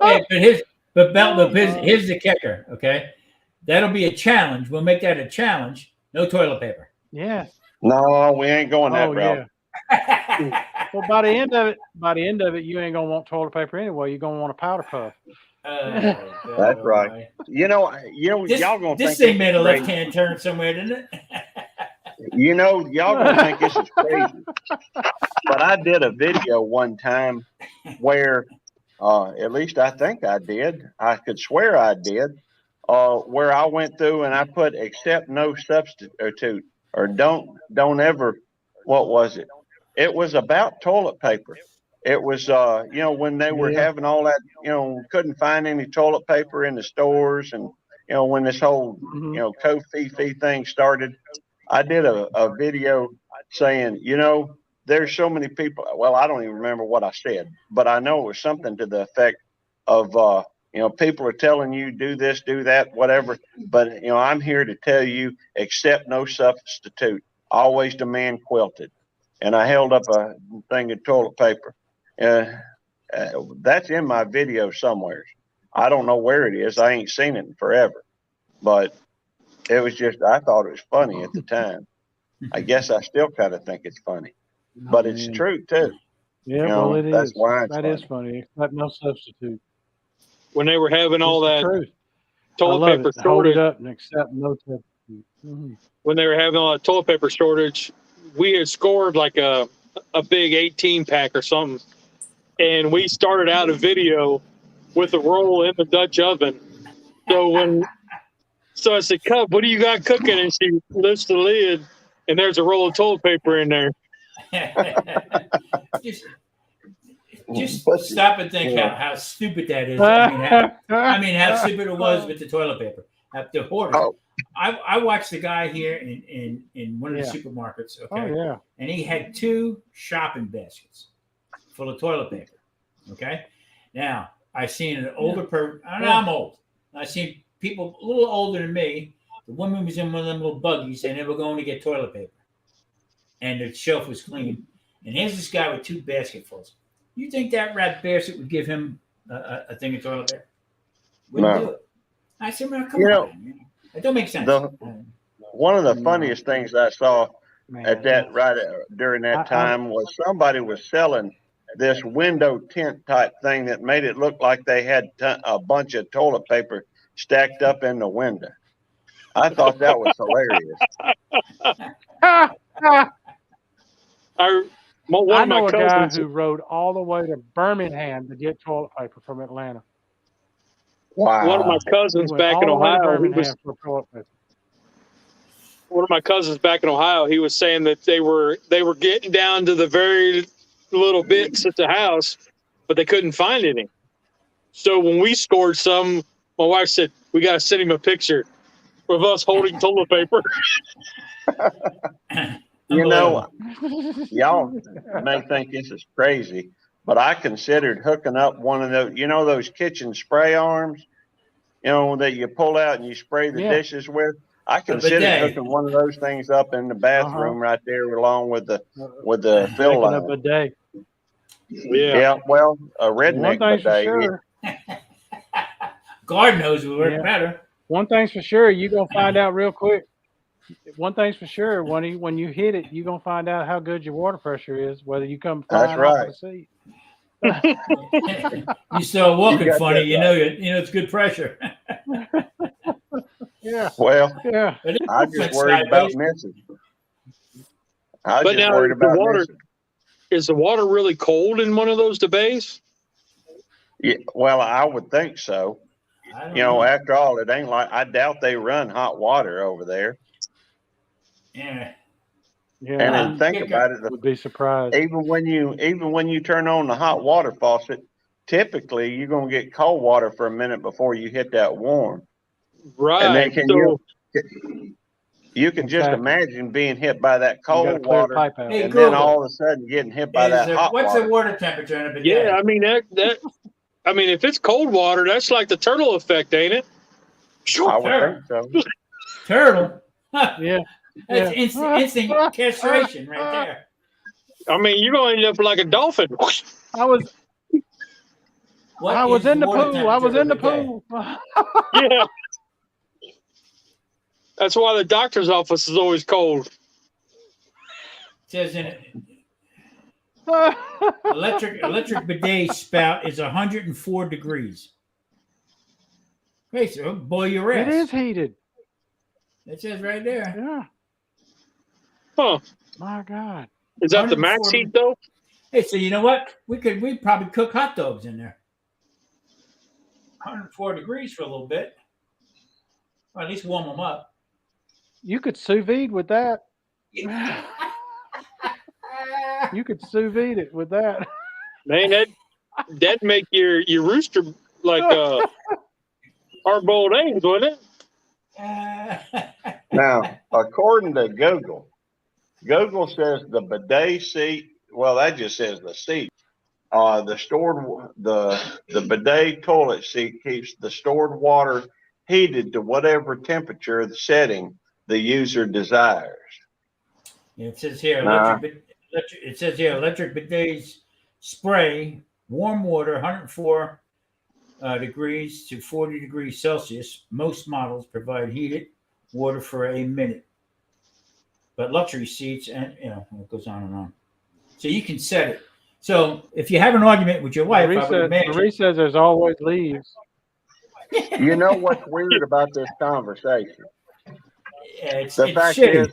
S2: Hey, here's the kicker. Okay, that'll be a challenge. We'll make that a challenge. No toilet paper.
S1: Yes.
S6: No, we ain't going that
S1: Oh
S6: route.
S1: yeah. Well, by the end of it, you ain't gonna want toilet paper anyway. You're gonna want a powder puff.
S6: That's right. Y'all gonna
S2: This
S6: think
S2: thing made a
S6: crazy.
S2: left-hand turn somewhere, didn't it?
S6: Y'all gonna think this is crazy. But I did a video one time where, at least I think I did. I could swear I did. Where I went through and I put accept no substitute or don't ever. What was it? It was about toilet paper. It was, when they were having all that, couldn't find any toilet paper in the stores, and when this whole Kofi thing started, I did a video saying, there's so many people. Well, I don't even remember what I said, but I know it was something to the effect of, people are telling you do this, do that, whatever. But I'm here to tell you, accept no substitute. Always demand quilted. And I held up a thing of toilet paper. That's in my video somewhere. I don't know where it is. I ain't seen it in forever. But it was just, I thought it was funny at the time. I guess I still kind of think it's funny. But it's true, too.
S1: Yeah, well, it
S6: that's
S1: is.
S6: why it's
S1: That
S6: funny.
S1: is funny. Except no substitute.
S3: When they were having all
S1: It's the
S3: that
S1: truth.
S3: toilet
S1: I love
S3: paper
S1: it. Hold
S3: shortage,
S1: it up and accept no substitute.
S3: when they were having all that toilet paper shortage, we had scored like a big 18 pack or something. And we started out a video with a roll in the Dutch oven. So I said, Cub, what do you got cooking? And she lifts the lid and there's a roll of toilet paper in there.
S2: just stop and think how stupid that is. I mean, how stupid it was with the toilet paper. The hoarders.
S6: Oh.
S2: I watched the guy here in one of the supermarkets. Okay.
S1: Oh yeah.
S2: And he had 2 shopping baskets full of toilet paper. Okay. Now I seen an older person. I'm old. I seen people a little older than me. The woman was in one of them little buggies, and they were going to get toilet paper, and the shelf was clean. And here's this guy with 2 basketfuls. You think that rat bastard would give him a thing of toilet paper? Wouldn't do it. I said, man, come on. Man. It don't make sense.
S6: One of the funniest things I saw at that during that time was somebody was selling this window tint type thing that made it look like they had a bunch of toilet paper stacked up in the window. I thought that was hilarious.
S1: I know a guy who rode all the way to Birmingham to get toilet paper from Atlanta.
S6: Wow.
S3: One of my cousins back in Ohio, he was saying that they were getting down to the very little bits at the house, but they couldn't find any. So when we scored some, my wife said, we got to send him a picture of us holding toilet paper.
S6: Y'all may think this is crazy, but I considered hooking up one of those, those kitchen spray arms, that you pull out and you spray the dishes with. I considered hooking one of those things up in the bathroom right there, along with the fill line.
S1: A bidet.
S6: Yeah. Well, a redneck bidet.
S1: Sure.
S2: God knows it would work better.
S1: One thing's for sure, you're gonna find out real quick. One thing's for sure, when you hit it, you're gonna find out how good your water pressure is, whether you come flying off the seat.
S2: You start walking funny, you know it's good pressure.
S1: Yeah.
S6: Well, yeah. I just worried about missing.
S3: Is the water really cold in one of those debates?
S6: Yeah, well, I would think so. After all, it ain't like, I doubt they run hot water over there.
S2: Yeah.
S1: Yeah.
S6: And then think about it.
S1: Would be surprised.
S6: Even when you turn on the hot water faucet, typically you're gonna get cold water for a minute before you hit that warm.
S3: Right.
S6: And then You can just
S1: Exactly.
S6: imagine being hit by that
S1: You gotta
S6: cold
S1: clear the
S6: water,
S1: pipe out.
S2: Hey,
S6: and then
S2: Google,
S6: all of a sudden getting hit by that hot
S2: what's
S6: water.
S2: the water temperature in a bidet?
S3: Yeah, I mean that. I mean, if it's cold water, that's like the turtle effect, ain't it?
S6: I would think so.
S2: Turtle.
S1: Yeah.
S2: That's
S1: Yeah.
S2: instant castration right there.
S3: I mean, you're gonna end up like a dolphin.
S1: I was
S2: What
S1: I was
S2: is
S1: in the
S2: water
S1: pool. I was in the
S2: temperature
S1: pool.
S3: Yeah. That's why the doctor's office is always cold.
S2: Says in it, electric bidet spout is 104 degrees. Wait, so boil your ass.
S1: It is heated.
S2: It says right there.
S1: Yeah.
S3: Huh.
S1: My God.
S3: Is that the max
S2: 140.
S3: heat though?
S2: Hey, so you know what? We'd probably cook hot dogs in there. 104 degrees for a little bit. Or at least warm them up.
S1: You could sous vide with that. You could sous vide it with that.
S3: Man, that'd make your rooster like hard-boiled eggs, wouldn't it?
S6: Now, according to Google says the bidet seat. Well, that just says the seat. The bidet toilet seat keeps the stored water heated to whatever temperature the setting the user desires.
S2: It says here, electric bidets spray warm water 104 degrees to 40 degrees Celsius. Most models provide heated water for a minute, but luxury seats, and it goes on and on. So you can set it. So if you have an argument with your wife,
S1: Marie says there's always leaves.
S6: You know what's weird about this conversation?
S2: It's
S6: fact
S2: shitty.
S6: is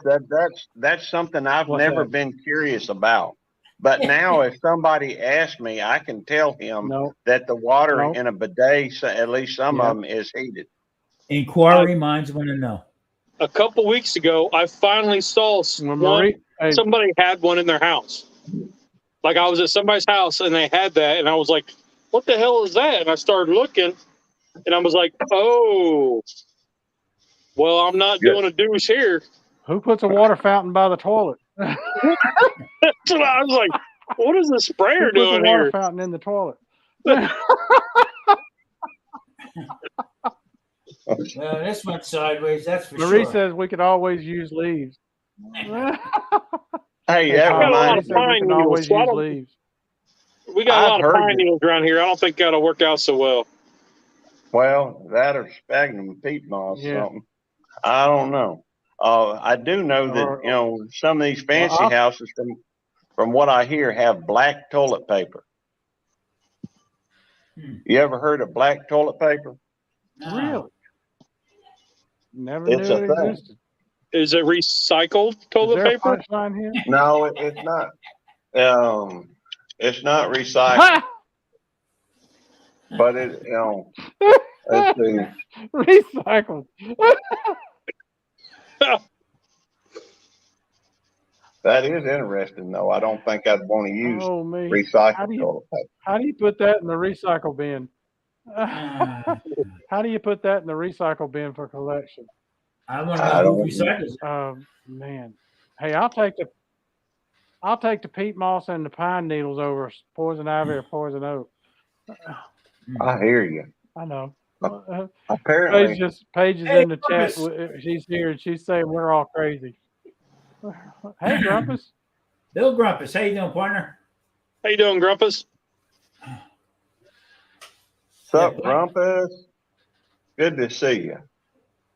S6: that's something I've
S1: What's
S6: never
S1: that?
S6: been curious about. But now, if somebody asks me, I can tell him that the water in a bidet, at least some of them, is heated.
S2: Inquiry minds want to know.
S3: A couple weeks ago, I finally saw somebody had one in their house. Like I was at somebody's house and they had that, and I was like, "What the hell is that?" And I started looking, and I was like, "Oh, well, I'm not doing a douche here."
S1: Who puts a water fountain by the toilet?
S3: That's what I was like, "What is the sprayer
S1: Who puts
S3: doing
S1: a water
S3: here?"
S1: fountain in the toilet?
S2: Well, this went sideways. That's for
S1: Marie
S2: sure.
S1: says we could always use leaves.
S6: Hey, that
S3: got a lot
S6: reminds
S3: of
S6: me.
S3: pine
S1: we can
S3: needles,
S1: always
S3: so I
S1: use
S3: don't-
S1: leaves.
S3: We got a
S6: I've
S3: lot of
S6: heard
S3: pine
S6: you.
S3: needles around here. I don't think that'll work out so well.
S6: Well, that or sphagnum peat moss, something. I don't know. I do know that some of these fancy houses, from what I hear, have black toilet paper. You ever heard of black toilet paper?
S1: Really? Never
S6: It's
S1: knew
S6: a
S1: it
S6: thing.
S1: existed.
S3: Is it recycled
S1: Is
S3: toilet
S1: there a
S3: paper?
S1: punchline here?
S6: No, it's not. It's not recycled, but it. Let's see.
S1: Recycled.
S6: That is interesting, though. I don't think I'd want to use recycled toilet paper.
S1: How do you put that in the recycle bin? How do you put that in the recycle bin for collection?
S2: I want to know who recycles it.
S1: Man, hey, I'll take the peat moss and the pine needles over poison ivy or poison oak.
S6: I hear you.
S1: I know.
S6: Apparently,
S1: Paige is in the chat. She's here and she's saying we're all crazy. Hey, Grumpus.
S2: Bill Grumpus, how you doing, partner?
S3: How you doing, Grumpus?
S6: What's up, Grumpus? Good to see you.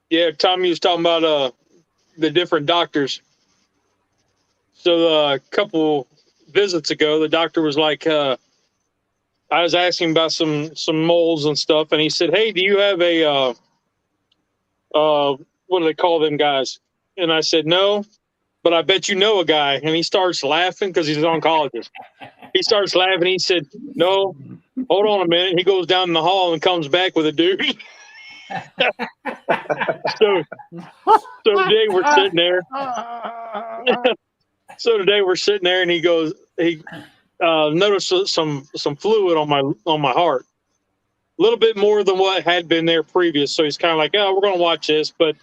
S3: Yeah, Tommy was talking about the different doctors. So a couple visits ago, the doctor was like, I was asking about some moles and stuff, and he said, "Hey, do you have a what do they call them guys?" And I said, "No, but I bet you know a guy." And he starts laughing because he's an oncologist. He starts laughing. He said, "No, hold on a minute." He goes down in the hall and comes back with a dude. So today we're sitting there. So today we're sitting there, and he noticed some fluid on my heart, a little bit more than what had been there previous. So he's kind of like, "Oh, we're going to watch this, but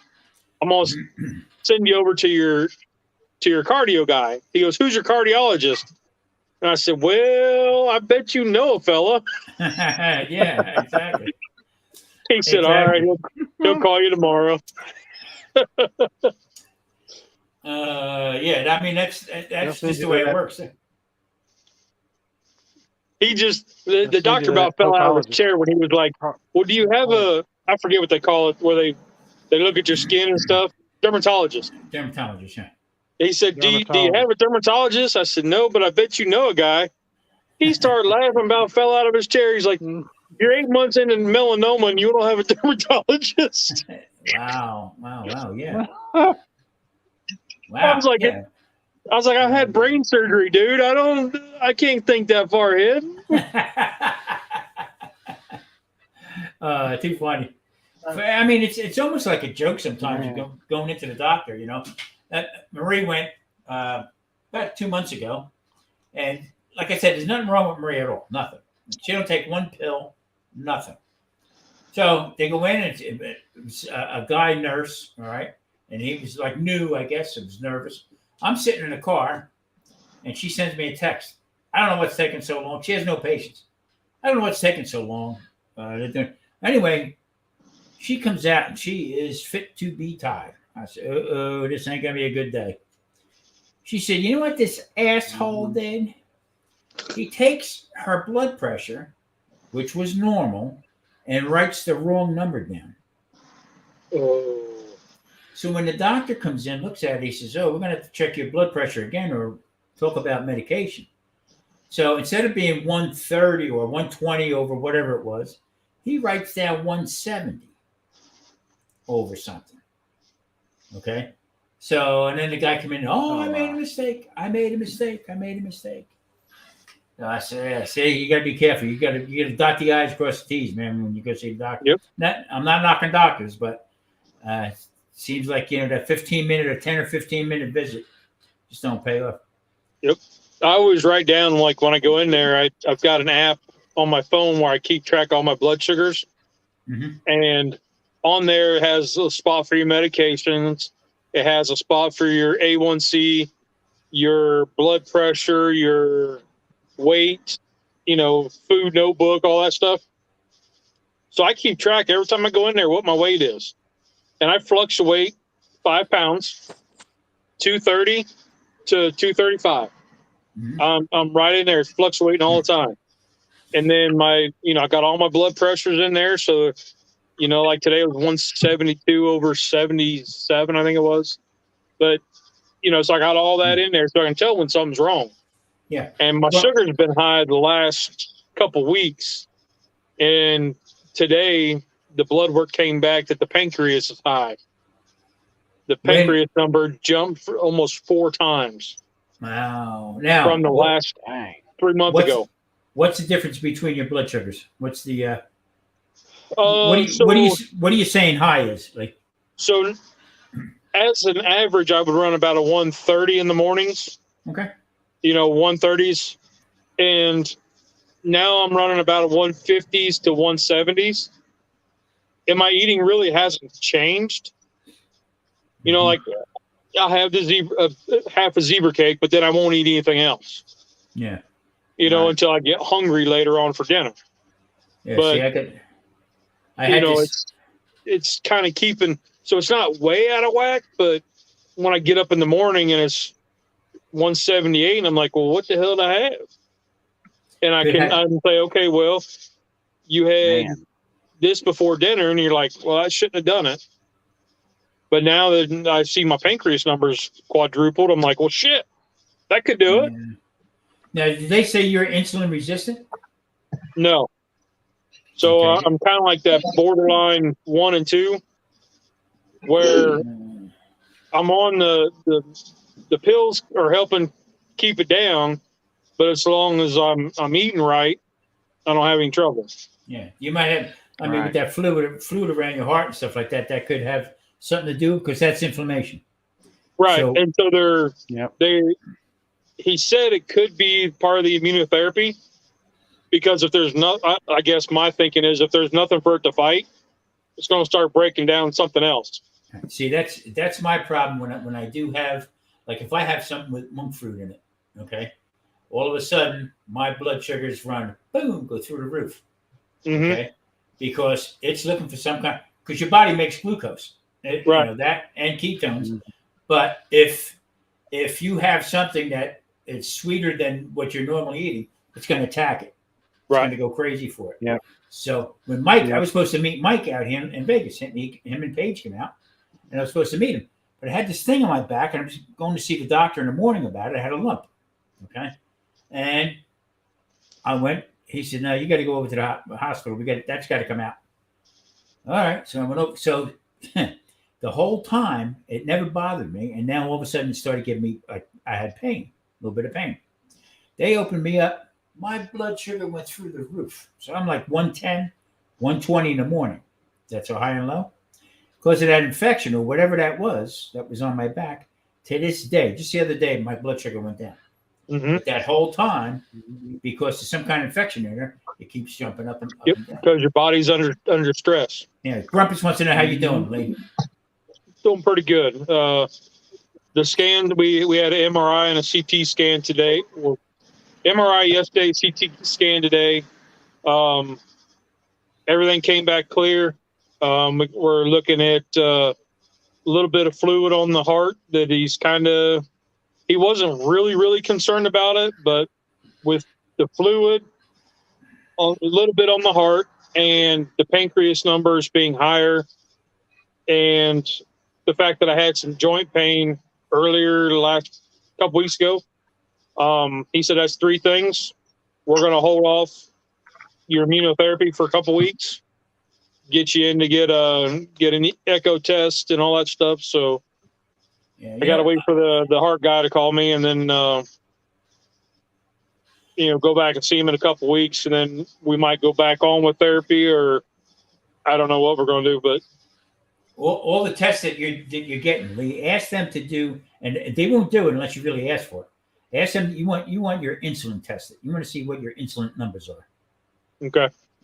S3: I'm going to send you over to your cardio guy. He goes, who's your cardiologist? And I said, well, I bet you know a fella.
S2: Yeah, exactly.
S3: He said, all right, he'll call you tomorrow.
S2: Yeah, I mean, that's just the way it works.
S3: He just, the doctor about fell out of his chair when he was like, well, do you have I forget what they call it, where they look at your skin and stuff? Dermatologist.
S2: Dermatologist, yeah.
S3: He said, do you have a dermatologist? I said, no, but I bet you know a guy. He started laughing about fell out of his chair. He's like, you're 8 months into melanoma and you don't have a dermatologist.
S2: Wow, yeah. Wow.
S3: I was like, yeah. I've had brain surgery, dude. I can't think that far ahead.
S2: Too funny. I mean, it's almost like a joke sometimes. You going into the doctor, you know. Marie went about 2 months ago, and like I said, there's nothing wrong with Marie at all. Nothing. She don't take one pill. Nothing. So they go in, and it was a guy nurse, all right, and he was like new, I guess. He was nervous. I'm sitting in the car, and she sends me a text. I don't know what's taking so long. She has no patience. I don't know what's taking so long. Anyway, she comes out, and she is fit to be tied. I said, uh-oh, this ain't going to be a good day. She said, you know what this asshole did? He takes her blood pressure, which was normal, and writes the wrong number down.
S3: Oh.
S2: So when the doctor comes in, looks at it, he says, oh, we're going to have to check your blood pressure again or talk about medication. So instead of being 130 or 120 over whatever it was, he writes down 170 over something. Okay? So, and then the guy came in, I made a mistake. I made a mistake. So I said, yeah, see, you got to be careful. You got to dot the I's, cross the T's, man, when you go see the doctor.
S3: Yep.
S2: I'm not knocking doctors, but seems like, you know, that 15-minute or 10 or 15-minute visit just don't pay off.
S3: Yep. I always write down, like when I go in there, I've got an app on my phone where I keep track of all my blood sugars.
S2: Mm-hmm.
S3: And on there it has a spot for your medications. It has a spot for your A1C, your blood pressure, your weight, you know, food notebook, all that stuff. So I keep track every time I go in there what my weight is. And I fluctuate 5 pounds, 230 to 235. Mm-hmm. I'm right in there, fluctuating all the time. And then I got all my blood pressures in there. So, you know, like today it was 172 over 77, I think it was. But, you know, so I got all that in there so I can tell when something's wrong.
S2: Yeah.
S3: And my sugar's been high the last couple weeks. And today the blood work came back that the pancreas is high. The pancreas number jumped for almost 4 times.
S2: Wow. Now,
S3: from the last 3 months ago.
S2: What's the difference between your blood sugars? What's the
S3: what
S2: are you saying high is? Like,
S3: so as an average, I would run about a 130 in the mornings.
S2: Okay.
S3: You know, 130s. And now I'm running about a 150s to 170s. And my eating really hasn't changed. You know, like I'll have half a zebra cake, but then I won't eat anything else.
S2: Yeah.
S3: You know, until I get hungry later on for dinner.
S2: Yeah,
S3: but,
S2: see,
S3: it's kind of keeping, so it's not way out of whack, but when I get up in the morning and it's 178 and I'm like, well, what the hell did I have? And I can say, okay, well, you had this before dinner, and you're like, well, I shouldn't have done it. But now that I see my pancreas numbers quadrupled, I'm like, well, shit, that could do it.
S2: Now, did they say you're insulin resistant?
S3: No. So I'm kind of like that borderline 1 and 2, where I'm on the pills are helping keep it down, but as long as I'm eating right, I don't have any trouble.
S2: Yeah, you might have. I mean, with that fluid around your heart and stuff like that, that could have something to do because that's inflammation.
S3: Right, and so he said it could be part of the immunotherapy, because if there's I guess my thinking is if there's nothing for it to fight, it's going to start breaking down something else.
S2: See, that's my problem when I do have, like, if I have something with monk fruit in it, okay, all of a sudden my blood sugars run, boom, go through the roof, okay, because it's looking for some kind, because your body makes glucose,
S3: Right.
S2: you know that, and ketones, but if you have something that is sweeter than what you're normally eating, it's going to attack it. It's going to go crazy for it.
S1: Yeah.
S2: So when I was supposed to meet Mike out here in Vegas, him and Paige came out, and I was supposed to meet him, but I had this thing on my back, and I was going to see the doctor in the morning about it. I had a lump, okay, and I went. He said, "No, you got to go over to the hospital. That's got to come out." All right, so I went over. So the whole time it never bothered me, and now all of a sudden it started giving me. I had pain, a little bit of pain. They opened me up. My blood sugar went through the roof. So I'm like 110, 120 in the morning. That's so high and low. Because of that infection or whatever that was on my back, to this day, just the other day, my blood sugar went down. But that whole time, because of some kind of infection in there, it keeps jumping up and up and down.
S3: Because your body's under stress.
S2: Yeah, Grumpus wants to know how you doing, Lee.
S3: Doing pretty good. The scan, we had an MRI and a CT scan today. MRI yesterday, CT scan today. Everything came back clear. We're looking at a little bit of fluid on the heart that he wasn't really concerned about it, but with the fluid, a little bit on the heart, and the pancreas numbers being higher, and the fact that I had some joint pain earlier the last couple weeks ago. He said that's 3 things. We're going to hold off your immunotherapy for a couple weeks, get you in to get an echo test and all that stuff. So I got to wait for the heart guy to call me, and then go back and see him in a couple weeks, and then we might go back on with therapy, or I don't know what we're going to do. But
S2: all the tests that you're getting, Lee, ask them to do, and they won't do it unless you really ask for it. Ask them, you want your insulin tested. You want to see what your insulin numbers are.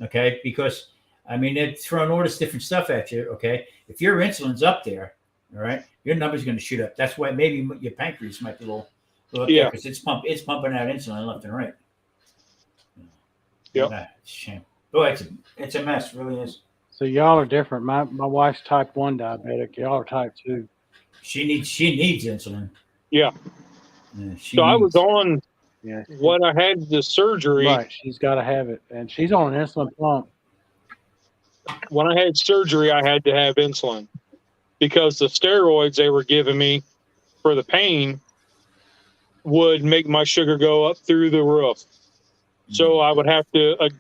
S2: Okay. Because, I mean, they're throwing all this different stuff at you. Okay. If your insulin's up there, all right, your number's going to shoot up. That's why maybe your pancreas might be a little up there, because it's pumping out insulin left and right.
S3: Yeah.
S2: Shame. Boy, it's a mess. It really is.
S1: So y'all are different. My wife's type 1 diabetic. Y'all are type 2.
S2: She needs insulin.
S3: Yeah. I was on when I had the surgery.
S1: Right, she's got to have it, and she's on an insulin pump.
S3: When I had surgery, I had to have insulin because the steroids they were giving me for the pain would make my sugar go up through the roof. So I would have to, I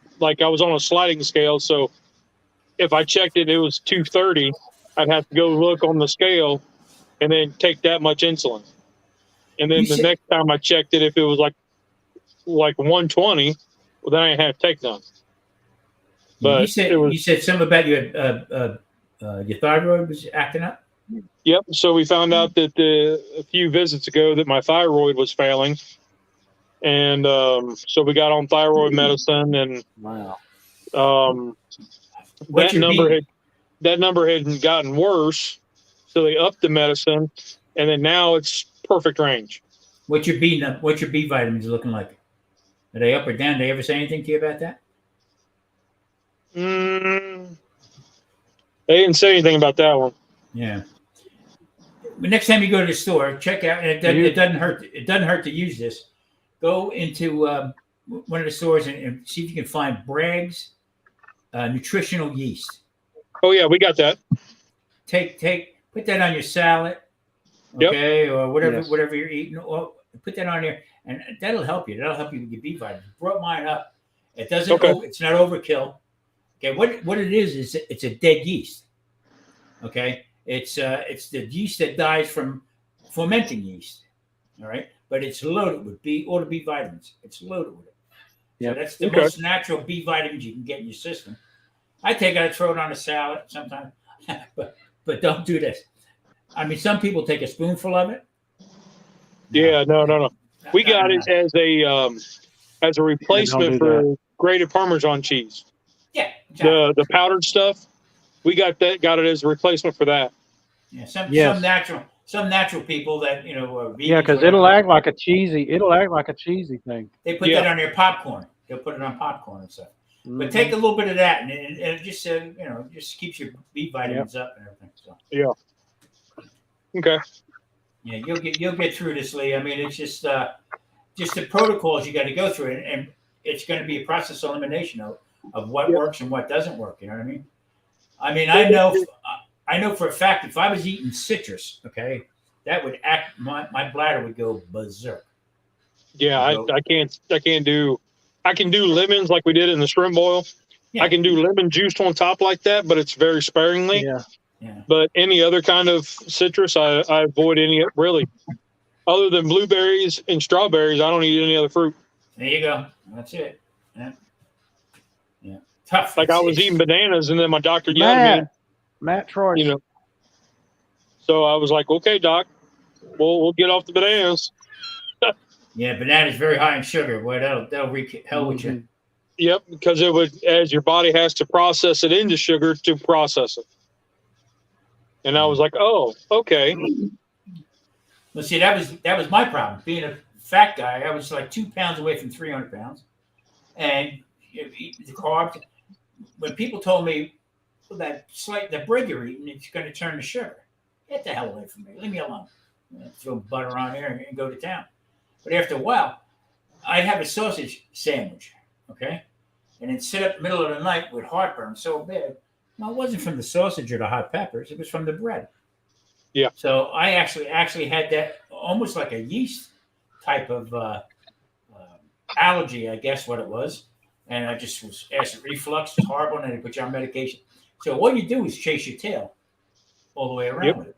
S3: was on a sliding scale. So if I checked it, it was 230. I'd have to go look on the scale and then take that much insulin. And then next time I checked it, if it was like 120, well, then I had to take none. But
S2: you said something about your thyroid was acting up?
S3: Yep. So we found out that a few visits ago that my thyroid was failing. And so we got on thyroid medicine, and that number hadn't gotten worse. So they upped the medicine, and then now it's perfect range.
S2: What's your B vitamins looking like? Are they up or down? Did they ever say anything to you about that?
S3: They didn't say anything about that one.
S2: Yeah. But next time you go to the store, check out, and it doesn't hurt. It doesn't hurt to use this. Go into one of the stores and see if you can find Bragg's nutritional yeast.
S3: Oh yeah, we got that.
S2: Put that on your salad, okay, or whatever you're eating. Or put that on there, and that'll help you. That'll help you with your B vitamins. Brought mine up. It doesn't. It's not overkill. Okay, what it is it's a dead yeast. Okay, it's the yeast that dies from fermenting yeast. All right, but it's loaded with all the B vitamins. It's loaded with it. Yeah, so that's the most natural B vitamins you can get in your system. I take it, I throw it on a salad sometimes, but don't do this. I mean, some people take a spoonful of it.
S3: Yeah, no. We got it as a replacement for grated Parmesan cheese.
S2: Yeah, exactly.
S3: The powdered stuff. We got it as a replacement for that.
S2: Yeah, some
S1: Yes.
S2: some natural people that are vegans,
S1: Yeah, because
S2: whatever,
S1: it'll act like a cheesy. It'll act like a cheesy thing.
S2: they put
S3: Yeah.
S2: that on their popcorn. They'll put it on popcorn and stuff. But
S1: Mhm.
S2: take a little bit of that, and it just just keeps your B vitamins up and everything. So
S3: Yeah. Okay.
S2: yeah, you'll get through this, Lee. I mean, it's just the protocols you got to go through, and it's going to be a process of elimination of what works and what doesn't work. You know what I mean? I mean, I know for a fact if I was eating citrus, okay, that would act my bladder would go berserk.
S3: Yeah, I can do lemons like we did in the shrimp boil.
S2: Yeah.
S3: I can do lemon juice on top like that, but it's very sparingly.
S1: Yeah.
S2: Yeah.
S3: But any other kind of citrus, I avoid any really. Other than blueberries and strawberries, I don't eat any other fruit.
S2: There you go. That's it. Yeah. Yeah. Tough.
S3: Like I was eating bananas, and then my doctor yelled at me.
S1: Matt Troy.
S3: So I was like, okay, doc, we'll get off the bananas.
S2: Yeah, banana's very high in sugar. Boy, that'll wreak hell with you.
S3: Yep, because it would, as your body has to process it into sugar to process it. And I was like, oh, okay.
S2: Well, see, that was my problem. Being a fat guy, I was like 2 pounds away from 300 pounds, and the carbs. When people told me the bread you're eating, it's going to turn to sugar. Get the hell away from me. Leave me alone. Throw butter on there and go to town. But after a while, I'd have a sausage sandwich, okay, and then sit up in the middle of the night with heartburn so bad. No, it wasn't from the sausage or the hot peppers. It was from the bread.
S3: Yeah.
S2: So I actually had that almost like a yeast type of allergy, I guess what it was. And I just was acid reflux, it's horrible, and they put you on medication. So what you do is chase your tail all the way around with it.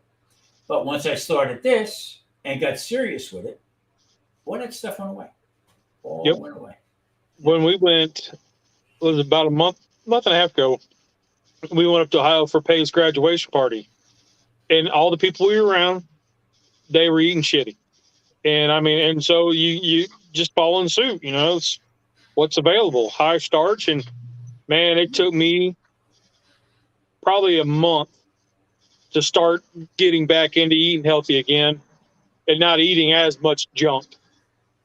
S2: But once I started this and got serious with it, all that stuff went away. All went away.
S3: When we went, it was about a month and a half ago, we went up to Ohio for Pay's graduation party. And all the people we were around, they were eating shitty. And I mean, and so you just follow in suit, it's what's available, high starch. And man, it took me probably a month to start getting back into eating healthy again and not eating as much junk.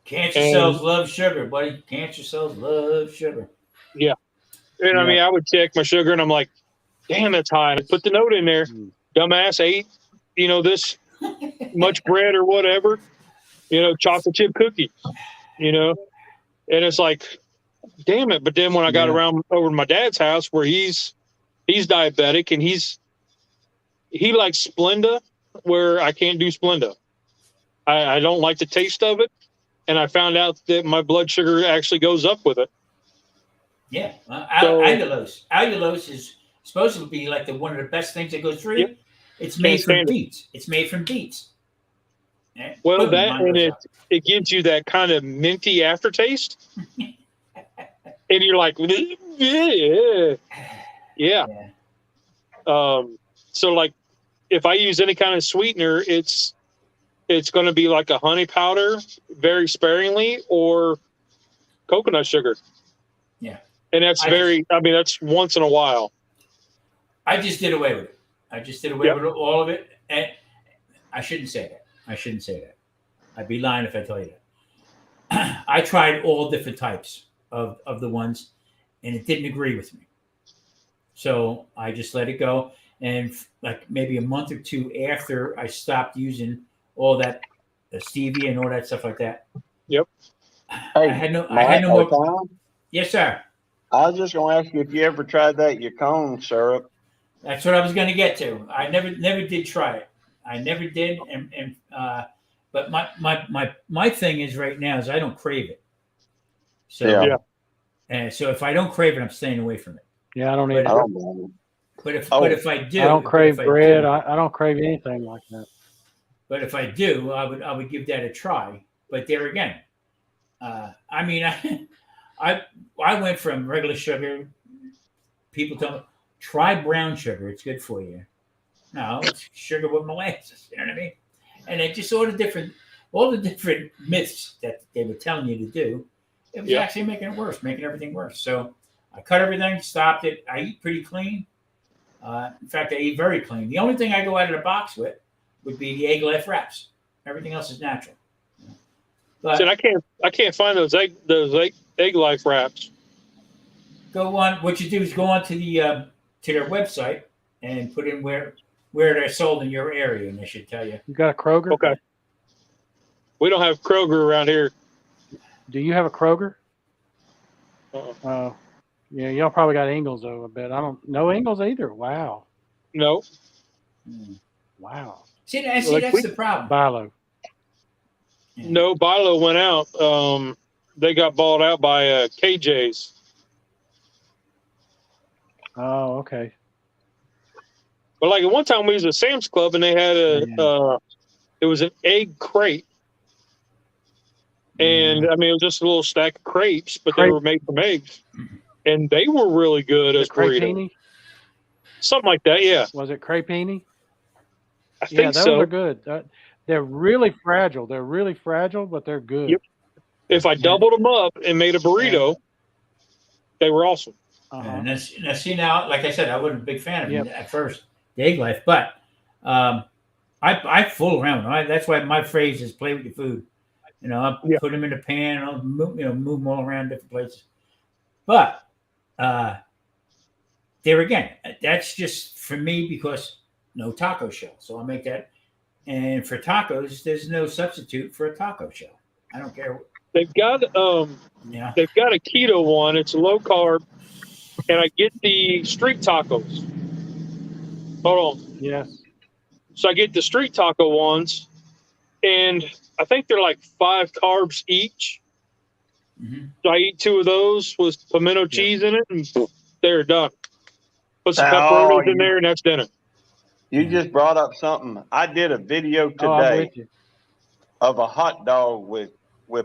S2: Cancer cells love sugar, buddy. Cancer cells love sugar.
S3: Yeah. And I mean, I would check my sugar and I'm like, damn, that's high. And I put the note in there. Dumbass ate, this much bread or whatever, chocolate chip cookies, and it's like, damn it. But then when I got around over to my dad's house where he's diabetic and he likes Splenda where I can't do Splenda. I don't like the taste of it. And I found out that my blood sugar actually goes up with it.
S2: Yeah. Allulose. Allulose is supposed to be like one of the best things that goes through you. It's made from beets. It's made from beets. Yeah.
S3: Well, that and it gives you that kind of minty aftertaste. And you're like, yeah. So like if I use any kind of sweetener, it's going to be like a honey powder, very sparingly, or coconut sugar.
S2: Yeah.
S3: And that's that's once in a while. I
S2: just did away with it. I just did away with all of it. And I shouldn't say that. I'd be lying if I tell you that. I tried all different types of the ones, and it didn't agree with me. So I just let it go. And like maybe a month or two after I stopped using all that stevia and all that stuff like that.
S3: Yep.
S6: Hey,
S3: I
S6: had no more.
S2: Yes, sir.
S6: I was just going to ask you if you ever tried that Yacon syrup.
S2: That's what I was going to get to. I never did try it. I never did, but my thing is right now is I don't crave it. So and so if I don't crave it, I'm staying away from it.
S1: Yeah, I don't either.
S2: But if I do,
S1: I don't crave bread. I don't crave anything like that.
S2: But if I do, I would give that a try. But there again, I mean, I went from regular sugar. People tell me, try brown sugar. It's good for you. No, it's sugar with molasses. You know what I mean? And it just all the different myths that they were telling you to do. It was actually making it worse, making everything worse. So I cut everything, stopped it. I eat pretty clean. In fact, I eat very clean. The only thing I go out of the box with would be the egg life wraps. Everything else is natural. But
S3: So I can't find those egg life wraps.
S2: go on. What you do is go on to their website and put in where they're sold in your area, and they should tell you.
S1: You got a Kroger?
S3: Okay. We don't have Kroger around here.
S1: Do you have a Kroger?
S3: Uh-uh.
S1: Yeah, y'all probably got Ingles though. I bet no Ingles either. Wow.
S3: No.
S1: Wow.
S2: See, that's the problem.
S1: Bilo.
S2: Yeah.
S3: No, Bilo went out. They got bought out by KJ's.
S1: Oh, okay.
S3: But like at one time we was at Sam's Club and they had it was an egg crate. And I mean, it was just a little stack of crepes, but they were made from eggs. And they were really good as burritos. Something like that, yeah.
S1: Was it crepini?
S3: I think
S1: those
S3: so.
S1: are good. They're really fragile. They're really fragile, but they're good.
S3: Yep. If I doubled them up and made a burrito, they were awesome.
S2: And see now, like I said, I wasn't a big fan of it at first, the egg life, but I fool around with them. That's why my phrase is "play with your food." You know, I'll put them in the pan. I'll move them all around different places. But there again, that's just for me because no taco shell. So I'll make that. And for tacos, there's no substitute for a taco shell. I don't care.
S3: They've got a keto one. It's low carb, and I get the street tacos. Hold on.
S1: Yes.
S3: So I get the street taco ones, and I think they're like 5 carbs each.
S2: Mm-hmm.
S3: So I eat 2 of those with pimento cheese in it, and they're done. Put some pepperonis in there, and that's dinner.
S6: You just brought up something. I did a video today of a hot dog with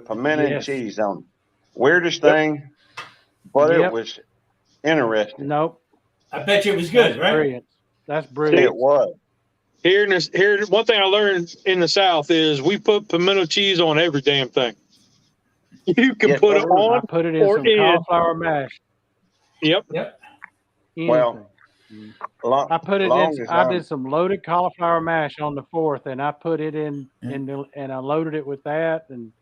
S6: pimento cheese on it. Weirdest thing, but it was interesting.
S1: Nope.
S2: I bet you it was good, right?
S1: Brilliant. That's brilliant.
S6: It was.
S3: Here, one thing I learned in the South is we put pimento cheese on every damn thing. You can put it on.
S1: I put it in some cauliflower mash.
S3: Yep.
S1: Anything.
S6: Well,
S1: I put it in. I did some loaded cauliflower mash on the 4th, and I put it in and I loaded it with that and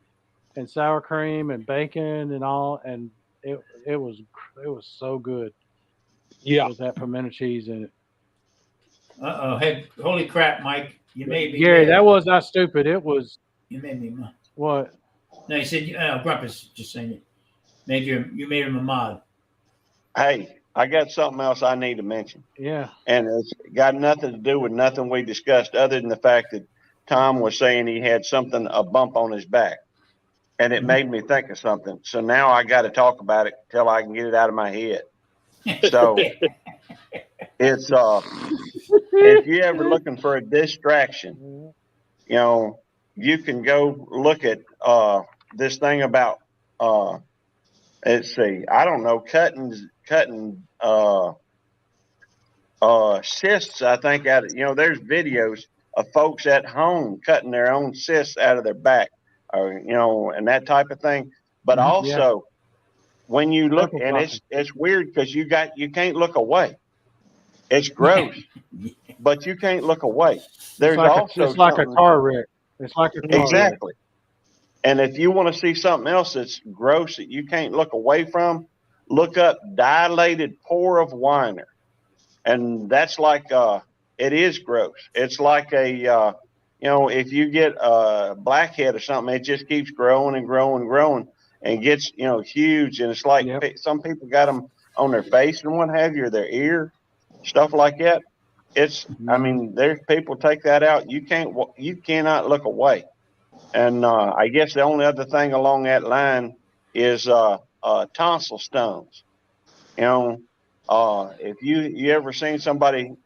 S1: sour cream and bacon and all, and it was so good.
S3: Yeah,
S1: with that pimento cheese in it.
S2: Hey, holy crap, Mike! You made me.
S1: Gary, that was not stupid. It was.
S2: You made me.
S1: What?
S2: No, you said Grumpus just saying it. You made him a mod.
S6: Hey, I got something else I need to mention.
S1: Yeah.
S6: And it's got nothing to do with nothing we discussed other than the fact that Tom was saying he had a bump on his back. And it made me think of something. So now I got to talk about it till I can get it out of my head. So it's if you're ever looking for a distraction, you can go look at this thing about let's see, I don't know, cutting cysts, I think, out of, there's videos of folks at home cutting their own cysts out of their back, and that type of thing. But also when you look, and it's weird because you can't look away. It's gross, but you can't look away. There's
S1: it's like a car wreck. It's like a car wreck.
S6: And if you want to see something else that's gross that you can't look away from, look up dilated pore of whiner. And that's like, it is gross. It's like if you get a blackhead or something, it just keeps growing and growing and growing and gets, huge. And it's like some people got them on their face and what have you, or their ear, stuff like that. I mean, there's people take that out. You cannot look away. And I guess the only other thing along that line is tonsil stones. If you ever seen somebody,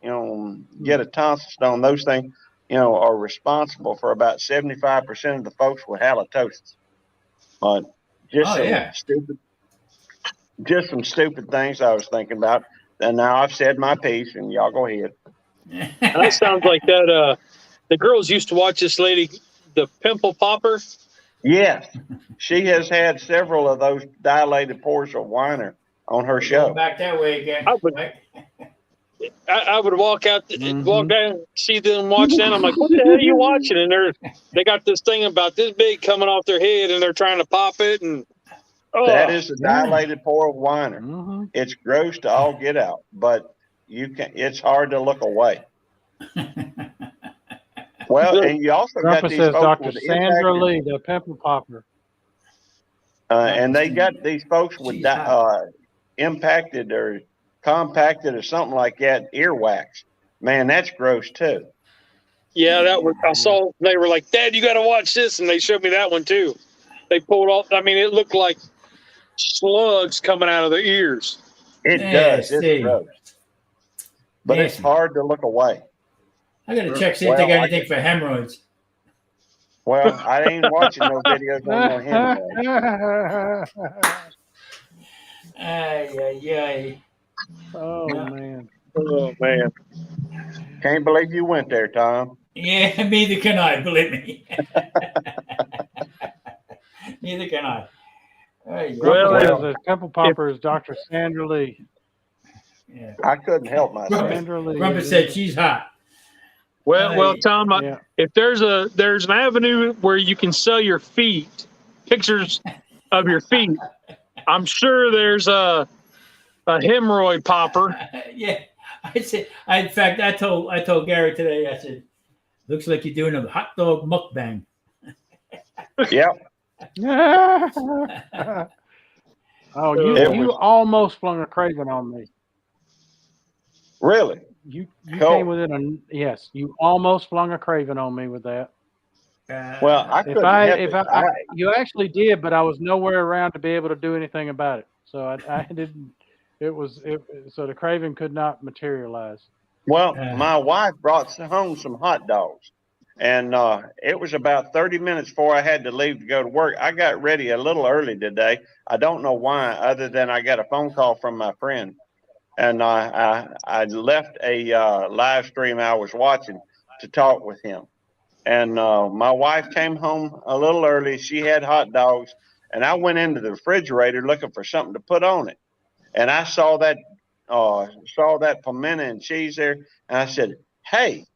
S6: get a tonsil stone, those things, are responsible for about 75% of the folks with halitosis. Just some stupid things I was thinking about. And now I've said my piece, and y'all go ahead.
S3: That sounds like that. The girls used to watch this lady, the pimple popper.
S6: Yes, she has had several of those dilated pores of whiner on her show.
S2: Going back that way again.
S3: I would walk out, walk
S1: Mhm.
S3: down, see them watch that. I'm like, what the hell are you watching? And they got this thing about this big coming off their head, and they're trying to pop it. And
S6: That
S3: oh,
S6: is a
S1: Yeah.
S6: dilated pore whiner.
S1: Mhm.
S6: It's gross to all get out, but you can. It's hard to look away. Well,
S3: the,
S6: and you also got
S1: Grandpa
S6: these
S1: says
S6: folks
S1: Dr.
S6: with
S1: Sandra
S6: impacted,
S1: Lee, the pimple popper.
S6: and they got these folks with
S2: She's hot.
S6: impacted or compacted or something like that earwax. Man, that's gross too.
S3: yeah, that was. I saw they were like, Dad, you got to watch this, and they showed me that one too. They pulled off. I mean, it looked like slugs coming out of their ears.
S6: It
S2: Yeah,
S6: does. It's
S2: see.
S6: gross, but it's
S2: Nasty.
S6: hard to look away.
S2: I got to check see if they
S6: Well,
S2: got anything for hemorrhoids.
S6: Well, I ain't watching no videos on no hemorrhoids.
S2: Ay, ay, ay.
S1: Oh
S2: Yeah.
S1: man.
S3: Oh man.
S6: Can't believe you went there, Tom.
S2: Yeah, neither can I, believe me. Neither can I. Ay,
S1: Grandpa
S3: Well,
S1: says the pimple popper is Dr. Sandra Lee.
S2: yeah.
S6: I couldn't help myself.
S1: Sandra Lee.
S2: Grumpy said she's hot.
S3: Well, Tom,
S1: Yeah.
S3: if there's an avenue where you can sell your feet, pictures of your feet, I'm sure there's a hemorrhoid popper.
S2: Yeah, I said. In fact, I told Gary today. I said, "Looks like you're doing a hot dog mukbang."
S6: Yep.
S1: Oh,
S6: It
S1: you
S6: was-
S1: almost flung a craving on me.
S6: Really?
S1: You
S6: Cool.
S1: came within a yes. You almost flung a craving on me with that.
S6: Well, I couldn't help it.
S1: You actually did, but I was nowhere around to be able to do anything about it. So I didn't. So the craving could not materialize.
S6: Well, my wife brought home some hot dogs, and it was about 30 minutes before I had to leave to go to work. I got ready a little early today. I don't know why, other than I got a phone call from my friend, and I left a live stream I was watching to talk with him. And my wife came home a little early. She had hot dogs, and I went into the refrigerator looking for something to put on it. And I saw that pimento and cheese there, and I said, "Hey,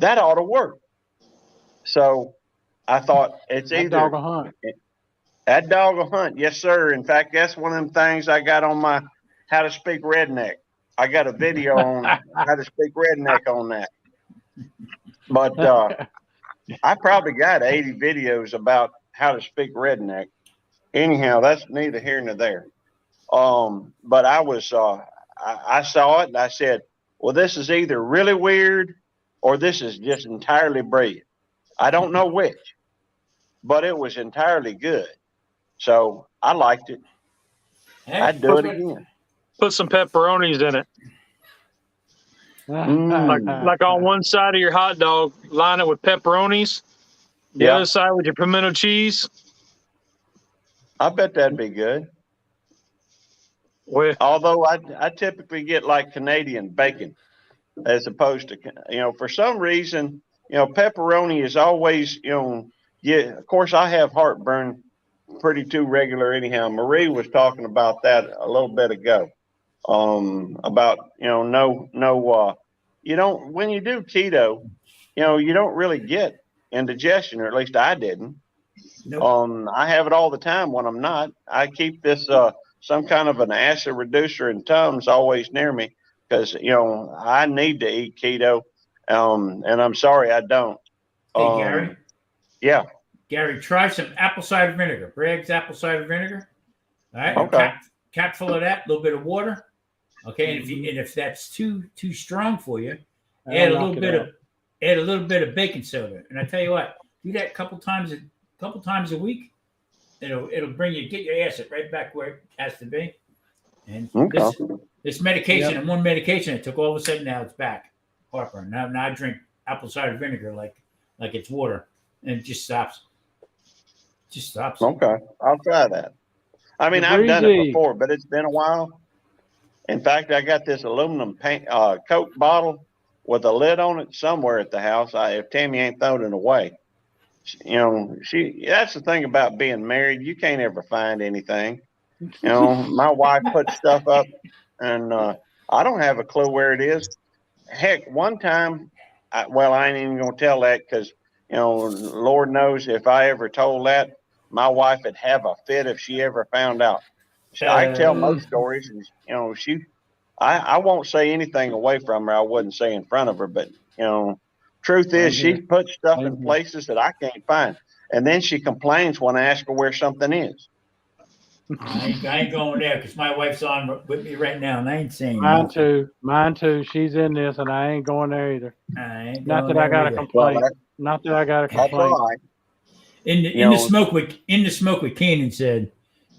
S6: that ought to work." So I thought it's
S1: That
S6: either
S1: dog a hunt.
S6: that dog will hunt. Yes, sir. In fact, that's one of them things I got on my How to Speak Redneck. I got a video on How to Speak Redneck on that. But I probably got 80 videos about how to speak redneck. Anyhow, that's neither here nor there. But I saw it and I said, well, this is either really weird or this is just entirely brilliant. I don't know which, but it was entirely good. So I liked it.
S2: Hey,
S6: I'd do it again.
S3: Put some pepperonis in it. Like on one side of your hot dog, line it with pepperonis. The
S6: Yeah.
S3: other side with your pimento cheese.
S6: I bet that'd be good.
S3: Well,
S6: Although I typically get like Canadian bacon as opposed to, for some reason, pepperoni is always, yeah, of course I have heartburn pretty too regular anyhow. Marie was talking about that a little bit ago. About, you don't, when you do keto, you don't really get indigestion, or at least I didn't.
S2: Nope.
S6: I have it all the time when I'm not. I keep this, some kind of an acid reducer and Tums always near me because, I need to eat keto. And I'm sorry I don't.
S2: Hey, Gary.
S6: Yeah.
S2: Gary, try some apple cider vinegar. Bragg's apple cider vinegar. All right.
S6: Okay.
S2: Cap full of that. A little bit of water. Okay. And if that's too strong for you, add a little bit of baking soda. And I tell you what, do that a couple times a week. It'll get your acid right back where it has to be. And this medication and one medication I took, all of a sudden now it's back. Heartburn. Now I drink apple cider vinegar like it's water, and it just stops.
S6: Okay, I'll try that. I mean, I've done it before, but it's been a while. In fact, I got this aluminum Coke bottle with a lid on it somewhere at the house. If Tammy ain't thrown it away. That's the thing about being married. You can't ever find anything. My wife puts stuff up and I don't have a clue where it is. Heck, one time, I ain't even gonna tell that because Lord knows if I ever told that, my wife would have a fit if she ever found out. I tell most stories, and I won't say anything away from her. I wouldn't say in front of her, but truth is, she puts stuff in places that I can't find, and then she complains when I ask her where something is.
S2: I ain't going there because my wife's on with me right now, and I ain't saying
S1: Mine
S2: nothing.
S1: Mine too. She's in this, and I ain't going there either. Not that I got a complaint. Not that I got a complaint.
S6: That's all right.
S2: In the smoke with Keenan said,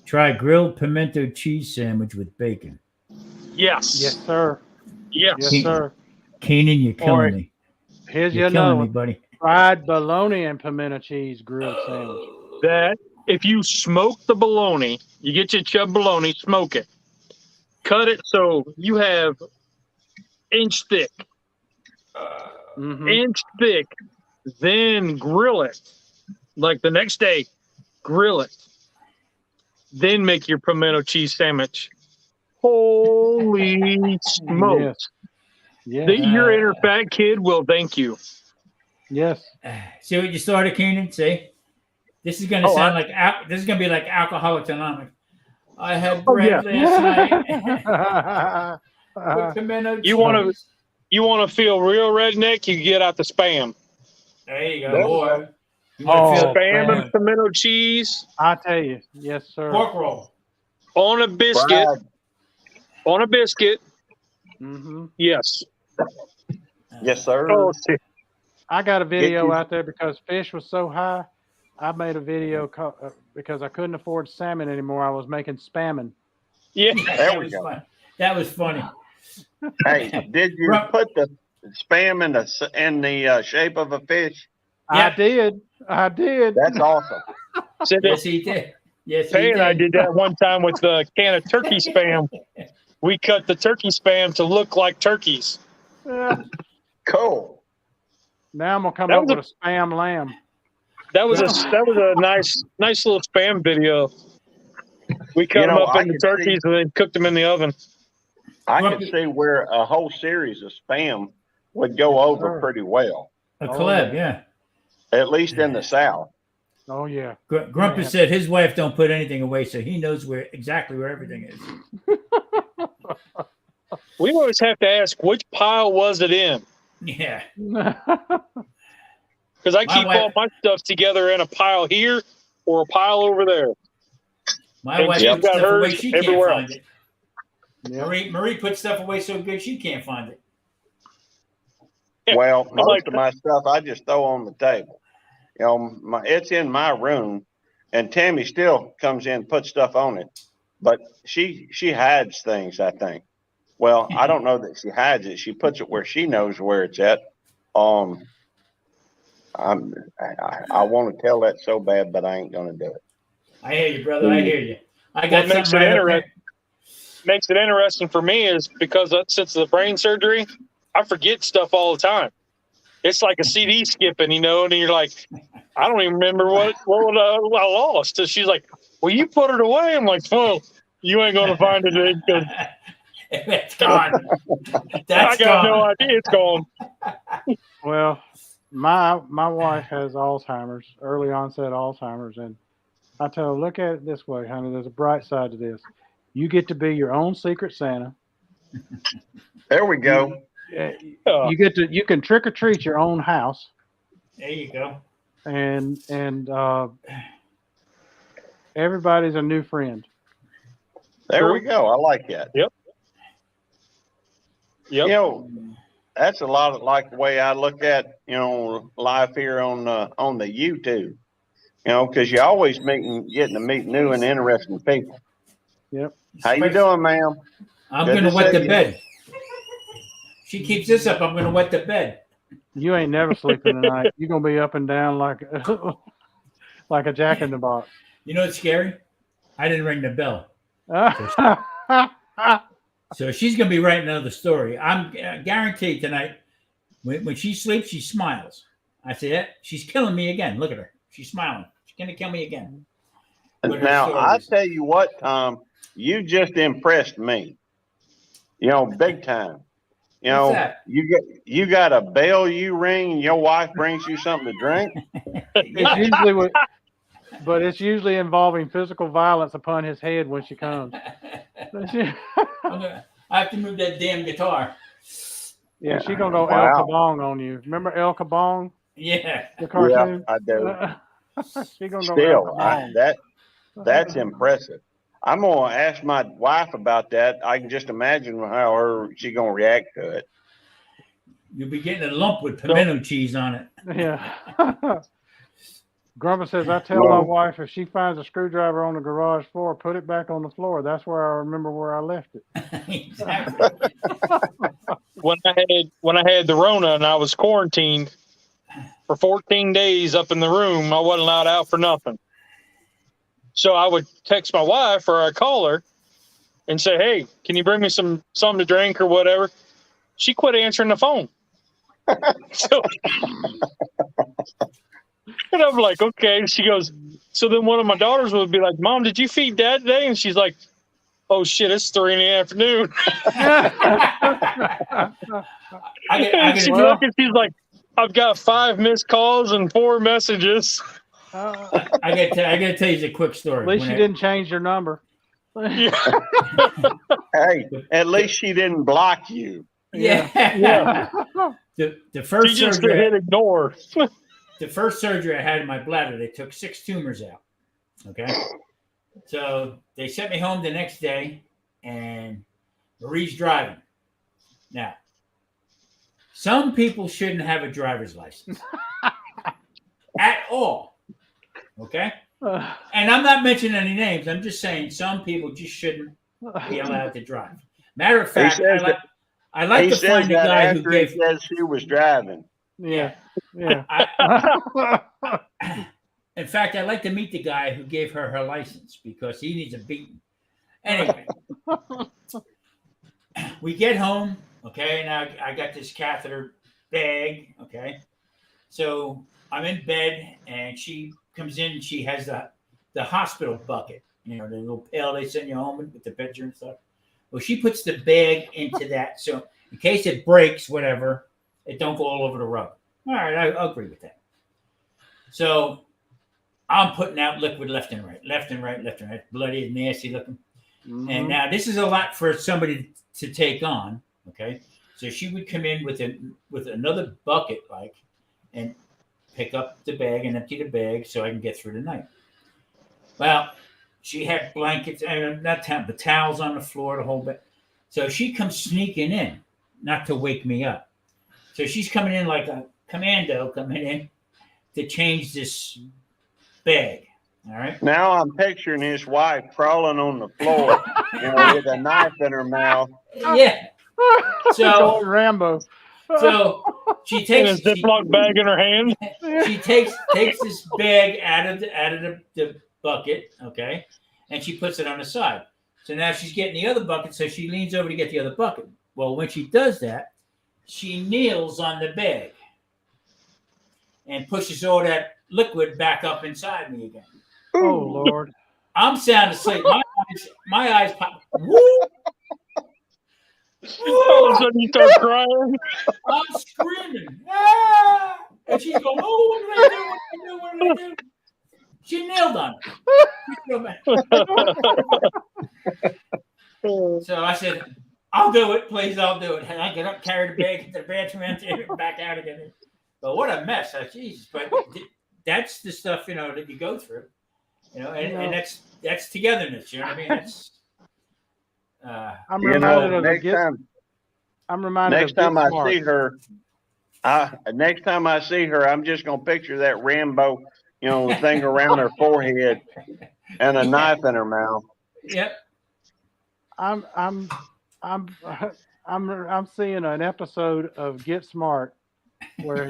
S2: try grilled pimento cheese sandwich with bacon.
S3: Yes.
S1: Yes, sir.
S3: Yes.
S1: Yes, sir.
S2: Keenan, you're killing me.
S1: Here's
S2: you're
S1: another
S2: killing
S1: one,
S2: me, buddy.
S1: Fried bologna and pimento cheese grilled sandwich.
S3: That if you smoke the bologna, you get your chub bologna, smoke it, cut it so you have inch thick, then grill it. Like the next day, grill it, then make your pimento cheese sandwich. Holy smokes!
S1: Yes.
S3: Your inner fat kid will thank you.
S1: Yes.
S2: See what you started, Keenan? See, this is going to sound like this is going to be like Alcoholics Anonymous. I had bread last night with pimento cheese.
S3: You want to feel real redneck? You get out the Spam.
S2: There you go, boy.
S3: Spam and pimento cheese.
S1: I tell you, yes, sir.
S2: Pork roll
S3: on a biscuit. On a biscuit. Yes.
S6: Yes, sir.
S3: Oh,
S1: I got a video out there because fish was so high. I made a video because I couldn't afford salmon anymore. I was making spammin.
S3: Yeah,
S6: there we go.
S2: Fun. That was funny.
S6: Hey, did you put the spam in the shape of a fish?
S1: Yeah. I did.
S6: That's awesome.
S2: Yes, he did. Yes,
S3: Pay and I did that one time with the can of turkey spam. We cut the turkey spam to look like turkeys.
S6: Cool.
S1: Now I'm gonna come up with a spam lamb.
S3: That was a nice little spam video. We cut them up into turkeys and then cooked them in the oven.
S6: I could see where a whole series of spam would go over pretty well.
S2: A collab, yeah.
S6: At least in the South.
S1: Oh yeah.
S2: Grumpus said his wife don't put anything away, so he knows exactly where everything is.
S3: We always have to ask, which pile was it in?
S2: Yeah.
S3: Because I keep all my stuff together in a pile here or a pile over there.
S2: My wife puts stuff away she can't find it. Yep. Marie puts stuff away so good she can't find it.
S6: Well, most of my stuff I just throw on the table. It's in my room, and Tammy still comes in and puts stuff on it, but she hides things, I think. Well, I don't know that she hides it. She puts it where she knows where it's at. I want to tell that so bad, but I ain't gonna do it.
S2: I hear you, brother. I hear you. I got
S3: what makes it interesting for me is because since the brain surgery, I forget stuff all the time. It's like a CD skipping, and you're like, I don't even remember what I lost. So she's like, well, you put it away. I'm like, well, you ain't going to find it because
S2: it's gone.
S3: I got no idea it's gone.
S1: Well, my wife has Alzheimer's, early onset Alzheimer's, and I tell her, look at it this way, honey. There's a bright side to this. You get to be your own secret Santa.
S6: There we go.
S1: You can trick or treat your own house.
S2: There you go.
S1: And everybody's a new friend.
S6: There we go. I like that.
S3: Yep.
S6: That's a lot of like the way I look at life here on the YouTube. Because you're always getting to meet new and interesting people.
S1: Yep.
S6: How you doing, ma'am?
S2: I'm going to wet the bed. She keeps this up. I'm going to wet the bed.
S1: You ain't never sleeping tonight. You're going to be up and down like a jack in the box.
S2: You know what's scary? I didn't ring the bell. So she's going to be writing another story. I'm guaranteed tonight, when she sleeps, she smiles. I say, yeah, she's killing me again. Look at her. She's smiling. She's going to kill me again.
S6: Now, I tell you what, you just impressed me. big time.
S2: What's that?
S6: You got a bell you ring and your wife brings you something to drink.
S1: It's usually but it's usually involving physical violence upon his head when she comes.
S2: I have to move that damn guitar.
S1: Yeah, she's gonna go
S6: Wow.
S1: El Kabong on you. Remember El Kabong,
S2: Yeah.
S1: the cartoon?
S6: I do.
S1: She's gonna go El
S6: Still,
S1: Kabong.
S6: that's impressive. I'm gonna ask my wife about that. I can just imagine how she's gonna react to it.
S2: You'll be getting a lump with pimento cheese on it.
S1: Yeah. Grandpa says, I tell my wife if she finds a screwdriver on the garage floor, put it back on the floor. That's where I remember where I left it.
S2: Exactly.
S3: When I had the Rona and I was quarantined for 14 days up in the room, I wasn't allowed out for nothing. So I would text my wife or I'd call her and say, hey, can you bring me something to drink or whatever? She quit answering the phone. So, and I'm like, okay. She goes, so then one of my daughters would be like, Mom, did you feed Dad today? And she's like, oh shit, it's 3 in the afternoon. She's like, I've got 5 missed calls and 4 messages.
S2: I gotta tell you a quick story.
S1: At least you didn't change your number.
S6: Hey, at least she didn't block you.
S2: Yeah. The first
S3: she just
S2: surgery,
S3: hit ignore.
S2: The first surgery I had in my bladder, they took 6 tumors out. Okay. So they sent me home the next day, and Marie's driving. Now, some people shouldn't have a driver's license at all. Okay. And I'm not mentioning any names. I'm just saying some people just shouldn't be allowed to drive. Matter of fact, I like to find the guy who gave.
S6: He says she was driving.
S1: Yeah.
S2: In fact, I'd like to meet the guy who gave her license because he needs a beating. Anyway, we get home, okay, and I got this catheter bag, okay. So I'm in bed, and she comes in, and she has the hospital bucket, the little pail they send you home with the picture and stuff. Well, she puts the bag into that, so in case it breaks, whatever, it don't go all over the rug. All right, I agree with that. So I'm putting out liquid left and right, bloody and nasty looking. Mm-hmm. And now this is a lot for somebody to take on, okay? So she would come in with another bucket, and pick up the bag and empty the bag so I can get through the night. Well, she had blankets, but towels on the floor, the whole bed. So she comes sneaking in, not to wake me up. So she's coming in like a commando coming in to change this bag. All right.
S6: Now I'm picturing his wife crawling on the floor, with a knife in her mouth.
S2: Yeah. So
S1: Rambo.
S2: So she takes
S3: a Ziploc bag in her hand.
S2: She takes this bag out of the bucket, okay, and she puts it on the side. So now she's getting the other bucket, so she leans over to get the other bucket. Well, when she does that, she kneels on the bag and pushes all that liquid back up inside me again.
S1: Oh Lord!
S2: I'm sound asleep. My eyes pop. Woo!
S3: All of a sudden you start crying.
S2: I'm screaming. Ah! And she's going, oh, what did I do? She nailed on it. So I said, I'll do it. Please, I'll do it. And I get up, carry the bag, to the bathroom, empty it, back out again. But what a mess. Jesus. But that's the stuff, that you go through. And that's togetherness. You know what I mean? That's...
S1: I'm reminded of
S6: next time I see her, I'm just gonna picture that Rambo, thing around her forehead and a knife in her mouth.
S2: Yep.
S1: I'm seeing an episode of Get Smart where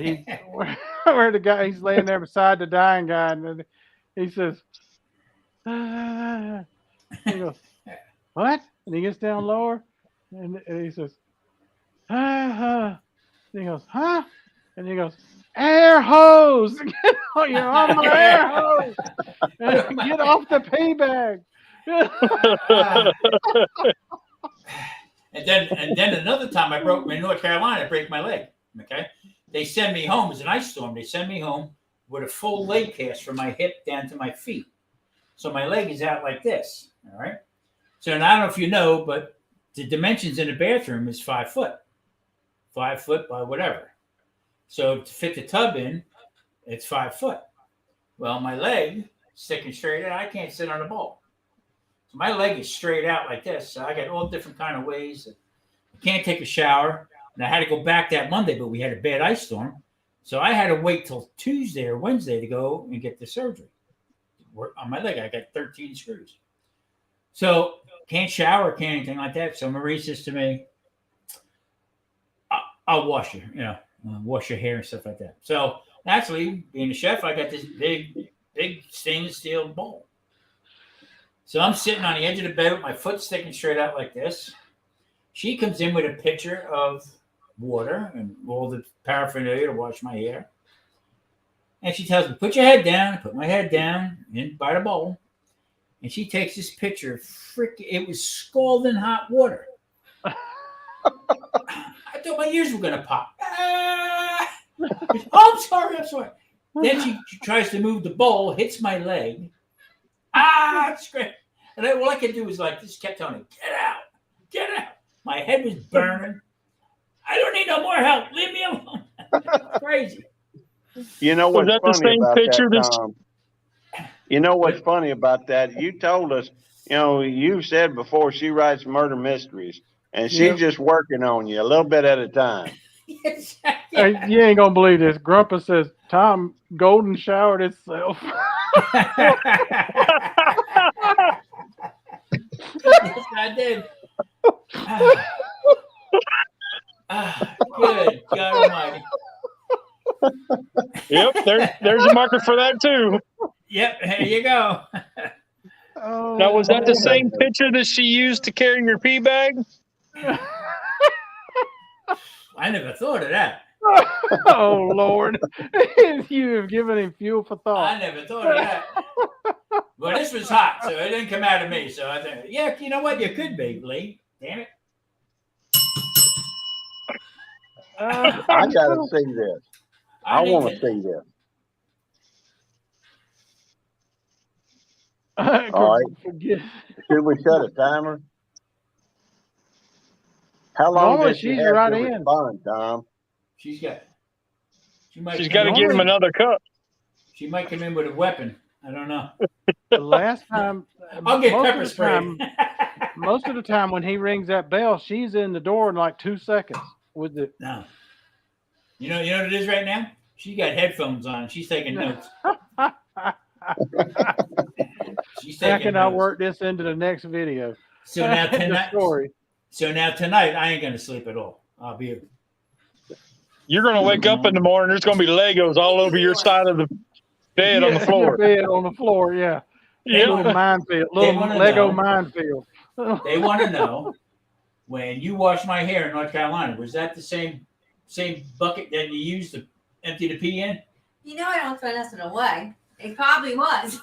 S1: where the guy, he's laying there beside the dying guy, and he says, he goes, what? And he gets down lower, and he says, and he goes, huh? And he goes, air hose. You're on my air hose. Get off the pee bag.
S2: And then another time I broke in North Carolina, I break my leg. Okay. They send me home. It was an ice storm. They send me home with a full leg cast from my hip down to my feet. So my leg is out like this. All right. So now I don't know if you know, but the dimensions in the bathroom is 5 foot. 5 foot by whatever. So to fit the tub in, it's 5 foot. Well, my leg sticking straight out, I can't sit on a bowl. So my leg is straight out like this. So I got all different kind of ways. I can't take a shower. And I had to go back that Monday, but we had a bad ice storm. So I had to wait till Tuesday or Wednesday to go and get the surgery. On my leg, I got 13 screws. So can't shower, can't anything like that. So Marie says to me, I'll wash you, wash your hair and stuff like that. So naturally, being a chef, I got this big stainless steel bowl. So I'm sitting on the edge of the bed with my foot sticking straight out like this. She comes in with a pitcher of water and all the paraphernalia to wash my hair. And she tells me, put your head down. I put my head down in by the bowl. And she takes this pitcher of it was scalding hot water. I thought my ears were going to pop. I'm sorry. Then she tries to move the bowl, hits my leg. It's great. And all I could do was just kept telling me, get out. My head was burning. I don't need no more help. Leave me alone. Crazy.
S6: You know what's
S3: that the
S6: funny
S3: same
S6: about
S3: picture
S6: that, Tom? You know what's funny about that? You told us, you said before she writes murder mysteries, and she's just working on you a little bit at a time.
S2: Yes.
S1: Hey, you ain't gonna believe this. Grumpa says Tom golden showered itself.
S2: Yes, I did. Good God Almighty.
S3: Yep, there's a marker for that too.
S2: Yep, there you go.
S3: Now, was that the same picture that she used to carry your pee bag?
S2: I never thought of that.
S1: Oh Lord, you have given him fuel for thought.
S2: I never thought of that. Well, this was hot, so it didn't come out of me. So I think, yeah, you know what? You could be, Lee. Damn it.
S6: I gotta see this. I want to see this. All right. Should we set a timer? How long does she have to respond, Tom?
S2: She's got
S3: to give him another cup.
S2: She might come in with a weapon. I don't know.
S1: The last time,
S2: I'll get pepper spray.
S1: Most of the time when he rings that bell, she's in the door in like 2 seconds with it.
S2: No. You know what it is right now? She got headphones on. She's taking notes. She's taking
S1: How can I
S2: notes.
S1: work this into the next video?
S2: So now tonight,
S1: story.
S2: I ain't gonna sleep at all. I'll be.
S3: You're gonna wake up in the morning. There's gonna be Legos all over your side of the bed on the floor.
S1: Bed on the floor, yeah.
S3: Yeah.
S1: Little minefield, little Lego minefield.
S2: They want to know, when you washed my hair in North Carolina, was that the same bucket that you used to empty the pee in?
S7: You know I don't throw nothing away. It probably was.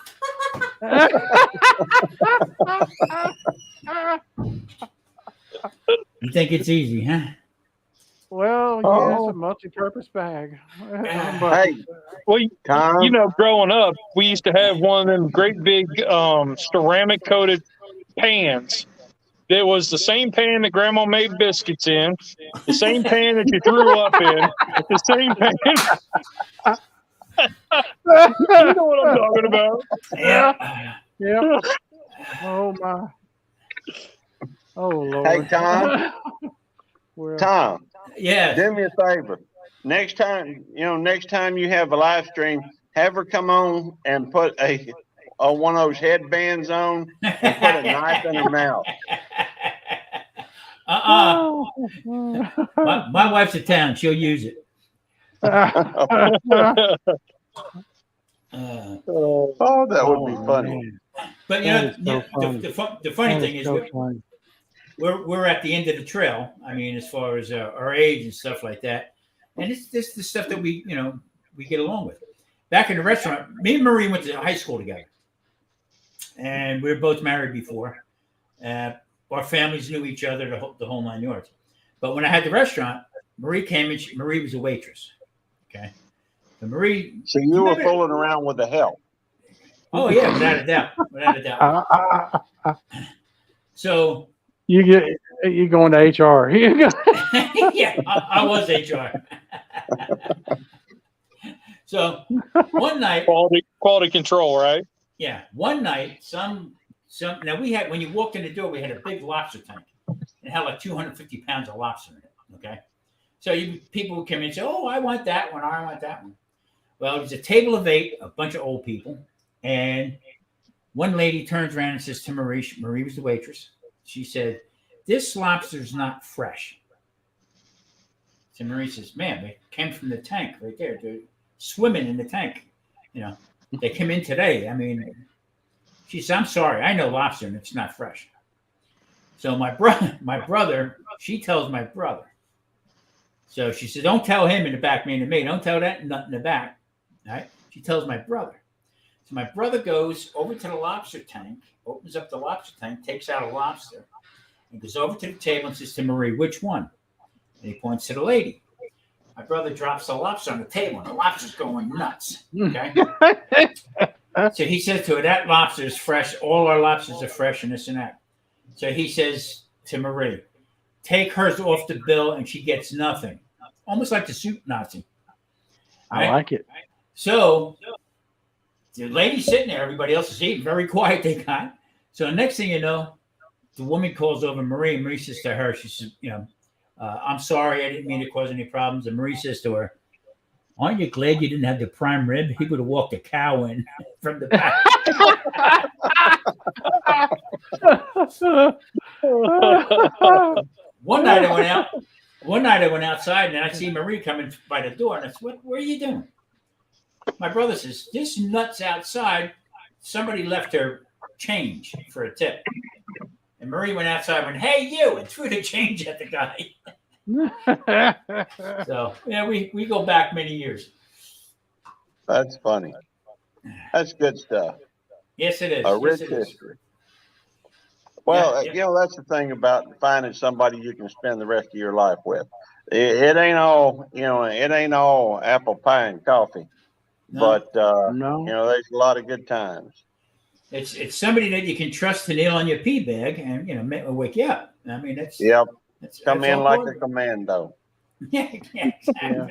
S2: You think it's easy, huh?
S1: Well, yeah, it's a multi-purpose bag.
S6: Hey,
S3: Well,
S6: Tom.
S3: growing up, we used to have one of them great big ceramic coated pans. It was the same pan that Grandma made biscuits in, the same pan that you threw up in, the same pan. You know what I'm talking about?
S2: Yeah.
S1: Yeah. Oh my. Oh Lord.
S6: Hey, Tom.
S1: Well,
S6: Tom,
S2: Yeah.
S6: do me a favor. Next time you have a live stream, have her come on and put a one of those headbands on and put a knife in her mouth.
S2: My wife's in town. She'll use it.
S6: Oh, that would be funny.
S2: But the funny thing is, we're at the end of the trail. I mean, as far as our age and stuff like that, and it's this the stuff that we get along with. Back in the restaurant, me and Marie went to high school together, and we were both married before. our families knew each other, the whole 9 yards. But when I had the restaurant, Marie came and Marie was a waitress. Okay. So Marie.
S6: So you were fooling around with the help.
S2: Oh yeah, without a doubt. Without a doubt. So
S1: you going to HR.
S2: yeah, I was HR. So one night,
S3: quality control, right?
S2: Yeah, one night, some. Now we had, when you walked in the door, we had a big lobster tank. It had like 250 pounds of lobster in it. Okay, so people would come in and say, "Oh, I want that one. I want that one." Well, it was a table of 8, a bunch of old people, and one lady turns around and says to Marie. Marie was the waitress. She said, "This lobster's not fresh." So Marie says, "Man, they came from the tank right there. They're swimming in the tank. They came in today. I mean." She said, "I'm sorry. I know lobster and it's not fresh." So my brother, she tells my brother. So she said, "Don't tell him in the back, meaning me. Don't tell that nut in the back." All right. She tells my brother. So my brother goes over to the lobster tank, opens up the lobster tank, takes out a lobster, and goes over to the table and says to Marie, "Which one?" And he points to the lady. My brother drops the lobster on the table, and the lobster's going nuts. Okay. So he says to her, "That lobster is fresh. All our lobsters are fresh and this and that." So he says to Marie, "Take hers off the bill and she gets nothing." Almost like the soup Nazi.
S1: Right? I like it.
S2: So the lady's sitting there. Everybody else is eating. Very quiet they got. So next thing you know, the woman calls over Marie. And Marie says to her, she says, "I'm sorry. I didn't mean to cause any problems." And Marie says to her, "Aren't you glad you didn't have the prime rib? He would have walked a cow in from the back." One night I went outside and I see Marie coming by the door, and I said, "What are you doing?" My brother says, "This nut's outside. Somebody left her change for a tip." And Marie went outside and went, "Hey, you," and threw the change at the guy. So yeah, we go back many years.
S6: That's funny. That's good stuff.
S2: Yes, it is.
S6: A rich
S2: history.
S6: Well, that's the thing about finding somebody you can spend the rest of your life with. It ain't all, it ain't all apple pie and coffee, but there's a lot of good times.
S2: It's somebody that you can trust to nail on your pee bag and wake you up. I mean, that's
S6: come in like a commando.
S2: Yeah, exactly.
S1: Yeah.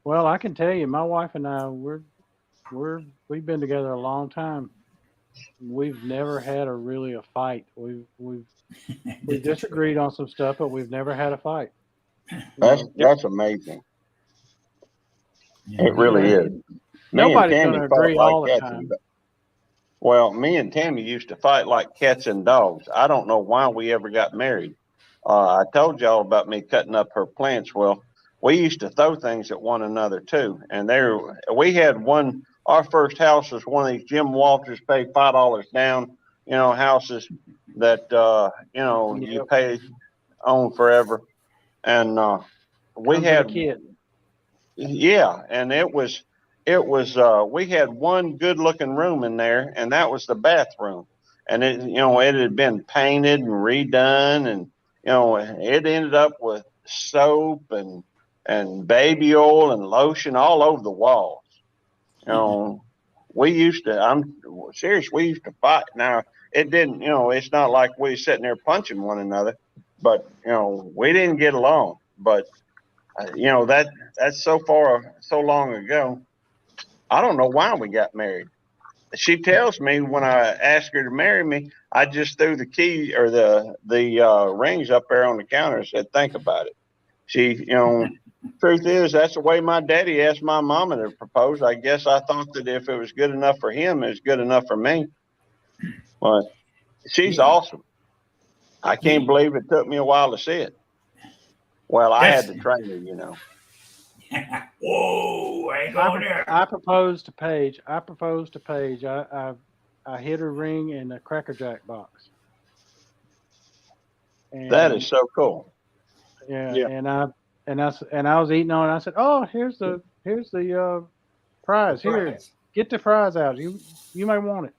S1: Well, I can tell you, my wife and I, we've been together a long time. We've never had really a fight. We've disagreed on some stuff, but we've never had a fight.
S6: That's amazing. It really is.
S1: Nobody's going to agree all the time.
S6: Well, me and Tammy used to fight like cats and dogs. I don't know why we ever got married. I told y'all about me cutting up her plants. Well, we used to throw things at one another too. And we had one. Our first house was one of these Jim Walters pay $5 down, houses that you pay on forever. And we had, and it was we had one good looking room in there, and that was the bathroom. And it had been painted and redone, and it ended up with soap and baby oil and lotion all over the walls. We used to, I'm serious, we used to fight. Now, it didn't, it's not like we were sitting there punching one another, but, we didn't get along. But, that's so long ago. I don't know why we got married. She tells me when I asked her to marry me, I just threw the key or the rings up there on the counter and said, "Think about it." She, truth is, that's the way my daddy asked my mama to propose. I guess I thought that if it was good enough for him, it was good enough for me. But she's awesome. I can't believe it took me a while to see it. Well, I had to train her,
S2: Whoa, I ain't going there.
S1: I proposed to Paige. I hid her ring in a Cracker Jack box. And,
S6: that is so cool.
S1: Yeah. And I was eating on it. I said, "Oh, here's the prize. Here, get the prize out. You may want it."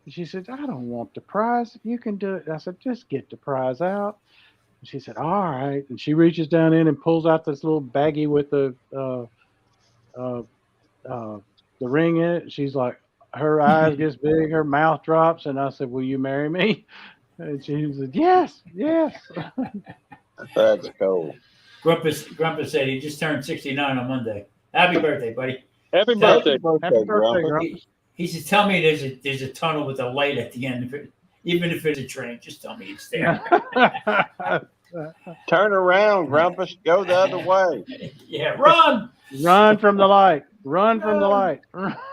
S1: She said, I don't want the prize. You can do it. I said, just get the prize out. And she said, all right. And she reaches down in and pulls out this little baggie with uh, the ring in it. She's like, her eyes gets big, her mouth drops. And I said, will you marry me? And she said, yes, yes.
S6: That's cool.
S2: Grumpus said he just turned 69 on Monday. Happy birthday, buddy.
S3: Happy
S2: Tell-
S3: birthday.
S1: Happy birthday,
S6: Grumpy.
S1: Grumpus.
S2: He said, tell me there's a tunnel with a light at the end of it. Even if it's a train, just tell me it's there.
S6: Turn around, Grumpus. Go the other way.
S2: Yeah, run.
S1: Run from the light. Run from the light.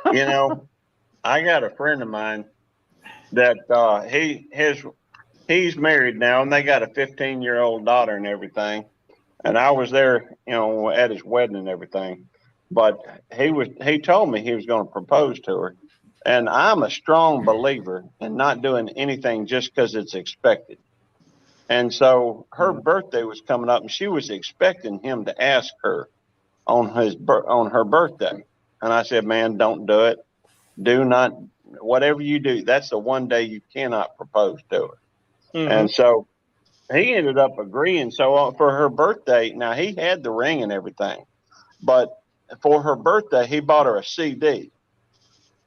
S6: You know, I got a friend of mine that he's married now, and they got a 15-year-old daughter and everything. And I was there, you know, at his wedding and everything. But he told me he was going to propose to her. And I'm a strong believer in not doing anything just because it's expected. And so her birthday was coming up, and she was expecting him to ask her on her birthday. And I said, man, don't do it. Do not, whatever you do, that's the one day you cannot propose to her.
S3: Mhm.
S6: And so he ended up agreeing. So for her birthday, now he had the ring and everything, but for her birthday, he bought her a CD.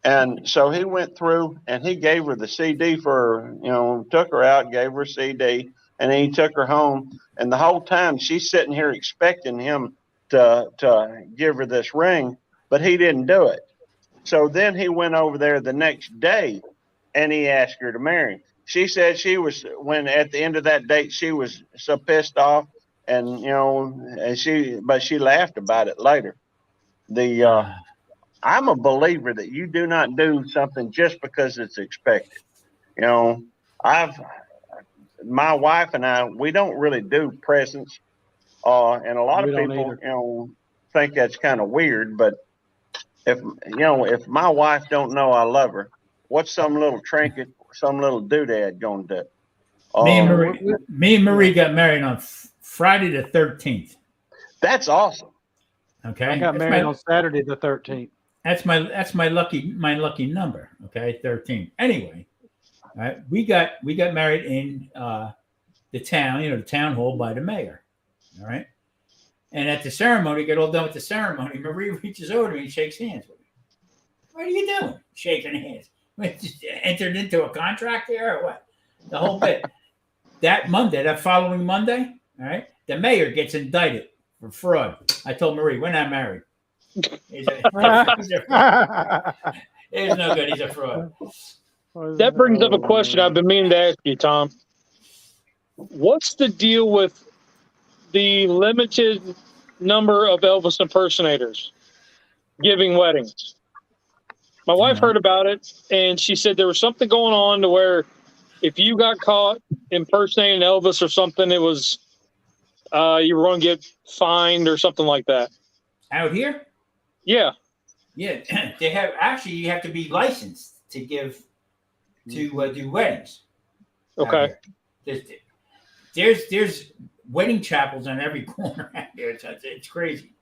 S6: And so he went through and he gave her the CD took her out, gave her a CD, and then he took her home. And the whole time she's sitting here expecting him to give her this ring, but he didn't do it. So then he went over there the next day and he asked her to marry him. She said when at the end of that date, she was so pissed off and, but she laughed about it later. I'm a believer that you do not do something just because it's expected. You know, my wife and I, we don't really do presents. And a lot
S1: We
S6: of
S1: don't
S6: people,
S1: either.
S6: think that's kind of weird, but if my wife don't know I love her, what's some little trinket, some little doodad gonna do?
S2: Me and Marie got married on Friday the 13th.
S6: That's awesome.
S2: Okay.
S1: I got married on Saturday the 13th.
S2: That's my lucky number. Okay, 13. Anyway, all right, we got married in the town, the town hall by the mayor. All right, and at the ceremony, get all done with the ceremony. Marie reaches over to me and shakes hands with me. What are you doing? Shaking hands. Just entered into a contract here or what? The whole bit. That following Monday, all right, the mayor gets indicted for fraud. I told Marie, we're not married. He's no good. He's a fraud.
S3: That brings up a question I've been meaning to ask you, Tom. What's the deal with the limited number of Elvis impersonators giving weddings? My wife heard about it, and she said there was something going on to where if you got caught impersonating Elvis or something, it was you were going to get fined or something like that.
S2: Out here?
S3: Yeah.
S2: Yeah, they have you have to be licensed to do weddings.
S3: Okay.
S2: There's wedding chapels on every corner out there. It's crazy,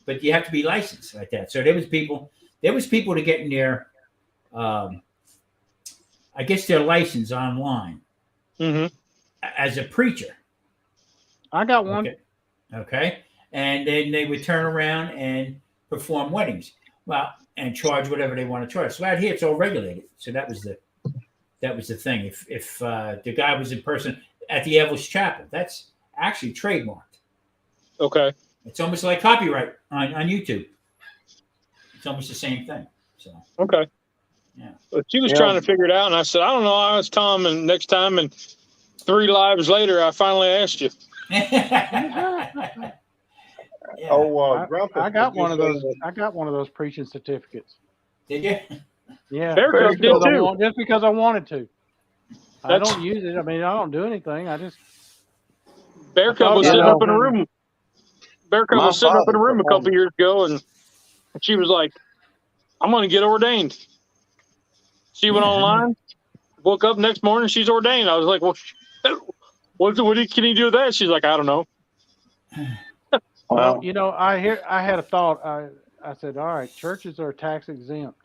S2: but you have to be licensed like that. So there was people to get in their, I guess their license online as a preacher.
S1: I got one.
S2: Okay. And then they would turn around and perform weddings. Well, and charge whatever they want to charge. So out here, it's all regulated. So that was the thing. If the guy was in person at the Elvis Chapel, that's actually trademarked.
S3: Okay.
S2: It's almost like copyright on YouTube. It's almost the same thing. So
S3: okay.
S2: Yeah.
S3: But she was trying to figure it out, and I said, I don't know. I asked Tom, and next time, and 3 lives later, I finally asked you.
S2: Yeah.
S6: Grumpus,
S1: I got one of those. I got one of those preaching certificates.
S2: Did you?
S1: Yeah,
S3: Bear Cub did too.
S1: just because I wanted to. I don't use it. I mean, I don't do anything. I just.
S3: Bear Cub was sitting up in a room. Bear Cub was sitting up in a room a couple years ago, and she was like, "I'm going to get ordained." She went online, woke up next morning, she's ordained. I was like, "Well, what can you do with that?" She's like, "I don't know."
S1: Well, I had a thought. I said, all right, churches are tax exempt.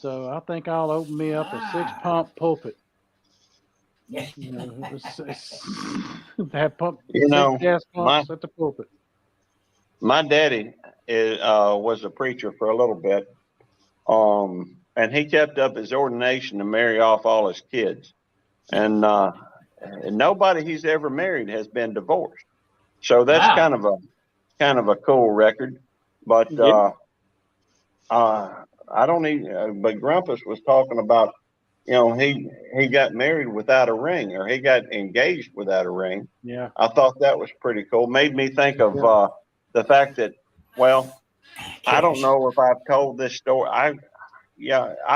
S1: So I think I'll open me up a 6-pump pulpit.
S2: Yeah.
S1: You know, have pump
S6: You
S1: 6
S6: know,
S1: gas
S6: my
S1: pumps at the pulpit.
S6: my daddy was a preacher for a little bit, and he kept up his ordination to marry off all his kids, and nobody he's ever married has been divorced. So that's
S2: Wow.
S6: kind of a cool record. But
S3: Yeah.
S6: I don't even. But Grumpus was talking about, he got married without a ring, or he got engaged without a ring.
S1: Yeah.
S6: I thought that was pretty cool. Made me think of
S1: Yeah.
S6: the fact that, well, I don't
S2: Cash.
S6: know if I've told this story. I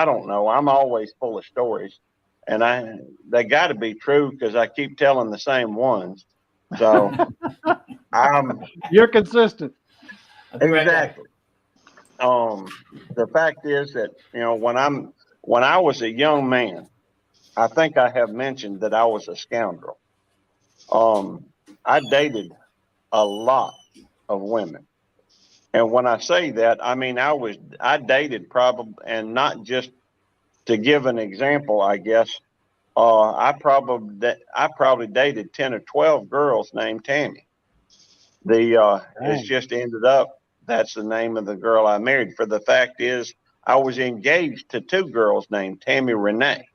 S6: don't know. I'm always full of stories, and they got to be true because I keep telling the same ones. So I'm
S1: You're consistent.
S2: I'll be right back.
S6: exactly. The fact is that when I was a young man, I think I have mentioned that I was a scoundrel. I dated a lot of women. And when I say that, I mean I dated probably, and not just to give an example, I guess. I probably dated 10 or 12 girls named Tammy. It's
S1: Dang.
S6: just ended up that's the name of the girl I married. For the fact is, I was engaged to 2 girls named Tammy Renee.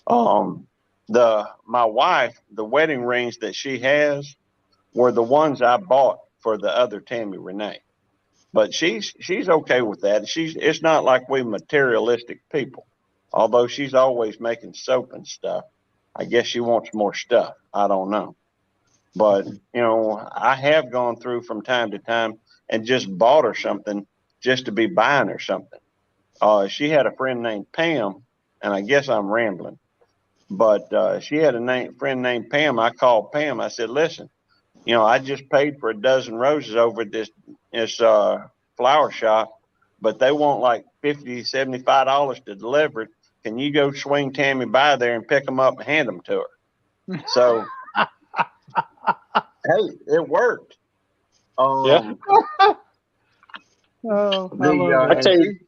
S6: My wife, the wedding rings that she has were the ones I bought for the other Tammy Renee. But she's okay with that. It's not like we materialistic people. Although she's always making soap and stuff. I guess she wants more stuff. I don't know. But I have gone through from time to time and just bought her something just to be buying her something. She had a friend named Pam, and I guess I'm rambling, but she had a friend named Pam. I called Pam. I said, "Listen, I just paid for a dozen roses over at this flower shop, but they want like $50, $75 to deliver it. Can you go swing Tammy by there and pick them up and hand them to her?" So, hey, it worked.
S3: Yeah.
S1: Oh, I
S6: The
S1: love
S3: I
S1: it.
S3: tell you,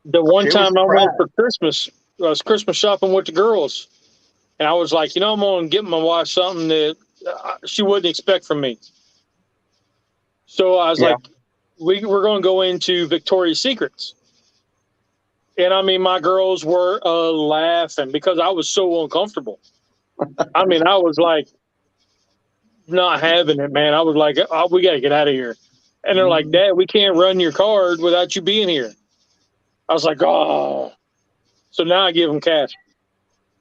S3: the one
S6: she was
S3: time I went
S6: surprised.
S3: for Christmas, I was Christmas shopping with the girls, and I was like, I'm going to get my wife something that she wouldn't expect from me. So I was
S6: Yeah.
S3: like, we're going to go into Victoria's Secrets. And I mean, my girls were laughing because I was so uncomfortable. I mean, I was like, not having it, man. I was like, oh, we got to get out of here. And they're like, Dad, we can't run your card without you being here. I was like, oh. So now I give them cash.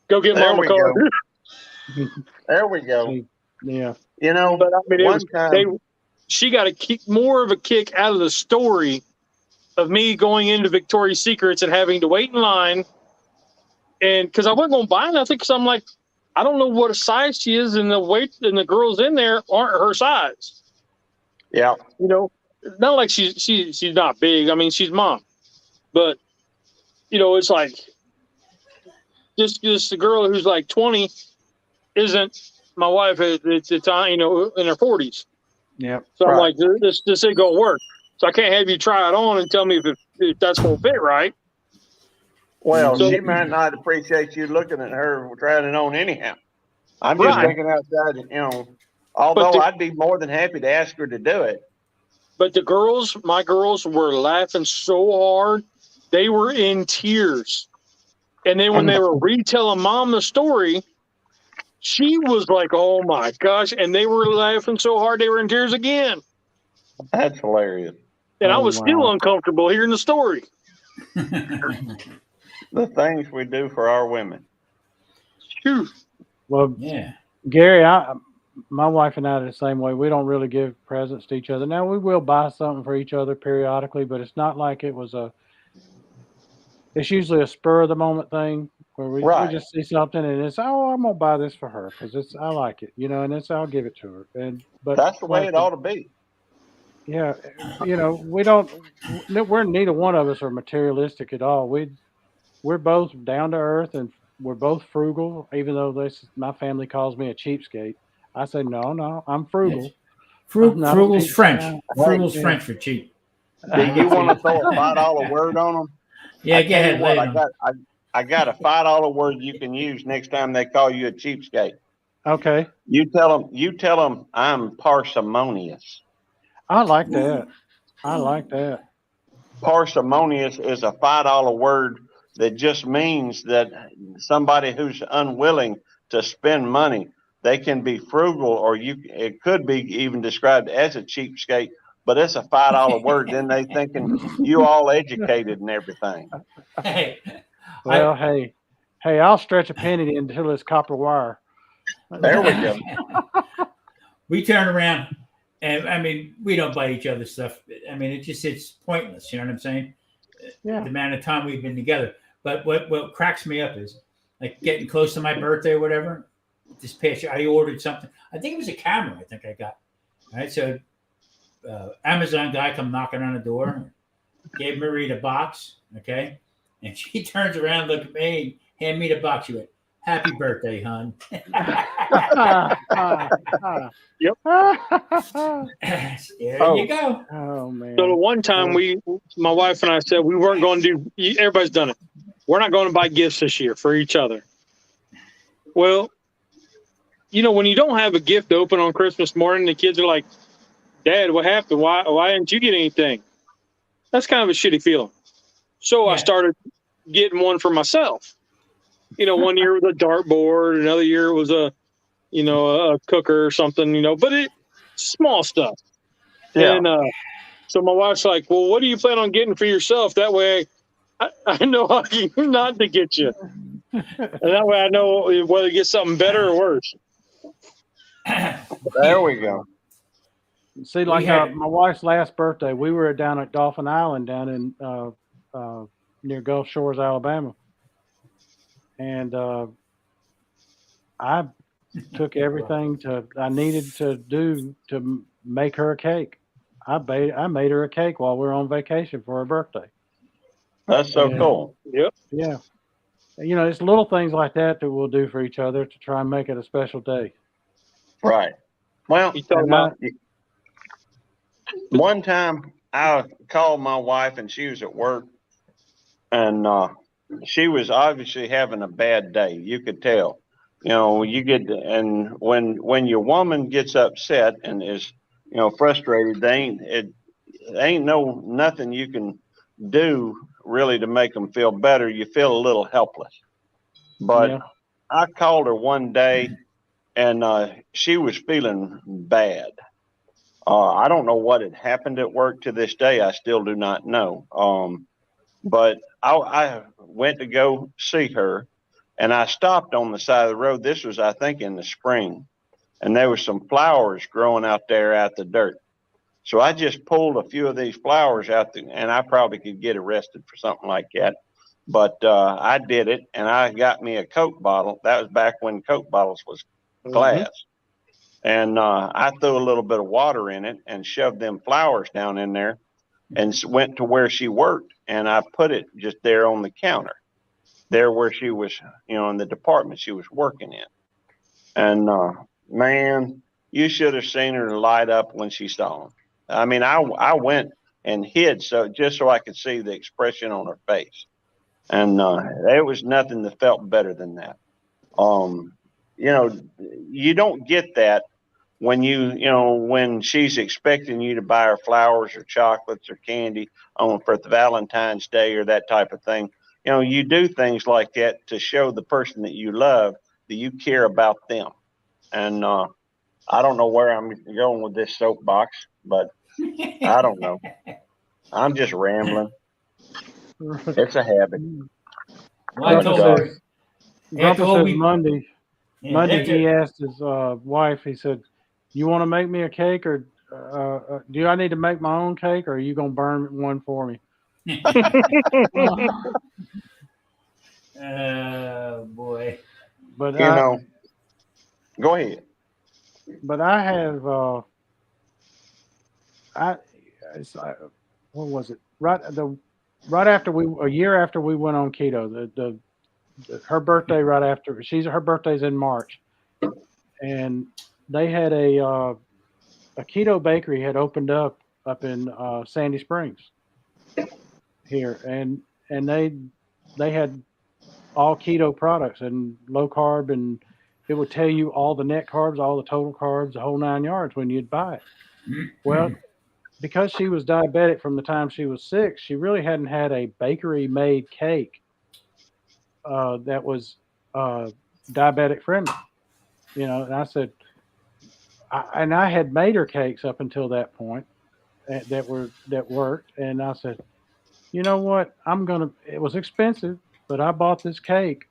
S3: Go get
S6: There
S3: Mama
S6: we
S3: card.
S6: go. There we go.
S1: Yeah.
S3: But I mean,
S6: one time.
S3: she got more of a kick out of the story of me going into Victoria's Secrets and having to wait in line. And because I wasn't going to buy nothing, because I'm like, I don't know what a size she is, and the girls in there aren't her size.
S6: Yeah.
S3: Not like she's not big. I mean, she's Mom, but it's like just the girl who's like 20 isn't my wife at the time, in her 40s.
S1: Yeah.
S3: So I'm
S6: Right.
S3: like, this ain't gonna work. So I can't have you try it on and tell me if that's gonna fit right.
S6: Well,
S3: So
S6: she might not appreciate you looking at her trying it on anyhow. I'm just
S3: Right.
S6: thinking outside, although I'd be more than happy to ask her to do it.
S3: But my girls were laughing so hard, they were in tears. And then when they were retelling Mom the story, she was like, "Oh my gosh!" And they were laughing so hard they were in tears again.
S6: That's hilarious.
S3: And I was still uncomfortable hearing the story.
S6: The things we do for our women.
S3: Phew.
S1: Well,
S2: Yeah.
S1: Gary, my wife and I are the same way. We don't really give presents to each other. Now, we will buy something for each other periodically, but it's not like it's usually a spur of the moment thing where we
S6: Right.
S1: just see something and it's, oh, I'm going to buy this for her because I like it, and I'll give it to her. But
S6: that's the way it ought to be.
S1: Yeah. We're neither one of us are materialistic at all. We're both down to earth and we're both frugal, even though my family calls me a cheapskate. I say, no, I'm frugal. I'm not a
S2: Frugal's
S1: cheap
S2: French.
S1: guy.
S2: Frugal's
S1: Yeah.
S2: French for cheap.
S6: Do you want to throw a $5 word on them?
S2: Yeah,
S6: I
S2: go
S6: tell you
S2: ahead,
S6: what,
S2: lay it on.
S6: I got a $5 word you can use next time they call you a cheapskate.
S1: Okay.
S6: You tell them I'm parsimonious.
S1: I like that. I like that.
S6: Parsimonious is a $5 word that just means that somebody who's unwilling to spend money, they can be frugal, or it could be even described as a cheapskate, but it's a $5 word. Then they thinking you all educated and everything.
S2: Hey,
S1: Well, hey, I'll stretch a penny until it's copper wire.
S6: There we go.
S2: we turn around, and I mean, we don't buy each other stuff. I mean, it's pointless. You know what I'm saying?
S1: Yeah.
S2: The amount of time we've been together. But what cracks me up is like getting close to my birthday or whatever. This past year, I ordered something. I think it was a camera. I think I got. All right, so Amazon guy come knocking on the door, gave Marie the box. Okay, and she turns around, look at me, hand me the box. She went, "Happy birthday, hon."
S3: Yep.
S2: There you go.
S1: Oh man.
S3: So the one time my wife and I said we weren't going to do. Everybody's done it. We're not going to buy gifts this year for each other. Well, when you don't have a gift to open on Christmas morning, the kids are like, "Dad, what happened? Why didn't you get anything?" That's kind of a shitty feeling. So I started getting one for myself. 1 year was a dartboard, another year it was a cooker or something, but it's small stuff.
S6: Yeah.
S3: And so my wife's like, "Well, what do you plan on getting for yourself? That way I know not to get you. And that way I know whether to get something better or worse."
S6: There we go.
S1: See, like my wife's last birthday, we were down at Dolphin Island down in near Gulf Shores, Alabama. And I took everything I needed to do to make her a cake. I made her a cake while we were on vacation for her birthday.
S6: That's so cool.
S3: Yep.
S1: Yeah. It's little things like that we'll do for each other to try and make it a special day.
S6: Right. Well,
S3: You talking about
S6: one time I called my wife and she was at work, and she was obviously having a bad day. You could tell. And when your woman gets upset and is frustrated, it ain't nothing you can do really to make them feel better. You feel a little helpless. But I called her one day, and she was feeling bad. I don't know what had happened at work to this day. I still do not know. But I went to go see her, and I stopped on the side of the road. This was, I think, in the spring, and there was some flowers growing out there out the dirt. So I just pulled a few of these flowers out, and I probably could get arrested for something like that. But I did it, and I got me a Coke bottle. That was back when Coke bottles was glass. And I threw a little bit of water in it and shoved them flowers down in there, and went to where she worked, and I put it just there on the counter, there where she was, in the department she was working in. And man, you should have seen her light up when she saw them. I mean, I went and hid just so I could see the expression on her face, and there was nothing that felt better than that. You don't get that when when she's expecting you to buy her flowers or chocolates or candy for the Valentine's Day or that type of thing. You do things like that to show the person that you love that you care about them. And I don't know where I'm going with this soapbox, but I don't know. I'm just rambling. It's a habit.
S2: Well, I told her.
S1: Grandpa says Monday,
S2: Yeah,
S1: he asked his wife, he said, "You want to make me a cake, or do I need to make my own cake, or are you going to burn one for me?"
S2: Oh, boy.
S1: But
S6: go ahead.
S1: But I have, what was it? Right after a year after we went on keto, her birthday right after, her birthday's in March, and they had a keto bakery had opened up in Sandy Springs here, and and they had all keto products and low carb, and it would tell you all the net carbs, all the total carbs, the whole 9 yards when you'd buy it. Well, because she was diabetic from the time she was 6, she really hadn't had a bakery made cake that was diabetic friendly. You know, and I said, and I had made her cakes up until that point that worked, and I said, you know what, it was expensive, but I bought this cake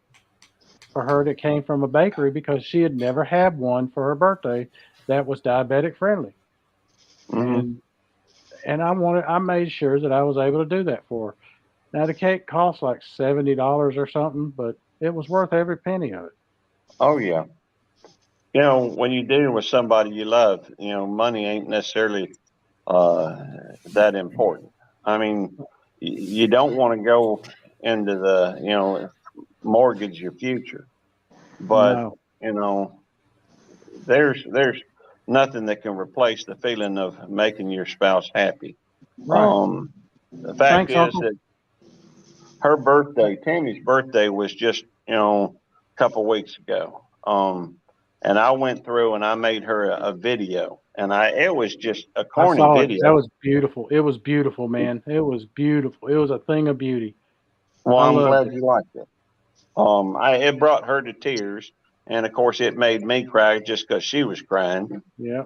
S1: for her that came from a bakery because she had never had one for her birthday that was diabetic friendly.
S6: Mhm.
S1: And I made sure that I was able to do that for her. Now the cake cost like $70 or something, but it was worth every penny of it.
S6: Oh yeah. You know, when you're dealing with somebody you love, you know, money ain't necessarily that important. I mean, you don't want to go into the, you know, mortgage your future, but
S1: No,
S6: you know, there's nothing that can replace the feeling of making your spouse happy.
S1: right.
S6: The fact
S1: Thanks,
S6: is
S1: Uncle.
S6: that her birthday, Tammy's birthday, was just, you know, a couple weeks ago. And I went through and I made her a video, and it was just a
S1: I
S6: corny
S1: saw it. That
S6: video.
S1: was beautiful. It was beautiful, man. It was beautiful. It was a thing of beauty.
S6: Well,
S1: I
S6: I'm
S1: loved
S6: glad
S1: it.
S6: you liked it. It brought her to tears, and of course, it made me cry just because she was crying.
S1: Yeah.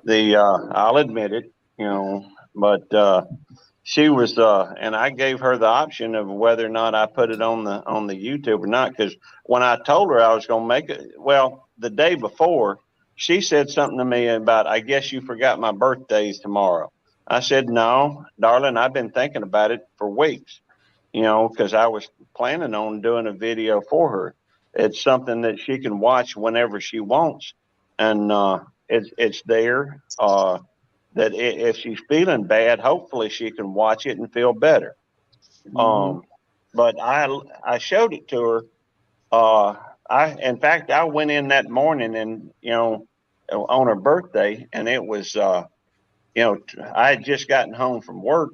S6: I'll admit it, you know, but she was, and I gave her the option of whether or not I put it on the YouTube or not. Because when I told her I was going to make it, well, the day before, she said something to me about, I guess you forgot my birthday's tomorrow. I said, no, darling, I've been thinking about it for weeks, you know, because I was planning on doing a video for her. It's something that she can watch whenever she wants, and it's there. If she's feeling bad, hopefully she can watch it and feel better.
S1: Hmm.
S6: Um, but I showed it to her. Uh, in fact, I went in that morning and, you know, on her birthday, and it was, you know, I had just gotten home from work.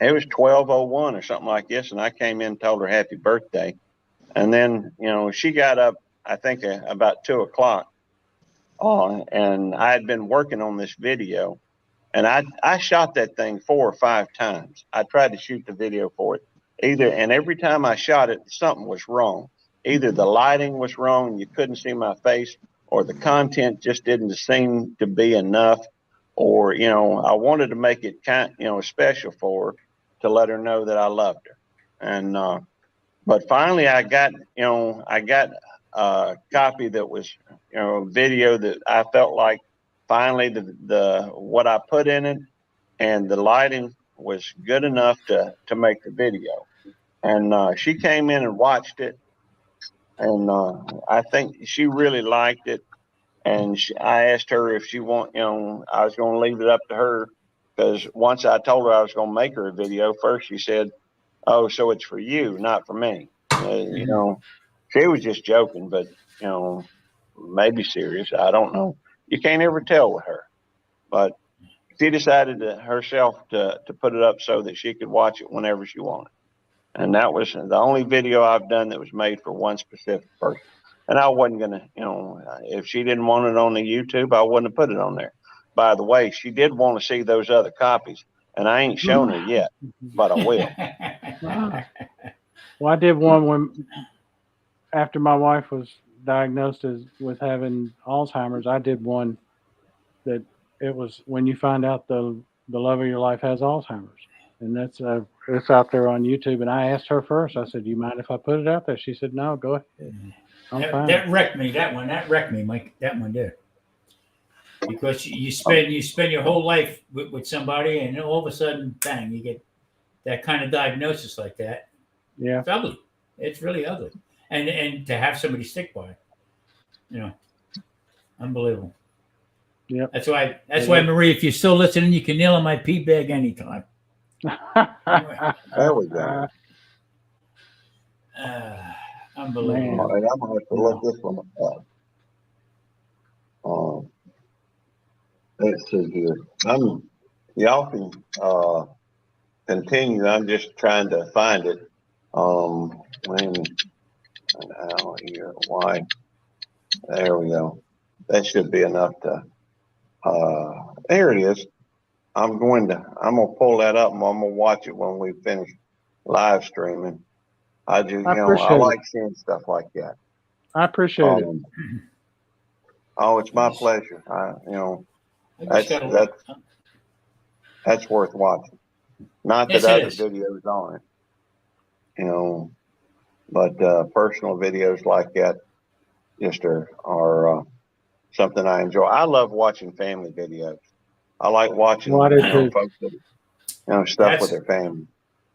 S6: It was 12:01 or something like this, and I came in and told her happy birthday. And then, you know, she got up, I think, about 2 o'clock. And I had been working on this video. And I shot that thing 4 or 5 times. I tried to shoot the video for it. And every time I shot it, something was wrong. Either the lighting was wrong, you couldn't see my face, or the content just didn't seem to be enough. Or, you know, I wanted to make it special for her to let her know that I loved her. And, but finally I got a copy that was, you know, video that I felt like finally the what I put in it and the lighting was good enough to make the video. And she came in and watched it, and I think she really liked it. And I asked her if she I was going to leave it up to her, because once I told her I was going to make her a video, first she said, "Oh, so it's for you, not for me." You know, she was just joking, but you know, maybe serious. I don't know. You can't ever tell with her. But she decided herself to put it up so that she could watch it whenever she wanted. And that was the only video I've done that was made for one specific person. And I wasn't going to, you know, if she didn't want it on the YouTube, I wouldn't have put it on there. By the way, she did want to see those other copies, and I ain't shown her yet, but I will.
S1: Ah. Well, I did one when after my wife was diagnosed with having Alzheimer's. I did one that it was when you find out the love of your life has Alzheimer's, and it's out there on YouTube. And I asked her first. I said, "Do you mind if I put it out there?" She said, "No, go ahead. I'm fine."
S2: That wrecked me. That wrecked me, Mike. That one did. Because you spend your whole life with somebody, and all of a sudden, bang, you get that kind of diagnosis like that.
S1: Yeah.
S2: It's ugly. It's really ugly. And to have somebody stick by it, you know, unbelievable.
S1: Yep.
S2: That's why, Marie, if you're still listening, you can nail on my pee bag anytime. Anyway.
S6: There we go.
S2: Unbelievable.
S1: Man.
S6: All right, I'm going to have to look this one up. Let's see here. Y'all can continue. I'm just trying to find it. When an hour here, why? There we go. That should be enough to, there it is. I'm gonna pull that up and I'm gonna watch it when we finish live streaming. I just,
S1: I
S6: I
S1: appreciate it.
S6: like seeing stuff like that.
S1: I appreciate it.
S6: Oh, it's my pleasure. That's worth watching. Not that
S2: Yes, it
S6: other
S2: is.
S6: videos aren't, but personal videos like that just are something I enjoy. I love watching family videos. I like watching,
S1: Well, I do too.
S6: folks that, stuff with their family.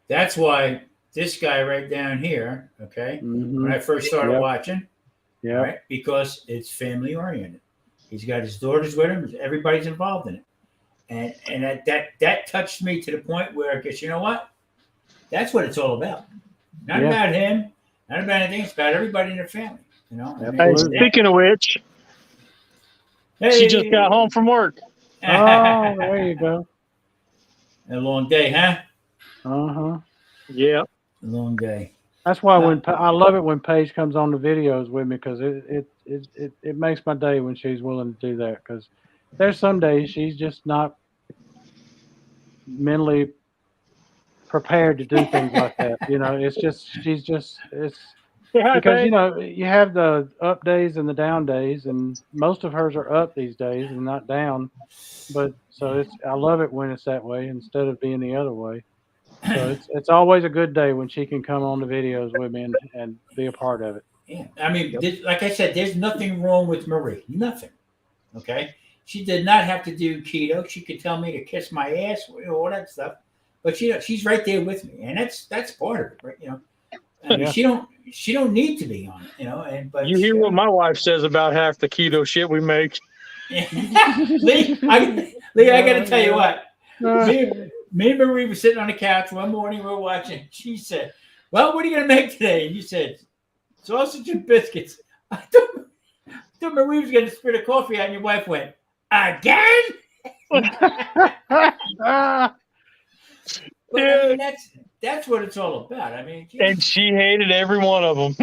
S2: That's why this guy right down here, okay,
S1: Mhm.
S2: when I first started
S1: Yep.
S2: watching,
S1: Yeah.
S2: right, because it's family oriented. He's got his daughters with him. Everybody's involved in it, and that touched me to the point where I guess you know what, that's what it's all about. Not
S1: Yeah.
S2: about him, not about anything. It's about everybody in their family.
S3: Hey, speaking of which, she just got home from work.
S1: Oh, there you go.
S2: A long day, huh?
S1: Uh-huh.
S3: Yeah.
S2: A long day.
S1: That's why I love it when Paige comes on the videos with me, because it makes my day when she's willing to do that, because there's some days she's just not mentally prepared to do things like that. It's
S3: Yeah,
S1: because
S3: hey.
S1: you have the up days and the down days, and most of hers are up these days and not down. But so I love it when it's that way instead of being the other way. So it's always a good day when she can come on the videos with me and be a part of it.
S2: Yeah, I mean, like I said, there's nothing wrong with Marie. Nothing. Okay, she did not have to do keto. She could tell me to kiss my ass, all that stuff. But she's right there with me, and that's part of it, right? I mean, she don't need to be on it, but
S3: you hear what my wife says about half the keto shit we make.
S2: Lee, I got to tell you what. Me and Marie were sitting on the couch one morning. We were watching. She said, "Well, what are you going to make today?" And you said, "Sausage and biscuits." I thought Marie was going to spit a coffee out, and your wife went, "Again?" But I mean, that's what it's all about. I mean,
S3: and she hated every one of them.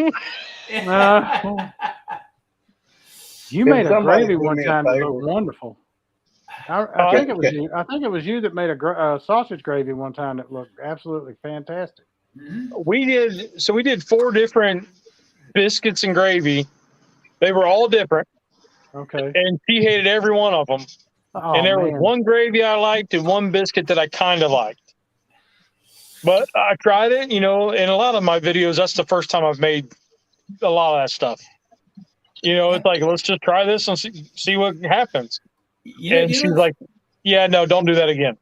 S1: You made a gravy one time that looked wonderful. I think it was you. I think it was you that made a sausage gravy one time that looked absolutely fantastic.
S3: We did 4 different biscuits and gravy. They were all different.
S1: Okay.
S3: And she hated every one of them.
S1: Oh,
S3: and there was one gravy I liked and one biscuit that I kind of liked. But I tried it, in a lot of my videos, that's the first time I've made a lot of that stuff. It's like, let's just try this and see what happens. She's like, yeah, no, don't do that again.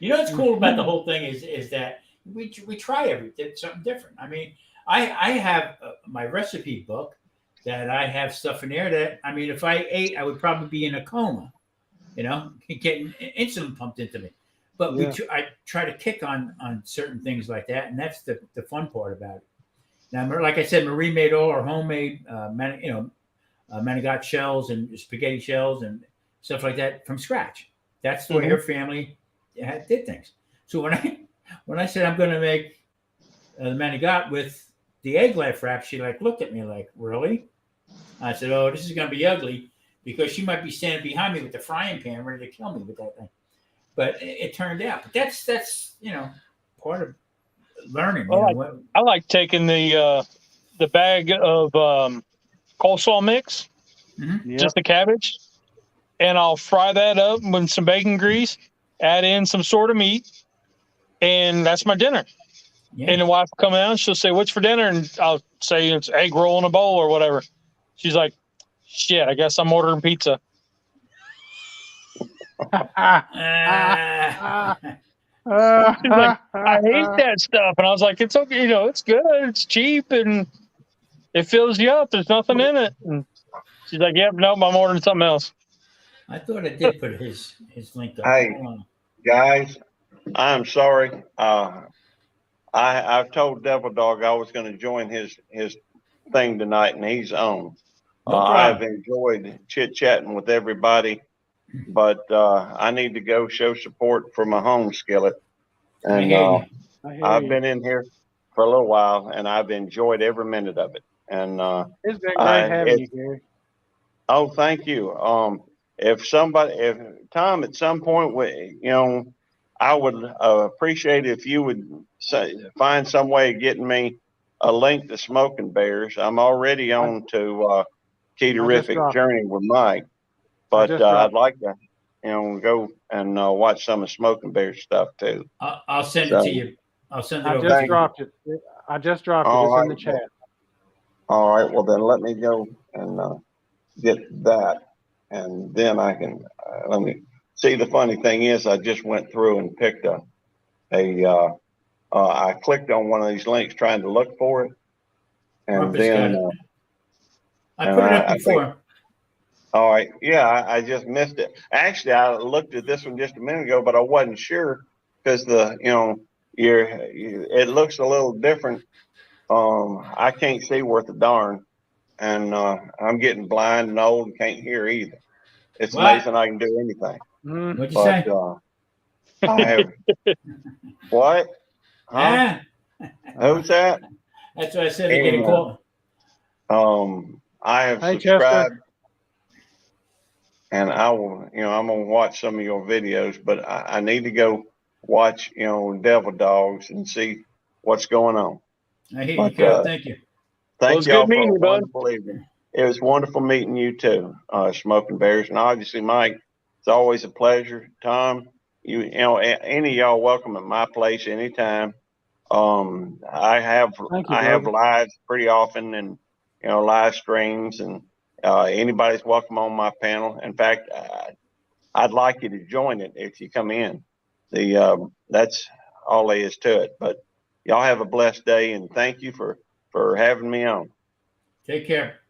S2: What's cool about the whole thing is that we try something different. I mean, I have my recipe book that I have stuff in there that, I mean, if I ate, I would probably be in a coma, getting insulin pumped into me. But I try to kick on certain things like that, and that's the fun part about it. Now, like I said, Marie made all our homemade, manigot shells and spaghetti shells and stuff like that from scratch. That's the way her family did things. So when I said I'm going to make the manigot with the egg life wrap, she looked at me like, really? I said, oh, this is going to be ugly, because she might be standing behind me with the frying pan ready to kill me with that thing. But it turned out. But that's part of learning.
S3: I like taking the bag of coleslaw mix, just the cabbage, and I'll fry that up with some bacon grease, add in some sort of meat, and that's my dinner. Yeah. And the wife will come out and she'll say, "What's for dinner?" And I'll say it's egg roll in a bowl or whatever. She's like, "Shit, I guess I'm ordering pizza." She's like, I hate that stuff. And I was like, it's okay, it's good, it's cheap, and it fills you up. There's nothing in it. And she's like, yep, nope, I'm ordering something else.
S2: I thought I did put his link up.
S6: Hey, guys, I'm sorry. I've told Devil Dog I was going to join his thing tonight, and he's on. I've enjoyed chit-chatting with everybody. But I need to go show support for my home skillet, and I've
S1: you.
S6: been in here for a little while, and I've enjoyed every minute of it. And
S1: It's been great having you, Gary.
S6: oh, thank you. If Tom, at some point, I would appreciate if you would find some way of getting me a link to Smoking Bears. I'm already on to Ketorificjourney with Mike, but I'd like to, go and watch some of Smoking Bears stuff too.
S2: I'll send it to you. I'll send it over.
S1: I just dropped it. I just dropped it. It's in the chat.
S6: All right. Well, then let me go and get that, and then I can let me see. The funny thing is, I just went through and picked I clicked on one of these links trying to look for it, and then
S2: I put it up before.
S6: All right, yeah, I just missed it. Actually, I looked at this one just a minute ago, but I wasn't sure because it looks a little different. I can't see worth a darn, and I'm getting blind and old and can't hear either. It's amazing I can do anything.
S2: What'd you say?
S6: I have what? Huh? Who's that?
S2: That's what I said. I get a call.
S6: I have subscribed,
S1: Chester.
S6: and I will. I'm gonna watch some of your videos, but I need to go watch, Devil Dogs and see what's going on.
S2: I hear you, Cal. Thank you.
S6: Thank you all for a wonderful evening. It was wonderful meeting you too, Smoking Bears, and obviously Mike. It's always a pleasure. Tom, any of y'all welcome at my place anytime. I have lives pretty often, and live streams, and anybody's welcome on my panel. In fact, I'd like you to join it if you come in. That's all there is to it. But y'all have a blessed day, and thank you for having me on.
S2: Take care.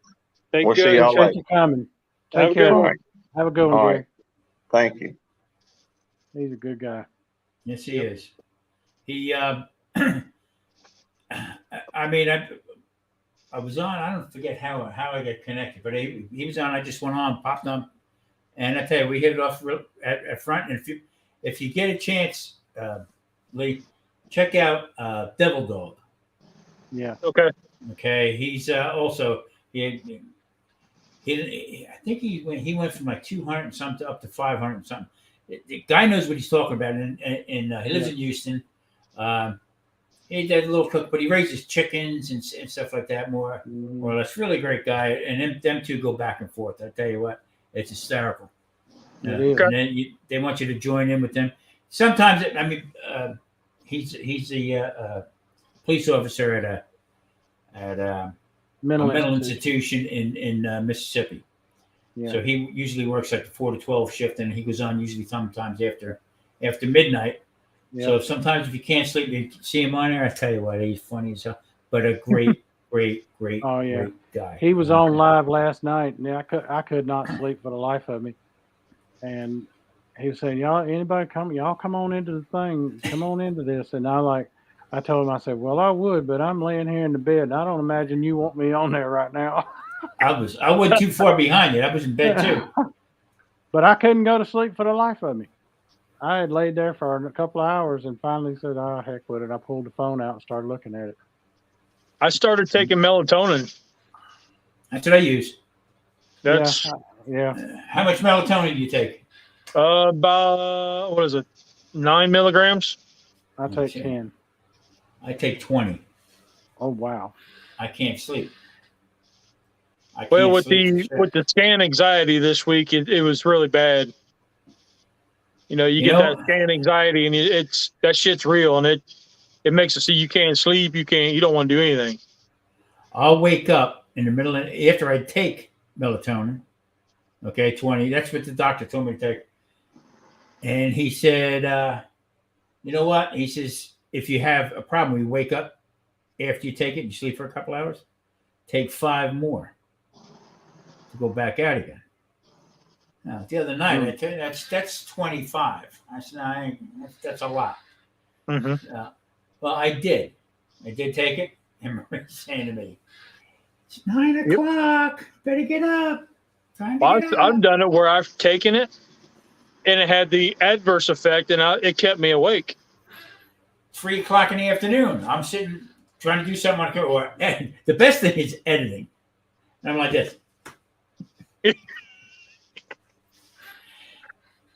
S6: We'll see y'all later.
S1: Thank you for coming. Take care. Have a good one, Gary.
S6: Thank you.
S1: He's a good guy.
S2: Yes, he is. He, I was on. I don't forget how I got connected, but he was on. I just went on, popped on, and I tell you, we hit it off at front. And if you get a chance, Lee, check out Devil Dog.
S1: Yeah.
S2: Okay. He's also I think he went from like 200 and something up to 500 and something. The guy knows what he's talking about, and he lives in Houston. He did a little cook, but he raises chickens and stuff like that, more or less. Really great guy, and them two go back and forth. I tell you what, it's hysterical. And then they want you to join in with them. Sometimes, he's a police officer at a mental institution in Mississippi. Yeah. So he usually works like the 4 to 12 shift, and he goes on usually sometimes after midnight. Yeah. So sometimes if you can't sleep, you see him on there. I tell you what, he's funny as hell, but a great, great guy.
S1: He was on live last night, and I could not sleep for the life of me. And he was saying, y'all come on into the thing, come on into this. And I told him, I said, well, I would, but I'm laying here in the bed, and I don't imagine you want me on there right now.
S2: I wasn't too far behind you. I was in bed too.
S1: But I couldn't go to sleep for the life of me. I had laid there for a couple of hours and finally said, oh, heck with it. I pulled the phone out and started looking at it.
S3: I started taking melatonin.
S2: That's what I use.
S3: That's
S2: How much melatonin do you take?
S3: About, 9 milligrams?
S1: I take 10.
S2: I take 20.
S1: Oh, wow.
S2: I can't sleep.
S3: With the scan anxiety this week, it was really bad. You get that scan anxiety, and that shit's real, and it makes it so you can't sleep, you don't want to do anything.
S2: I'll wake up in the middle after I take melatonin. Okay, 20. That's what the doctor told me to take. And he said, you know what? He says, if you have a problem, you wake up after you take it, you sleep for a couple hours, take 5 more to go back out again. Now, the other night, I tell you, that's 25. I said, that's a lot.
S3: Mm-hmm.
S2: Well, I did take it. And Marie's saying to me, it's 9 o'clock. Better get up.
S3: I've done it where I've taken it, and it had the adverse effect, and it kept me awake.
S2: 3:00 in the afternoon. I'm sitting trying to do something on or the best thing is editing. And I'm like this.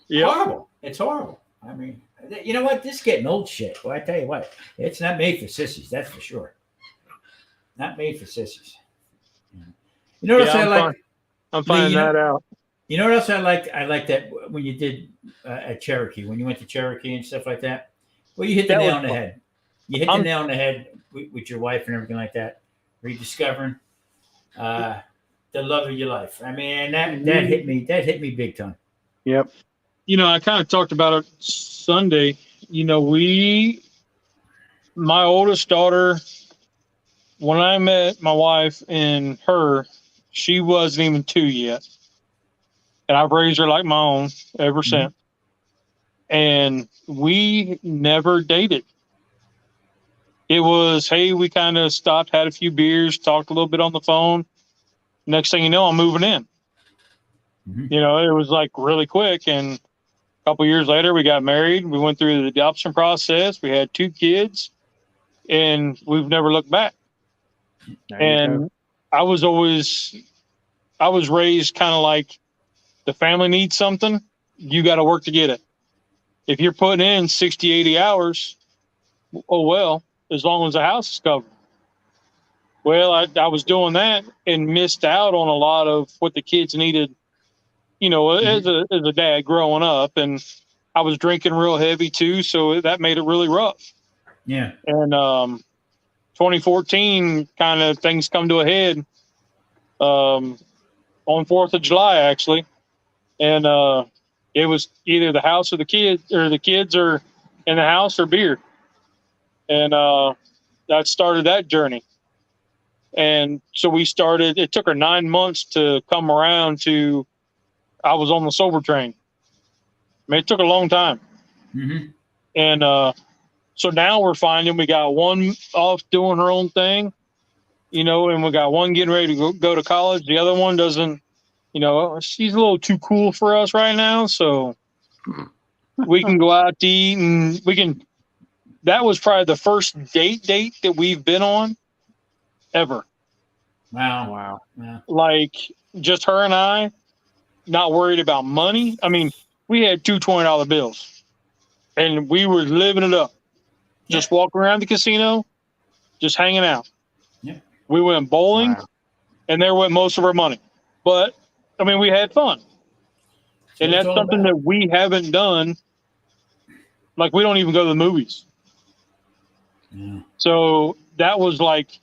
S3: Yeah.
S2: Horrible. It's horrible. I mean, you know what? This is getting old shit. Well, I tell you what, it's not made for sissies. That's for sure. Not made for sissies. You know what else I like?
S3: I'm finding that out.
S2: You know what else I like? I like that when you did at Cherokee, when you went to Cherokee and stuff like that. Well, you hit the nail on the head. You hit the nail on the head with your wife and everything like that. Rediscovering the love of your life. I mean, that hit me. That hit me big time.
S1: Yep.
S3: You know, I kind of talked about it Sunday. You know, my oldest daughter, when I met my wife and her, she wasn't even 2 yet. And I've raised her like my own ever since. And we never dated. It was, hey, we kind of stopped, had a few beers, talked a little bit on the phone. Next thing you know, I'm moving in. You know, it was like really quick. And a couple years later, we got married. We went through the adoption process. We had 2 kids, and we've never looked back. And I was raised kind of like, the family needs something, you got to work to get it. If you're putting in 60, 80 hours, oh, well, as long as the house is covered. Well, I was doing that and missed out on a lot of what the kids needed, you know, as a dad growing up. And I was drinking real heavy too, so that made it really rough.
S2: Yeah.
S3: And 2014, kind of things come to a head on 4th of July, actually. And it was either the house or the kids are in the house or beer. And that started that journey. And so it took her 9 months to come around to, I was on the sober train. I mean, it took a long time. And so now we're finding we got one off doing her own thing, you know, and we got one getting ready to go to college. The other one doesn't, you know, she's a little too cool for us right now. So we can go out to eat and that was probably the first date that we've been on ever.
S2: Wow.
S3: Like just her and I, not worried about money. I mean, we had 2 $20 bills and we were living it up. Just walking around the casino, just hanging out.
S2: Yeah.
S3: We went bowling and there went most of our money. But I mean, we had fun. And that's something that we haven't done. Like, we don't even go to the movies.
S2: Yeah.
S3: So that was like,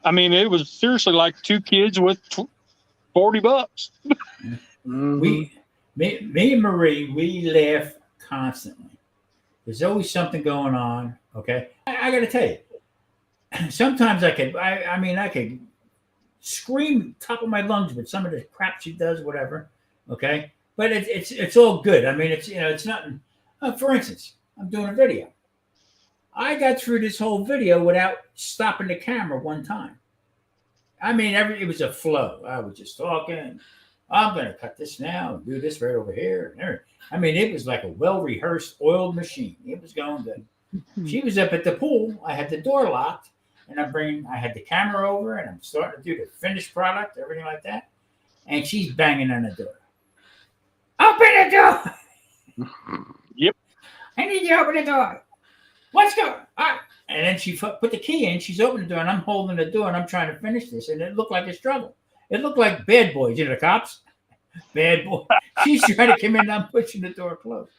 S3: I mean, it was seriously like 2 kids with $40.
S2: Me and Marie, we laugh constantly. There's always something going on. Okay. I got to tell you, sometimes I could scream top of my lungs with some of the crap she does, whatever. Okay. But it's all good. I mean, it's nothing. For instance, I'm doing a video. I got through this whole video without stopping the camera one time. I mean, it was a flow. I was just talking. I'm going to cut this now and do this right over here. I mean, it was like a well-rehearsed oiled machine. It was going good. She was up at the pool. I had the door locked, and I had the camera over, and I'm starting to do the finished product, everything like that. And she's banging on the door. Open the door!
S3: Yep.
S2: I need you to open the door. Let's go. And then she put the key in. She's opening the door, and I'm holding the door, and I'm trying to finish this. And it looked like a struggle. It looked like Bad Boys. You know, the cops? Bad Boy. She's trying to come in, and I'm pushing the door closed.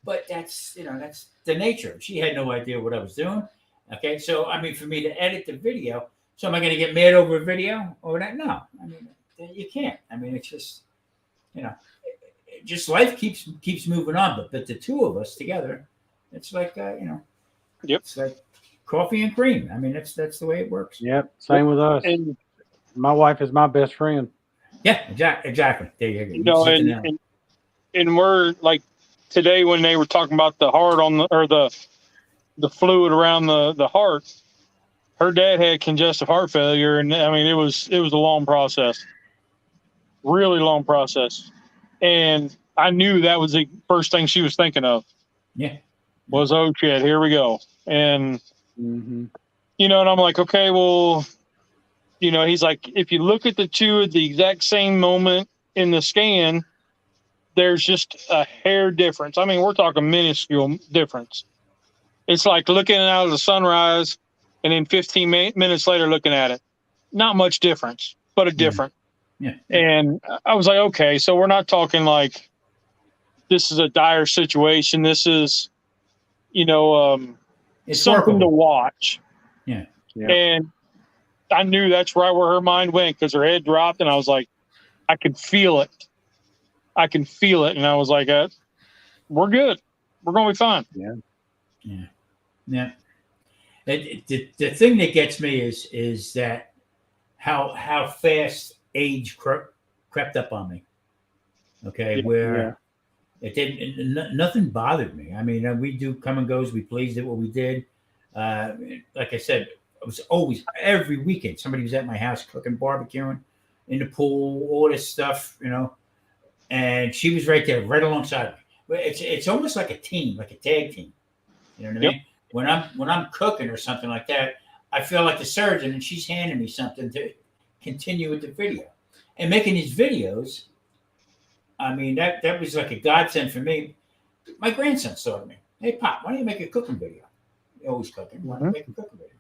S2: But that's the nature. She had no idea what I was doing. Okay, so, I mean, for me to edit the video, so am I going to get mad over a video or that? No. I mean, you can't. I mean, it's just, just life keeps moving on. But the 2 of us together, it's like,
S3: Yep.
S2: It's like coffee and cream. I mean, that's the way it works.
S1: Yep. Same with us. And my wife is my best friend.
S2: Yeah, exactly. There you go.
S3: And we're like today when they were talking about the heart or the fluid around the heart, her dad had congestive heart failure. And I mean, it was a long process, really long process. And I knew that was the first thing she was thinking of.
S2: Yeah.
S3: Was, oh shit, here we go. And,
S1: Mm-hmm.
S3: and I'm like, okay, well, he's like, if you look at the two at the exact same moment in the scan, there's just a hair difference. I mean, we're talking minuscule difference. It's like looking out of the sunrise and then 15 minutes later looking at it. Not much difference, but a different.
S2: Yeah.
S3: And I was like, okay, so we're not talking like this is a dire situation. This is,
S2: It's
S3: something
S2: workable.
S3: to watch.
S2: Yeah.
S3: And I knew that's right where her mind went because her head dropped, and I was like, I could feel it. And I was like, we're good. We're going to be fine.
S2: Yeah. The thing that gets me is that how fast age crept up on me. Okay, where it didn't, nothing bothered me. I mean, we do come and goes. We pleased at what we did. Like I said, it was always every weekend somebody was at my house cooking, barbecuing, in the pool, all this stuff, and she was right there, right alongside me. It's almost like a team, like a tag team. You know what I mean? When I'm cooking or something like that, I feel like the surgeon, and she's handing me something to continue with the video. And making these videos, I mean, that was like a godsend for me. My grandson saw me. Hey, Pop, why don't you make a cooking video? You're always cooking. Why don't you make a cooking video?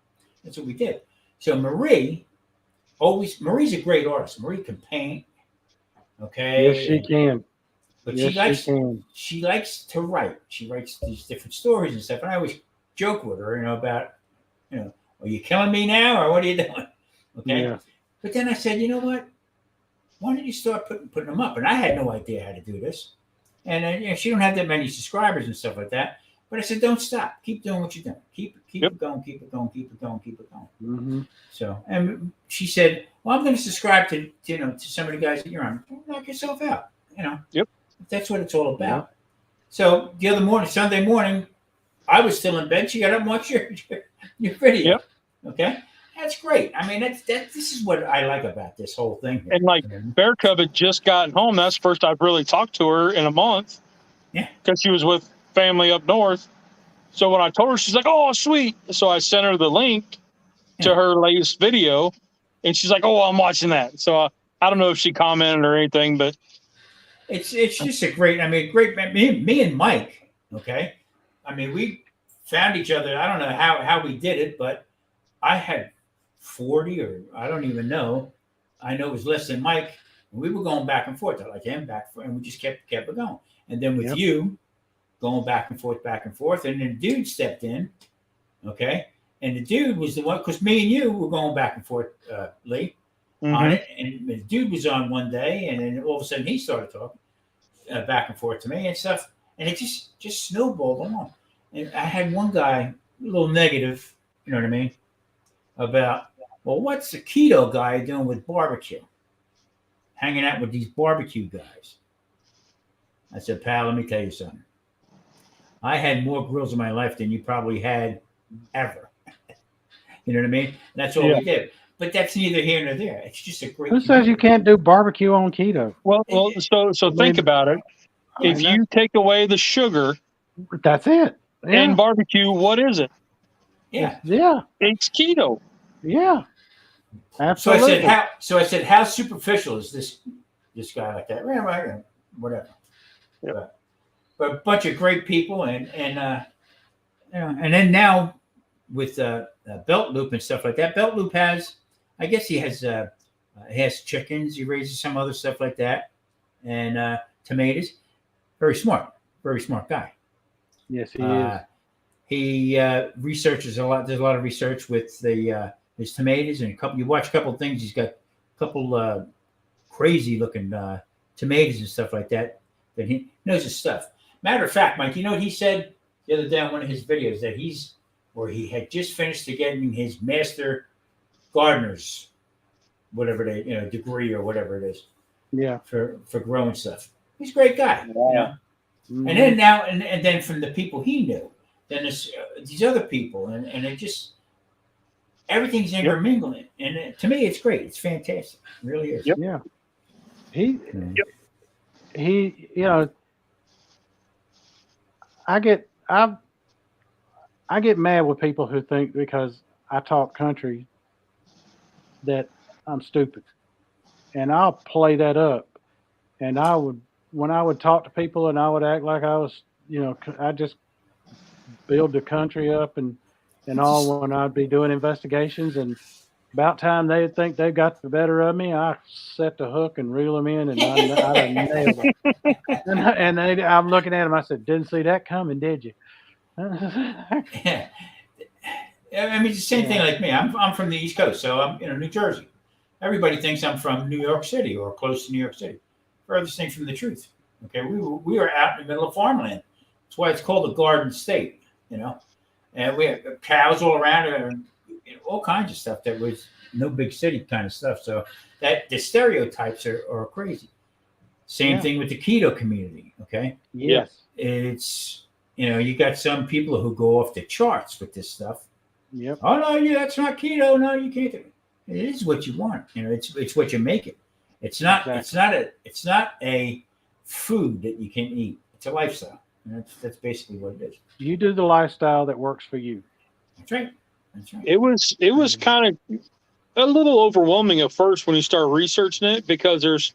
S2: That's what we did. So Marie's a great artist. Marie can paint. Okay.
S1: Yes, she can.
S2: But
S1: Yes,
S2: she likes to write. She writes these different stories and stuff. And I always joke with her, about, are you killing me now or what are you doing? Okay.
S1: Yeah.
S2: But then I said, you know what? Why don't you start putting them up? And I had no idea how to do this. And she don't have that many subscribers and stuff like that. But I said, don't stop. Keep doing what you're doing. Keep it going. Keep it going. Keep it going. Keep it going.
S1: Mm-hmm.
S2: So, and she said, well, I'm going to subscribe to some of the guys that you're on. Knock yourself out. That's what it's all about.
S1: Yeah.
S2: So the other morning, Sunday morning, I was still in bed. She got up and watched your video.
S3: Yep.
S2: Okay. That's great. I mean, this is what I like about this whole thing.
S3: And like Bear Cub had just gotten home. That's the first I've really talked to her in a month.
S2: Yeah.
S3: Because she was with family up north. So when I told her, she's like, oh, sweet. So I sent her the link to her latest video. And she's like, oh, I'm watching that. So I don't know if she commented or anything, but.
S2: It's just a great, me and Mike, okay? I mean, we found each other. I don't know how we did it, but I had 40 or I don't even know. I know it was less than Mike. And we were going back and forth. I like him back and forth, and we just kept it going. And then with you, going back and forth. And then the dude stepped in, okay? And the dude was the one, because me and you were going back and forth, Lee, on it. And the dude was on one day, and then all of a sudden he started talking back and forth to me and stuff. And it just snowballed along. And I had one guy, a little negative, you know what I mean, about, well, what's the keto guy doing with barbecue? Hanging out with these barbecue guys. I said, pal, let me tell you something. I had more grills in my life than you probably had ever. You know what I mean? That's all we did. But that's neither here nor there. It's just a great.
S1: Who says you can't do barbecue on keto?
S3: Well, so think about it. If you take away the sugar,
S1: that's it. Yeah.
S3: And barbecue, what is it?
S2: Yeah.
S1: Yeah.
S3: It's keto.
S1: Yeah. Absolutely.
S2: So I said, how superficial is this guy like that? Whatever.
S3: Yep.
S2: But a bunch of great people, and then now with Belt Loop and stuff like that. Belt Loop has, I guess he has chickens. He raises some other stuff like that, and tomatoes. Very smart guy.
S1: Yes, he is.
S2: He researches a lot. There's a lot of research with his tomatoes, and you watch a couple of things. He's got a couple crazy looking tomatoes and stuff like that. That he knows his stuff. Matter of fact, Mike, you know what he said the other day on one of his videos, that he had just finished getting his master gardener's degree or whatever it is.
S1: Yeah.
S2: For growing stuff. He's a great guy.
S3: Yeah.
S2: And then now and then from the people he knew, then there's these other people, and it just everything's intermingling. And to me, it's great. It's fantastic. It really is.
S3: Yep.
S1: Yeah. He, you know, I get mad with people who think because I talk country that I'm stupid, and I'll play that up. And I would, when I would talk to people, and I would act like I was, I just build the country up and
S2: It's just,
S1: all when I'd be doing investigations. And about time they'd think they got the better of me, I set the hook and reel them in, and I'd have nailed them. I'm looking at them. I said, "Didn't see that coming, did you?"
S2: yeah. I mean, it's the same thing
S1: Yeah.
S2: like me. I'm from the East Coast, so I'm New Jersey. Everybody thinks I'm from New York City or close to New York City. Furthest thing from the truth. Okay, we were out in the middle of farmland. That's why it's called the Garden State. And we had cows all around and all kinds of stuff that was no big city kind of stuff. So that the stereotypes are crazy. Same thing with the keto community. Okay,
S1: Yes.
S2: it's you got some people who go off the charts with this stuff.
S1: Yep.
S2: Oh no, that's not keto. No, you can't do it. It is what you want. It's what you make it. It's not.
S1: Exactly.
S2: It's not a food that you can eat. It's a lifestyle. And that's basically what it is.
S1: You do the lifestyle that works for you.
S2: That's right. That's right.
S3: It was kind of a little overwhelming at first when you start researching it because there's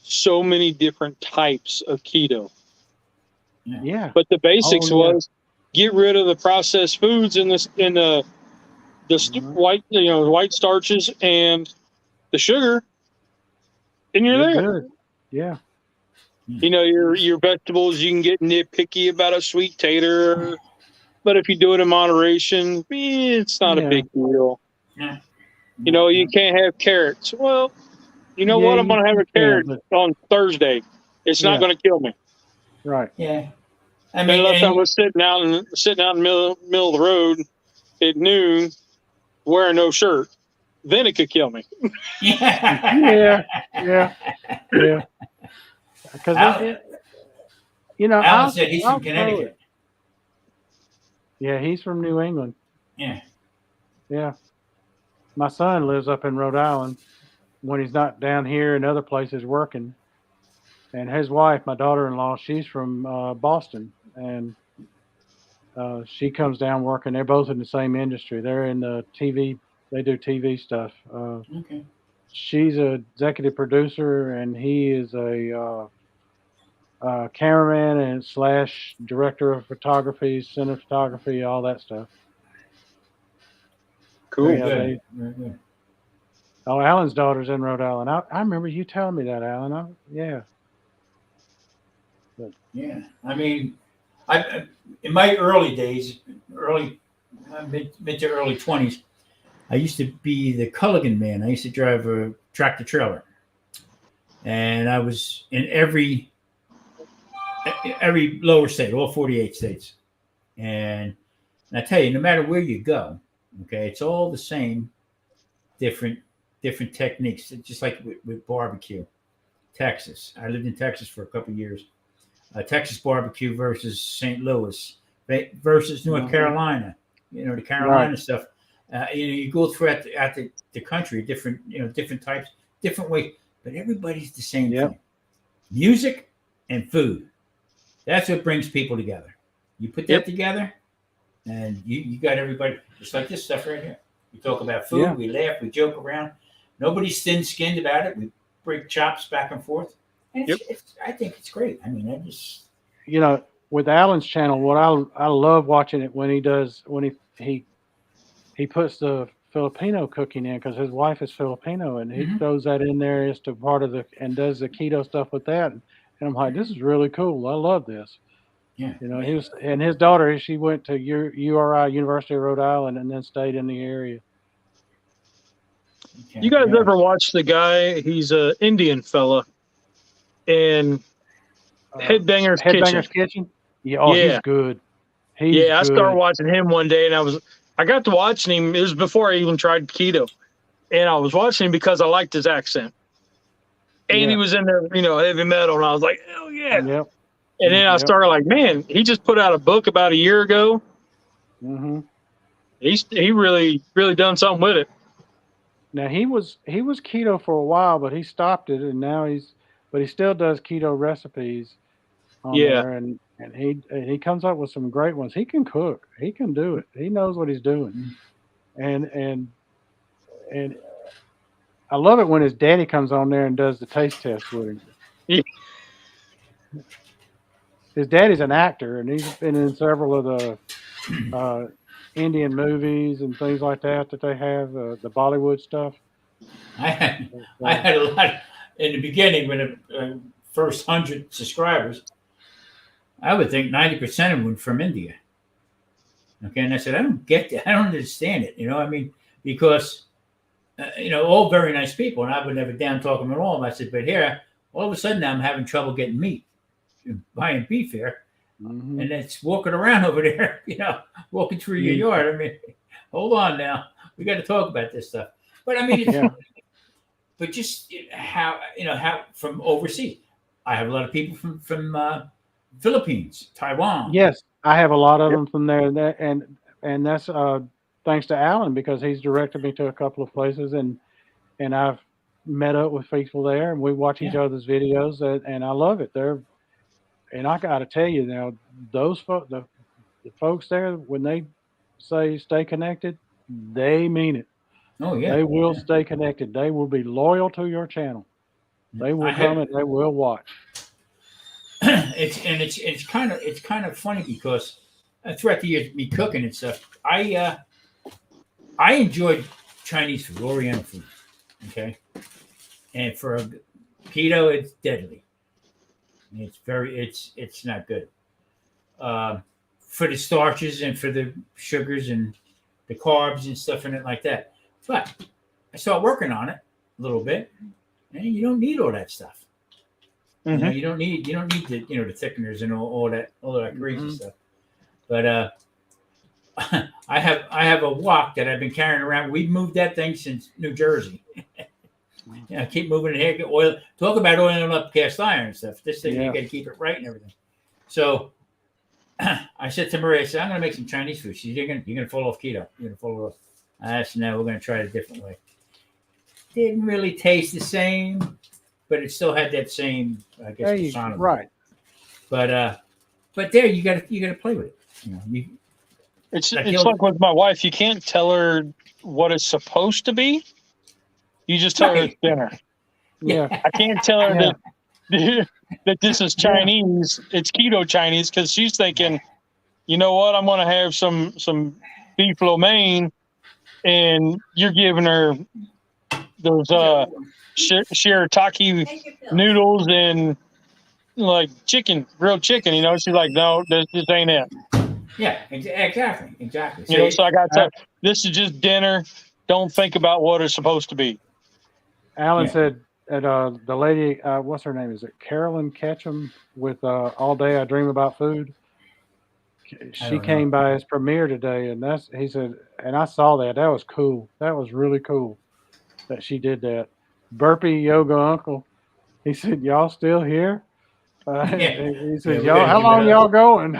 S3: so many different types of keto.
S1: Yeah.
S3: But the basics
S1: Oh, yeah.
S3: was get rid of the processed foods and the white starches and the sugar, and you're there.
S1: Good. Yeah.
S3: Your vegetables, you can get nitpicky about a sweet tater, but if you do it in moderation, it's not a big deal.
S2: Yeah.
S3: You can't have carrots. Well, you know
S1: Yeah,
S3: what? I'm going to have a carrot
S1: but
S3: on Thursday. It's not going to kill me.
S1: right.
S2: Yeah. I mean,
S3: Unless I was sitting out in the middle of the road at noon wearing no shirt, then it could kill me.
S2: yeah.
S1: Yeah. Because
S2: Alan said he's from Connecticut.
S1: Yeah, he's from New England.
S2: Yeah.
S1: Yeah. My son lives up in Rhode Island when he's not down here and other places working. And his wife, my daughter-in-law, she's from Boston, and she comes down working. They're both in the same industry. They're in the TV. They do TV stuff.
S2: Okay.
S1: She's an executive producer, and he is a cameraman and / director of photography, center photography, all that stuff.
S3: Cool.
S1: Yeah,
S2: Good. Very good.
S1: Oh, Alan's daughter's in Rhode Island. I remember you telling me that, Alan. Yeah.
S2: Yeah. I mean, I in my early days, mid to early 20s, I used to be the Culligan man. I used to drive a tractor trailer, and I was in every lower state, all 48 states. And I tell you, no matter where you go, okay, it's all the same, different techniques, just like with barbecue. Texas. I lived in Texas for a couple of years. Texas barbecue versus St. Louis versus North Carolina. The Carolina stuff. You go throughout the country, different types, different ways, but everybody's the same thing. Music and food. That's what brings people together. You put that together, and you got everybody. Just like this stuff right here. We talk about food. We laugh. We joke around. Nobody's thin-skinned about it. We break chops back and forth. And I think it's great. I mean, I just
S1: with Alan's channel, what I love watching it when he puts the Filipino cooking in, because his wife is Filipino, and he throws that in there as to part of and does the keto stuff with that. And I'm like, this is really cool. I love this.
S2: Yeah.
S1: His daughter, she went to URI, University of Rhode Island, and then stayed in the area.
S3: You guys ever watch the guy? He's an Indian fella, and Headbanger's Kitchen.
S1: Yeah, he's good.
S3: I started watching him one day, and I got to watching him. It was before I even tried keto, and I was watching him because I liked his accent, and he was in there, heavy metal, and I was like, hell yeah.
S1: Yep.
S3: And then I started like, man, he just put out a book about a year ago.
S1: Mm-hmm.
S3: He really done something with it.
S1: Now he was keto for a while, but he stopped it, and now he still does keto recipes on there, and and he comes up with some great ones. He can cook. He can do it. He knows what he's doing, and I love it when his daddy comes on there and does the taste test with him.
S3: Yeah.
S1: His daddy's an actor, and he's been in several of the Indian movies and things like that they have, the Bollywood stuff.
S2: I had a lot in the beginning when the first 100 subscribers. I would think 90% of them were from India. Okay, and I said, I don't get that. I don't understand it. I mean, because all very nice people, and I would never down talk them at all. And I said, but here, all of a sudden, I'm having trouble getting meat, buying beef here, and it's walking around over there, walking through your yard. I mean, hold on now, we got to talk about this stuff. But I mean, but just how from overseas, I have a lot of people from Philippines, Taiwan.
S1: Yes, I have a lot of them from there, and that's thanks to Alan, because he's directed me to a couple of places, and I've met up with people there, and we watch each other's videos, and I love it. And I got to tell you now, those the folks there, when they say stay connected, they mean it.
S2: Oh yeah,
S1: they will stay connected. They will be loyal to your channel. They will come and they will watch.
S2: It's kind of funny because throughout the years, me cooking and stuff, I enjoyed Chinese food, Oriental food, okay, and for keto, it's deadly. It's not good for the starches and for the sugars and the carbs and stuff in it like that. But I started working on it a little bit, and you don't need all that stuff.
S3: Mm-hmm.
S2: You don't need the the thickeners and all that crazy stuff. But I have a wok that I've been carrying around. We've moved that thing since New Jersey. I keep moving it here. Get oil. Talk about oiling up cast iron and stuff. This thing you got to keep it right and everything. So I said to Maria, I said, I'm going to make some Chinese food. She said, you're going to fall off keto. You're going to fall off. I said, no, we're going to try it a different way. Didn't really taste the same, but it still had that same, I guess, persona.
S1: Right.
S2: But there you got to play with it.
S3: It's like with my wife. You can't tell her what it's supposed to be. You just tell her it's dinner.
S1: Yeah.
S3: I can't tell her that this is Chinese. It's keto Chinese, because she's thinking, you know what? I'm going to have some beef lo mein, and you're giving her those shirataki noodles and like grilled chicken. She's like, no, this ain't it.
S2: Yeah, exactly.
S3: So I got to tell her, this is just dinner. Don't think about what it's supposed to be.
S1: Alan said that the lady, what's her name? Is it Carolyn Ketchum with All Day I Dream About Food? She came by his premiere today, and he said, and I saw that. That was cool. That was really cool that she did that. Burpee Yoga Uncle. He said, y'all still here? He said, y'all, how long y'all going?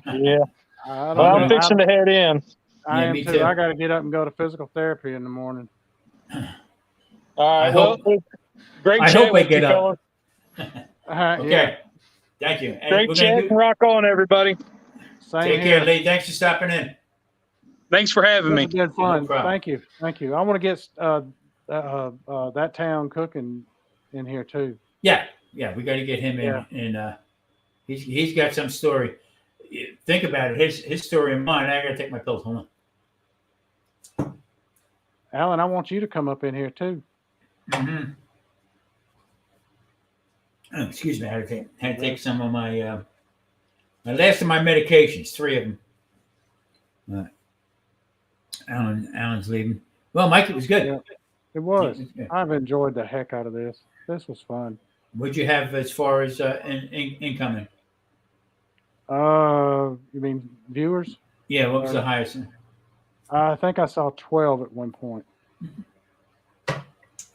S3: Yeah. I'm fixing to head in.
S1: I am too. I got to get up and go to physical therapy in the morning.
S3: All right. Great chat.
S2: I hope I get up.
S1: Okay.
S2: Yeah. Thank you.
S3: Great chat. Rock on, everybody.
S2: Take care, Lee. Thanks for stopping in.
S3: Thanks for having me.
S1: It's been fun. Thank you. I want to get that town cooking in here too.
S2: Yeah. We got to get him in, and he's got some story. Think about it. His story and mine. I got to take my pills. Hold on.
S1: Alan, I want you to come up in here too.
S2: Mm-hmm. Oh, excuse me. I had to take some of my last of my medications. 3 of them. Alan's leaving. Well, Mike, it was good.
S1: Yeah, it was. I've enjoyed the heck out of this. This was fun.
S2: What'd you have as far as incoming?
S1: You mean viewers?
S2: Yeah. What was the highest?
S1: I think I saw 12 at one point.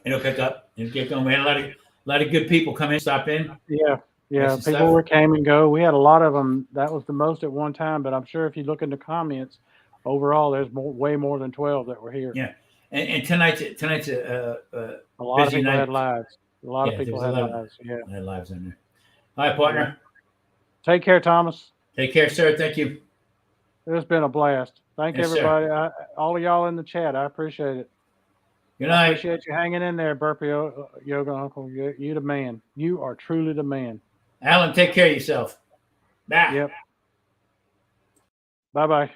S2: It'll pick up. It'll get going. We had a lot of good people come in, stop in.
S1: Yeah. People came and go. We had a lot of them. That was the most at one time. But I'm sure if you look in the comments, overall, there's way more than 12 that were here.
S2: Yeah. And tonight's a
S1: lot
S2: busy
S1: of people
S2: night.
S1: had lives. A lot of people had lives. Yeah.
S2: Had lives in there. All right, partner.
S1: Take care, Thomas.
S2: Take care, sir. Thank you.
S1: It's been a blast. Thank
S2: Yes, sir.
S1: everybody. All of y'all in the chat. I appreciate it.
S2: Good
S1: I
S2: night.
S1: appreciate you hanging in there, Burpee Yoga Uncle. You the man. You are truly the man.
S2: Alan, take care of yourself. Bye.
S1: Yep. Bye-bye.